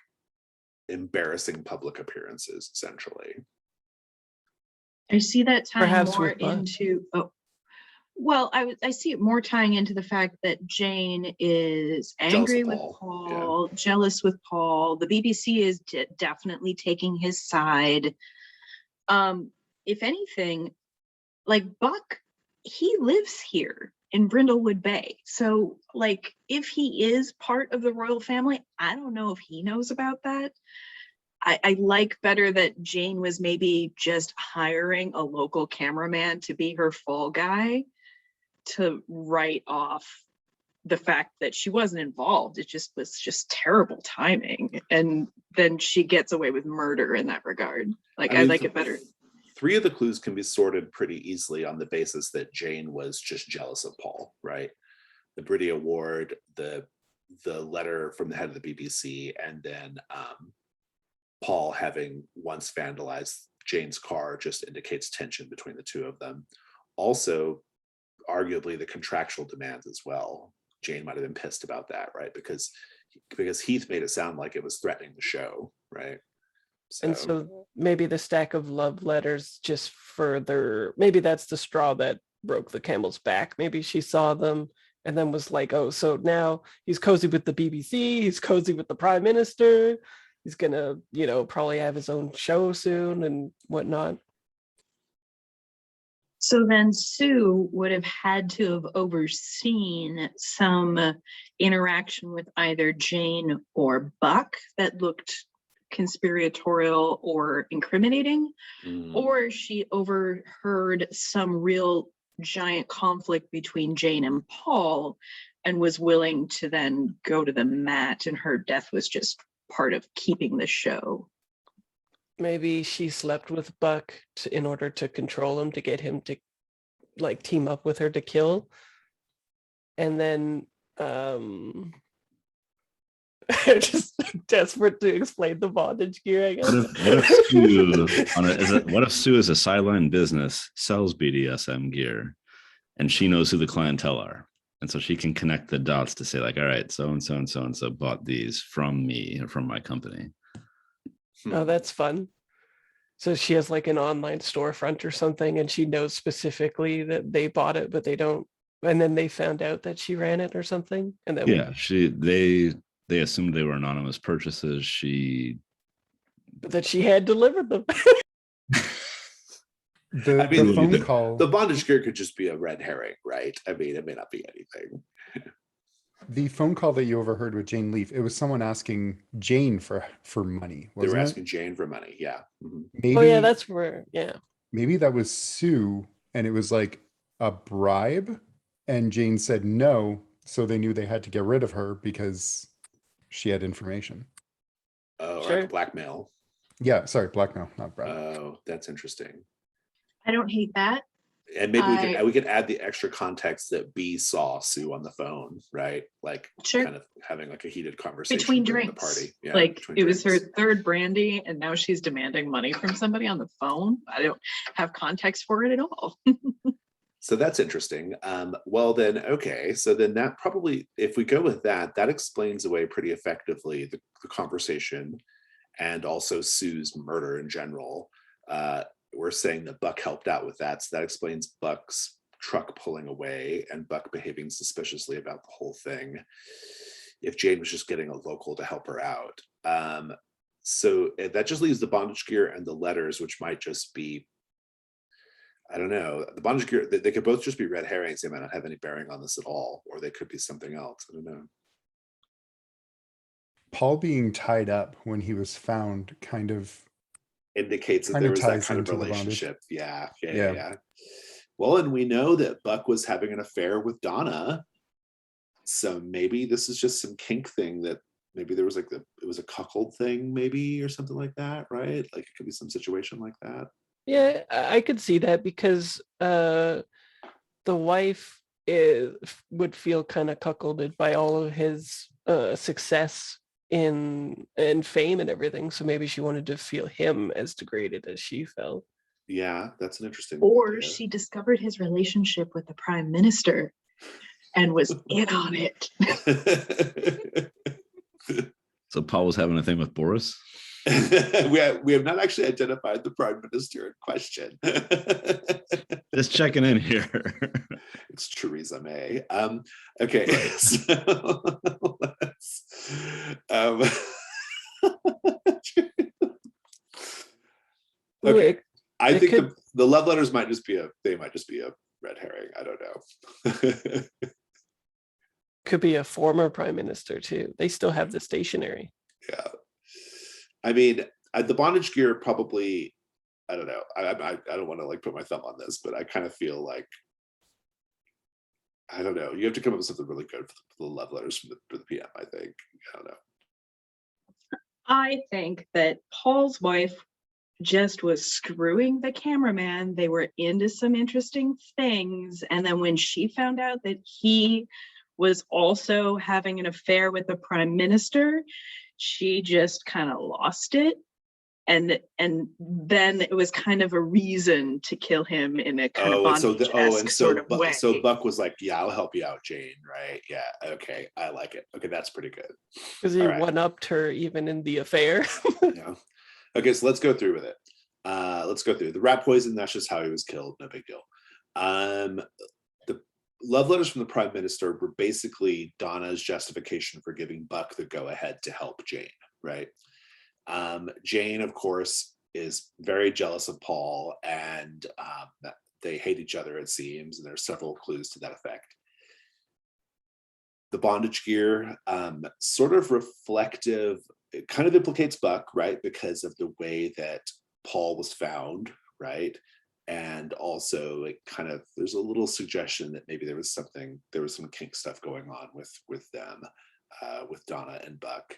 embarrassing public appearances, essentially. I see that tying Perhaps more with Buck. into I see it more tying into the fact that Jane is angry with Paul, jealous with Paul. The BBC is definitely taking his side. If anything, like Buck, he lives here in Brindlewood Bay. So like if he is part of the royal family, I don't know if he knows about that. I like better that Jane was maybe just hiring a local cameraman to be her fall guy to write off the fact that she wasn't involved. It just was just terrible timing. And then she gets away with murder in that regard. Like I like it better. 3 of the clues can be sorted pretty easily on the basis that Jane was just jealous of Paul, right? The Britty Award, the letter from the head of the BBC, and then Paul having once vandalized Jane's car just indicates tension between the two of them. Also, arguably the contractual demands as well. Jane might have been pissed about that, right? Because Heath made it sound like it was threatening the show, right? And so maybe the stack of love letters just further, maybe that's the straw that broke the camel's back. Maybe she saw them and then was like, oh, so now he's cozy with the BBC, he's cozy with the Prime Minister, he's gonna, probably have his own show soon and whatnot. So then Sue would have had to have overseen some interaction with either Jane or Buck that looked conspiratorial or incriminating, or she overheard some real giant conflict between Jane and Paul and was willing to then go to the mat, and her death was just part of keeping the show. Maybe she slept with Buck in order to control him, to get him to like team up with her to kill. And then just desperate to explain the bondage gear, I guess. What if Sue is a sideline business, sells BDSM gear, and she knows who the clientele are? And so she can connect the dots to say, like, all right, so and so and so and so bought these from me or from my company. Oh, that's fun. So she has like an online storefront or something, and she knows specifically that they bought it, but they don't. And then they found out that she ran it or something. And then they assumed they were anonymous purchases. But that she had delivered them. The phone call. The bondage gear could just be a red herring, right? I mean, it may not be anything. The phone call that you overheard with Jane Leaf, it was someone asking Jane for money. They were asking Jane for money, yeah. Mm-hmm. Maybe, that's where, maybe that was Sue, and it was like a bribe, and Jane said no, so they knew they had to get rid of her because she had information. Oh, sure. Like blackmail. Yeah, sorry, blackmail, not bribe. Oh, that's interesting. I don't hate that. And maybe we could add the extra context that B saw Sue on the phone, right? Like kind of having like a heated conversation between during drinks. The party. Yeah, like it was her drinks. third brandy, and now she's demanding money from somebody on the phone. I don't have context for it at all. So that's interesting. Well then, okay. So then that probably, if we go with that, that explains away pretty effectively the conversation and also Sue's murder in general. We're saying that Buck helped out with that. So that explains Buck's truck pulling away and Buck behaving suspiciously about the whole thing. If Jane was just getting a local to help her out. So that just leaves the bondage gear and the letters, which might just be, I don't know, the bondage gear, they could both just be red herrings. They might not have any bearing on this at all, or they could be something else. I don't know. Paul being tied up when he was found kind of indicates that there was that kind of relationship. Yeah. Well, and we know that Buck was having an affair with Donna. So maybe this is just some kink thing that maybe there was like it was a cuckold thing, maybe, or something like that, right? Like it could be some situation like that. Yeah, I could see that because the wife would feel kind of cuckolded by all of his success in fame and everything. So maybe she wanted to feel him as degraded as she felt. Yeah, that's an interesting Or idea. she discovered his relationship with the Prime Minister and was in on it. So Paul was having a thing with Boris? we have not actually identified the Prime Minister in question. Just checking in here. It's Theresa May. Okay, so let's. Okay, I think the love letters might just be a red herring. I don't know. Could be a former prime minister too. They still have the stationery. Yeah, I mean, the bondage gear probably. I don't know. I don't want to like put my thumb on this, but I kind of feel like I don't know. You have to come up with something really good for the love letters for the PM. I think. I don't know. I think that Paul's wife just was screwing the cameraman. They were into some interesting things, and then when she found out that he was also having an affair with the Prime Minister, she just kind of lost it and then it was kind of a reason to kill him in a kind of and so bondage-esque sort of way. So Buck was like, yeah, I'll help you out, Jane, right? Yeah, okay, I like it. Okay, that's pretty good. Because he All right. one-upped her even in the affair. Yeah. Okay, so let's go through with it. Let's go through the rat poison. That's just how he was killed. No big deal. The love letters from the prime minister were basically Donna's justification for giving Buck the go-ahead to help Jane, right? Jane, of course, is very jealous of Paul, and they hate each other, it seems, and there's several clues to that effect. The bondage gear, sort of reflective, it kind of implicates Buck, right? Because of the way that Paul was found, right? And also it kind of, there's a little suggestion that maybe there was some kink stuff going on with them, with Donna and Buck,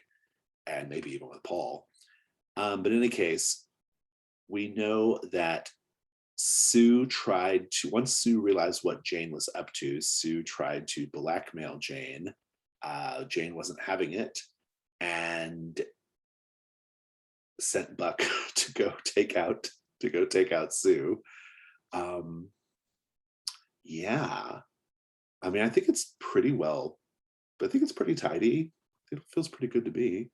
and maybe even with Paul. But in any case, we know that Sue tried to, once Sue realized what Jane was up to, Sue tried to blackmail Jane. Jane wasn't having it, and sent Buck to go take out Sue. Yeah, I mean, I think it's pretty tidy. It feels pretty good to be.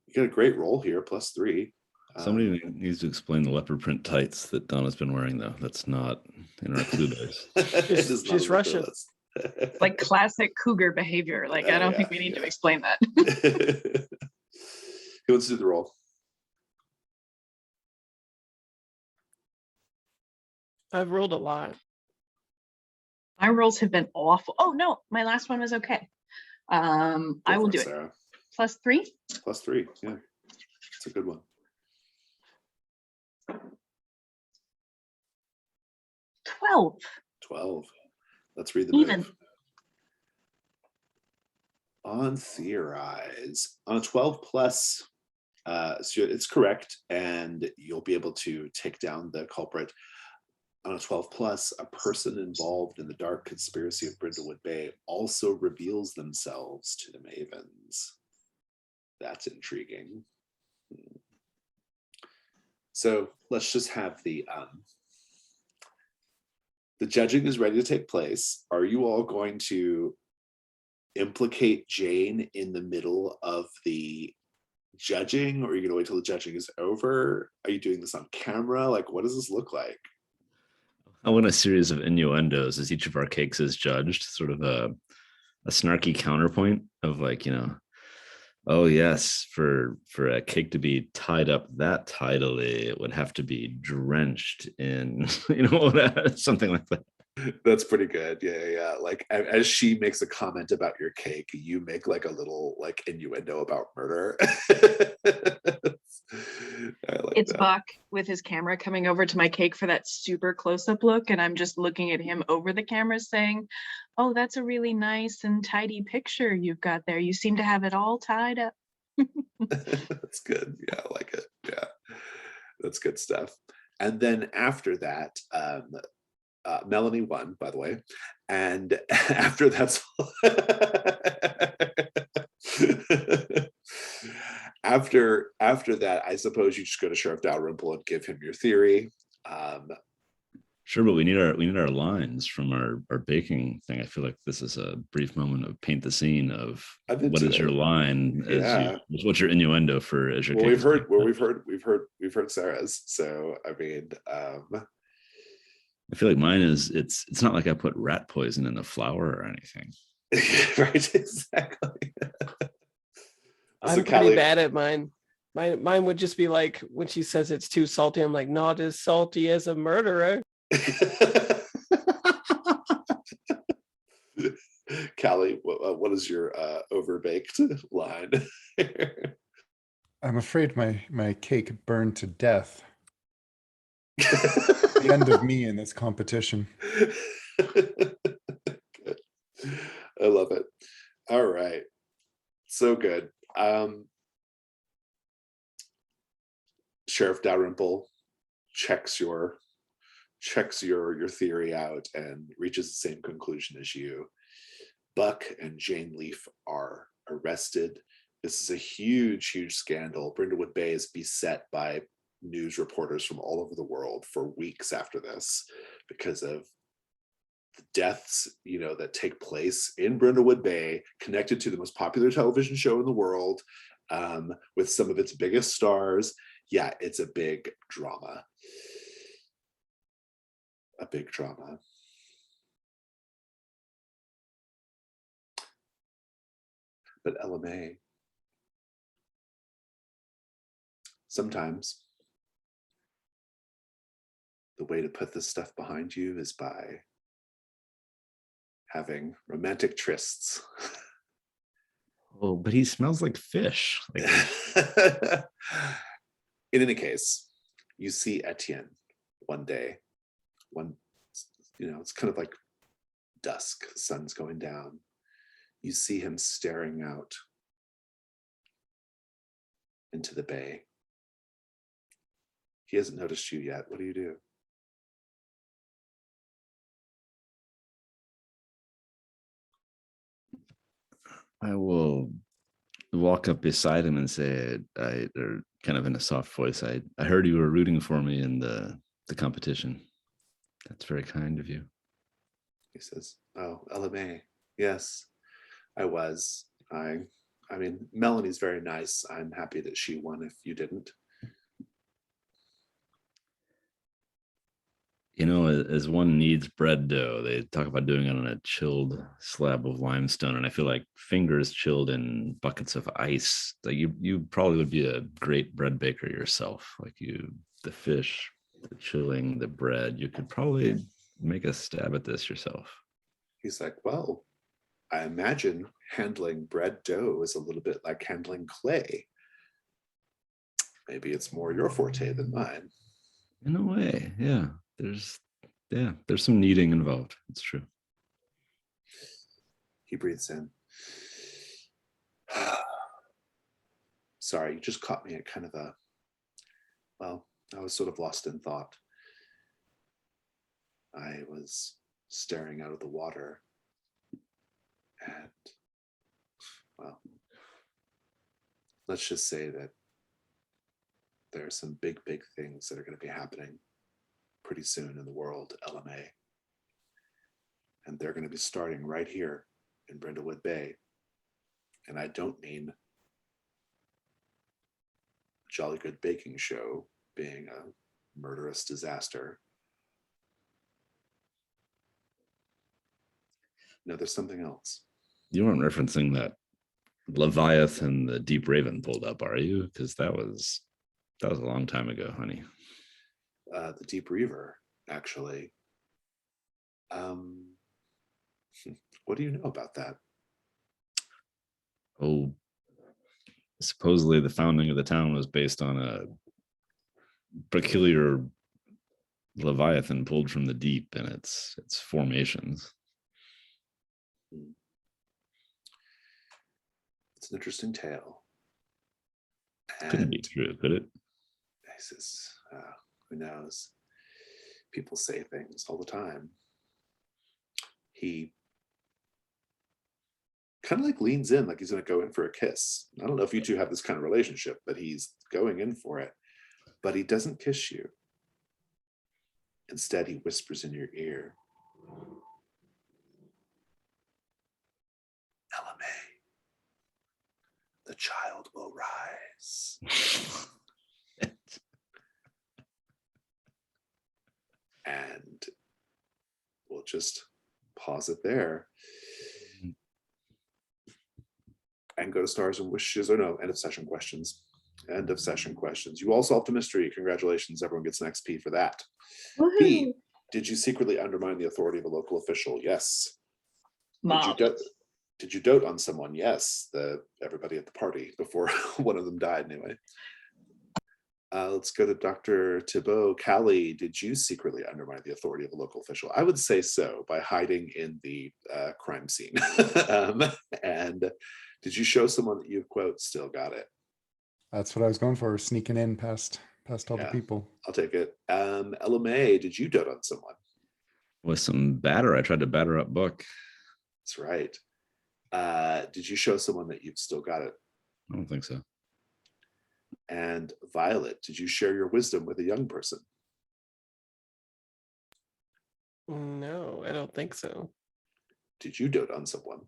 You got a great roll here, +3. Somebody needs to explain the leopard print tights that Donna's been wearing, though. That's not in our clue base. She's Russian. Like classic cougar behavior. Like, I don't think we need to explain that. Who wants to do the roll? I've rolled a lot. My rolls have been awful. Oh no, my last one was okay. I will do it. Sarah. +3. +3, yeah. It's a good one. 12. Let's read the Even. move. On theorize, on a 12 plus, so it's correct, and you'll be able to take down the culprit. On a 12 plus, a person involved in the dark conspiracy of Brindlewood Bay also reveals themselves to the Mavens. That's intriguing. So let's just have the judging is ready to take place. Are you all going to implicate Jane in the middle of the judging, or are you going to wait till the judging is over? Are you doing this on camera? Like, what does this look like? I want a series of innuendos as each of our cakes is judged, sort of a snarky counterpoint of like, oh yes, for a cake to be tied up that tidily, it would have to be drenched in, something like that. That's pretty good. Yeah. Like, as she makes a comment about your cake, you make like a little like innuendo about murder. It's Buck with his camera coming over to my cake for that super close-up look, and I'm just looking at him over the camera saying, oh, that's a really nice and tidy picture you've got there. You seem to have it all tied up. That's good. Yeah, I like it. Yeah, that's good stuff. And then after that, Melanie won, by the way. And after that's after that, I suppose you just go to Sheriff Dalrymple and give him your theory. Sure, but we need our lines from our baking thing. I feel like this is a brief moment of paint the scene of what is your line, what's your innuendo for as your well, cake. we've heard Sarah's. So I mean, I feel like mine is it's not like I put rat poison in the flour or anything. Right, exactly. I'm pretty bad at mine. Mine would just be like when she says it's too salty, I'm like, not as salty as a murderer. Callie, what is your overbaked line? I'm afraid my cake burned to death. The end of me in this competition. Good. I love it. All right. So good. Sheriff Dalrymple checks your theory out and reaches the same conclusion as you. Buck and Jane Leaf are arrested. This is a huge scandal. Brindlewood Bay is beset by news reporters from all over the world for weeks after this because of the deaths, that take place in Brindlewood Bay, connected to the most popular television show in the world, with some of its biggest stars. Yeah, it's a big drama. A big drama. But LMA, sometimes the way to put this stuff behind you is by having romantic trysts. Oh, but he smells like fish. In any case, you see Etienne one day, it's kind of like dusk, the sun's going down. You see him staring out into the bay. He hasn't noticed you yet. What do you do? I will walk up beside him and say, or kind of in a soft voice, I heard you were rooting for me in the competition. That's very kind of you. He says, oh, LMA, yes, I was. I mean, Melanie's very nice. I'm happy that she won if you didn't. As one needs bread dough, they talk about doing it on a chilled slab of limestone. And I feel like fingers chilled in buckets of ice, that you probably would be a great bread baker yourself. Like the fish, the chilling, the bread, you could probably make a stab at this yourself. He's like, well, I imagine handling bread dough is a little bit like handling clay. Maybe it's more your forte than mine. In a way, yeah. There's some kneading involved. It's true. He breathes in. Sorry, you just caught me at kind of I was sort of lost in thought. I was staring out of the water and, let's just say that there are some big, big things that are going to be happening pretty soon in the world, LMA. And they're going to be starting right here in Brindlewood Bay. And I don't mean a jolly good baking show being a murderous disaster. No, there's something else. You weren't referencing that Leviathan the Deep Raven pulled up, are you? Because that was a long time ago, honey. The Deep Reaver, actually. What do you know about that? Oh, supposedly the founding of the town was based on a peculiar Leviathan pulled from the deep and its formations. It's an interesting tale. Couldn't be true, could it? He says, who knows? People say things all the time. He kind of like leans in like he's going to go in for a kiss. I don't know if you two have this kind of relationship, but he's going in for it. But he doesn't kiss you. Instead, he whispers in your ear, LMA, the child will rise. And we'll just pause it there and go to stars and wishes, or no, end of session questions. End of session questions. You all solved a mystery. Congratulations. Everyone gets an XP for that. B, did you secretly undermine the authority of a local official? Yes. Did you dote on someone? Yes. Everybody at the party before one of them died anyway. Let's go to Dr. Thibault. Callie, did you secretly undermine the authority of a local official? I would say so, by hiding in the crime scene. And did you show someone that you, quote, still got it? That's what I was going for, sneaking in past all the people. I'll take it. LMA, did you dote on someone? With some batter, I tried to batter up Book. That's right. Did you show someone that you've still got it? I don't think so. And Violet, did you share your wisdom with a young person? No, I don't think so. Did you dote on someone?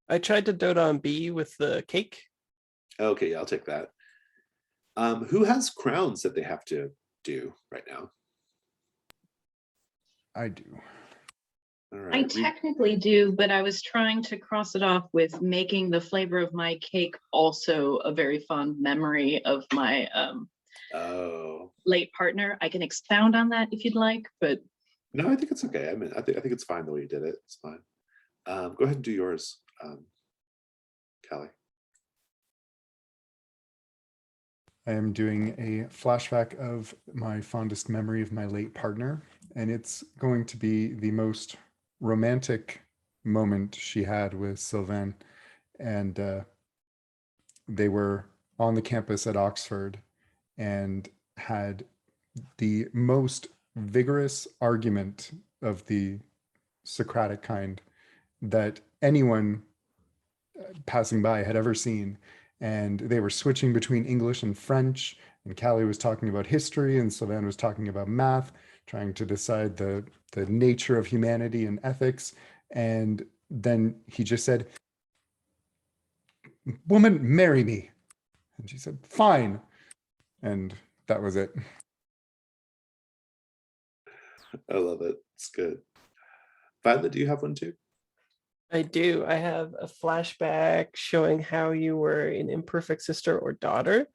I tried to dote on B with the cake. Okay, yeah, I'll take that. Who has crowns that they have to do right now? I do. All I right. technically do, but I was trying to cross it off with making the flavor of my cake also a very fond memory of my Oh late partner. I can expound on that if you'd like, but no, I think it's okay. I mean, I think it's fine the way you did it. It's fine. Go ahead and do yours, Callie. I am doing a flashback of my fondest memory of my late partner, and it's going to be the most romantic moment she had with Sylvain. And they were on the campus at Oxford and had the most vigorous argument of the Socratic kind that anyone passing by had ever seen. And they were switching between English and French, and Callie was talking about history, and Sylvain was talking about math, trying to decide the nature of humanity and ethics. And then he just said, "Woman, marry me." And she said, "Fine." And that was it. I love it. It's good. Violet, do you have one too? I do. I have a flashback showing how you were an imperfect sister or daughter.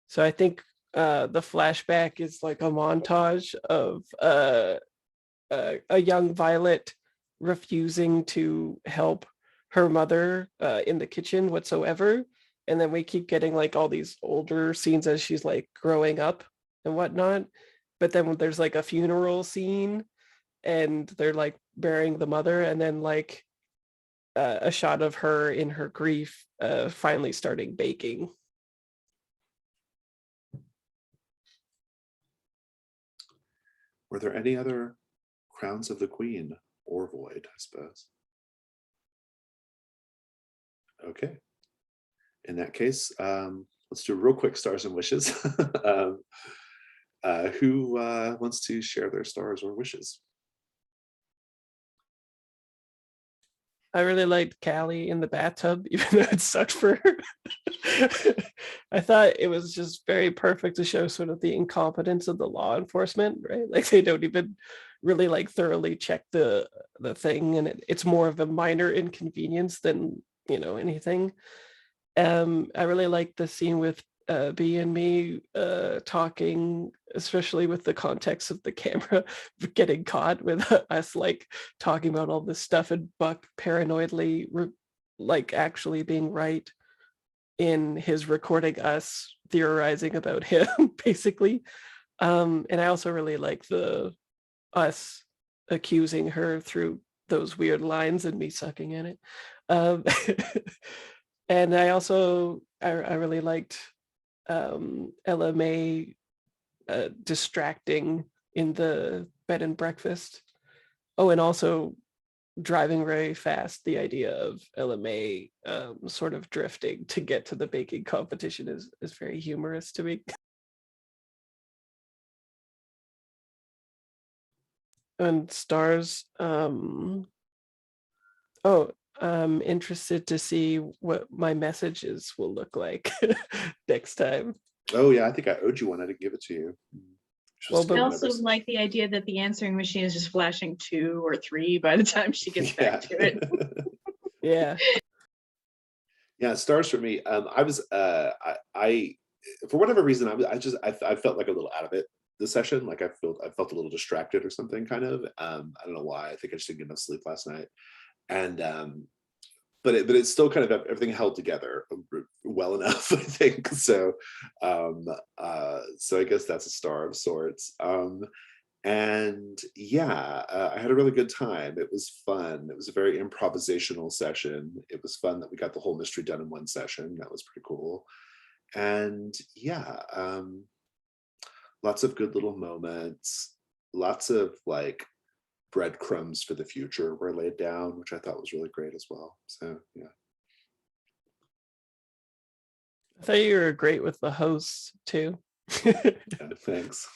So I think the flashback is like a montage of a young Violet refusing to help her mother in the kitchen whatsoever. And then we keep getting like all these older scenes as she's like growing up and whatnot. But then there's like a funeral scene and they're like burying the mother, and then like a shot of her in her grief finally starting baking. Were there any other crowns of the queen or void, I suppose? Okay. In that case, let's do real quick stars and wishes. Who wants to share their stars or wishes? I really liked Callie in the bathtub, even though it sucked for her. I thought it was just very perfect to show sort of the incompetence of the law enforcement, right? Like they don't even really like thoroughly check the thing, and it's more of a minor inconvenience than anything. I really like the scene with B and me talking, especially with the context of the camera getting caught with us like talking about all this stuff and Buck paranoidly like actually being right in his recording us theorizing about him basically. And I also really like the us accusing her through those weird lines and me sucking in it. And I also I really liked Ella May distracting in the bed and breakfast. Oh, and also driving very fast. The idea of Ella May sort of drifting to get to the baking competition is very humorous to me. And stars. I'm interested to see what my messages will look like next time. Oh yeah, I think I owed you one. I didn't give it to you. Well, I also like the idea that the answering machine is just flashing 2 or 3 by the time she gets back to it. Yeah. Yeah, stars for me. I was I for whatever reason I felt like a little out of it this session. Like I felt a little distracted or something kind of. I don't know why. I think I just didn't get enough sleep last night. And but it's still kind of everything held together well enough, I think. So so I guess that's a star of sorts. And yeah, I had a really good time. It was fun. It was a very improvisational session. It was fun that we got the whole mystery done in one session. That was pretty cool. And yeah, lots of good little moments, lots of like breadcrumbs for the future were laid down, which I thought was really great as well. So yeah. thought you were great with the hosts too. Yeah, thanks.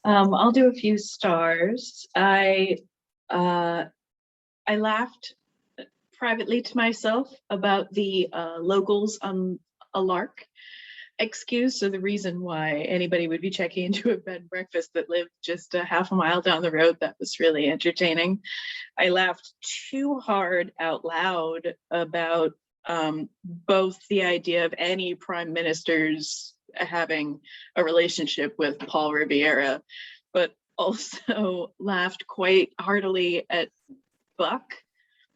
I'll do a few stars. I laughed privately to myself about the locals on a lark excuse. So the reason why anybody would be checking into a bed and breakfast that lived just a half a mile down the road, that was really entertaining. I laughed too hard out loud about both the idea of any prime ministers having a relationship with Paul Riviera, but also laughed quite heartily at Buck,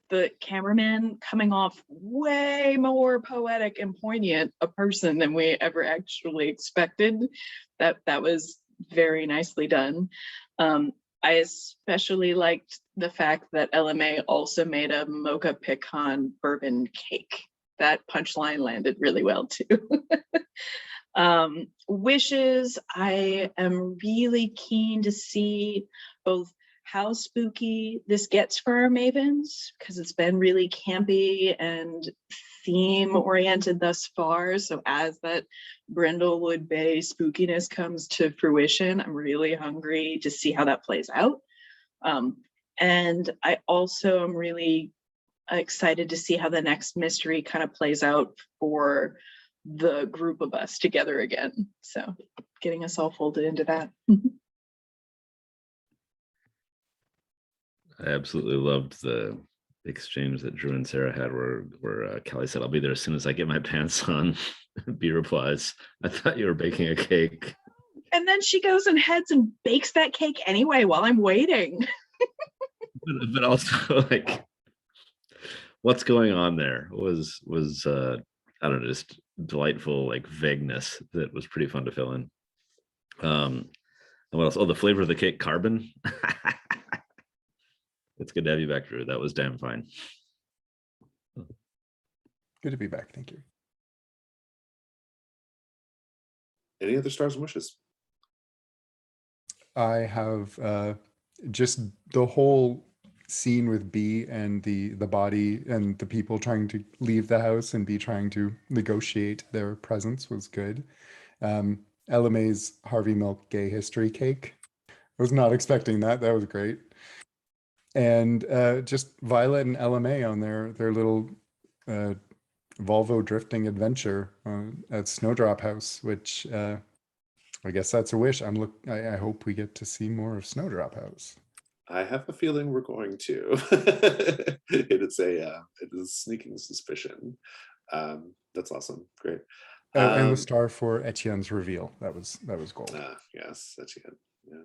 the cameraman, coming off way more poetic and poignant a person than we ever actually expected. That was very nicely done. I especially liked the fact that LMA also made a mocha pecan bourbon cake. That punchline landed really well too. Wishes, I am really keen to see both how spooky this gets for our Mavens, because it's been really campy and theme oriented thus far. So as that Brindlewood Bay spookiness comes to fruition, I'm really hungry to see how that plays out. And I also am really excited to see how the next mystery kind of plays out for the group of us together again. So getting us all folded into that. I absolutely loved the exchange that Drew and Sarah had where Kelly said, I'll be there as soon as I get my pants on. B replies, I thought you were baking a cake. And then she goes and heads and bakes that cake anyway while I'm waiting. but also like what's going on there was I don't know, just delightful like vagueness that was pretty fun to fill in. And what else? Oh, the flavor of the cake, carbon. It's good to have you back, Drew. That was damn fine. Good to be back. Thank you. Any other stars and wishes? I have just the whole scene with B and the body and the people trying to leave the house and B trying to negotiate their presence was good. LMA's Harvey Milk gay history cake. I was not expecting that. That was great. And just Violet and LMA on their little Volvo drifting adventure at Snowdrop House, which I guess that's a wish. I hope we get to see more of Snowdrop House. I have a feeling we're going to. It is a sneaking suspicion. That's awesome. Great. And the star for Etienne's reveal. That was gold. Yes, Etienne. Yeah.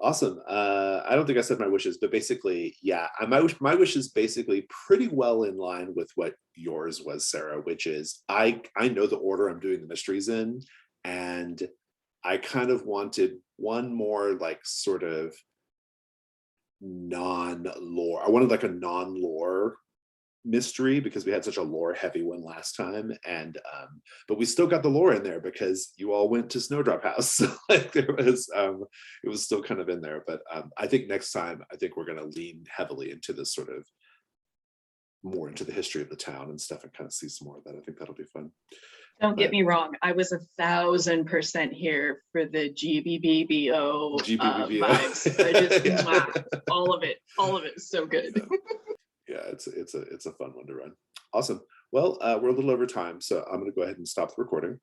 Awesome. I don't think I said my wishes, but basically, yeah, my wish is basically pretty well in line with what yours was, Sarah, which is I know the order I'm doing the mysteries in, and I kind of wanted one more like sort of non-lore. I wanted like a non-lore mystery because we had such a lore heavy one last time, and but we still got the lore in there because you all went to Snowdrop House. So like there was it was still kind of in there, but I think next time I think we're going to lean heavily into this sort of more into the history of the town and stuff and kind of see some more of that. I think that'll be fun. Don't get me wrong, I was 1,000% here for the GBBBO vibes. I just Yeah. all of it is so good. Yeah, it's a fun one to run. Awesome. Well, we're a little over time, so I'm going to go ahead and stop the recording.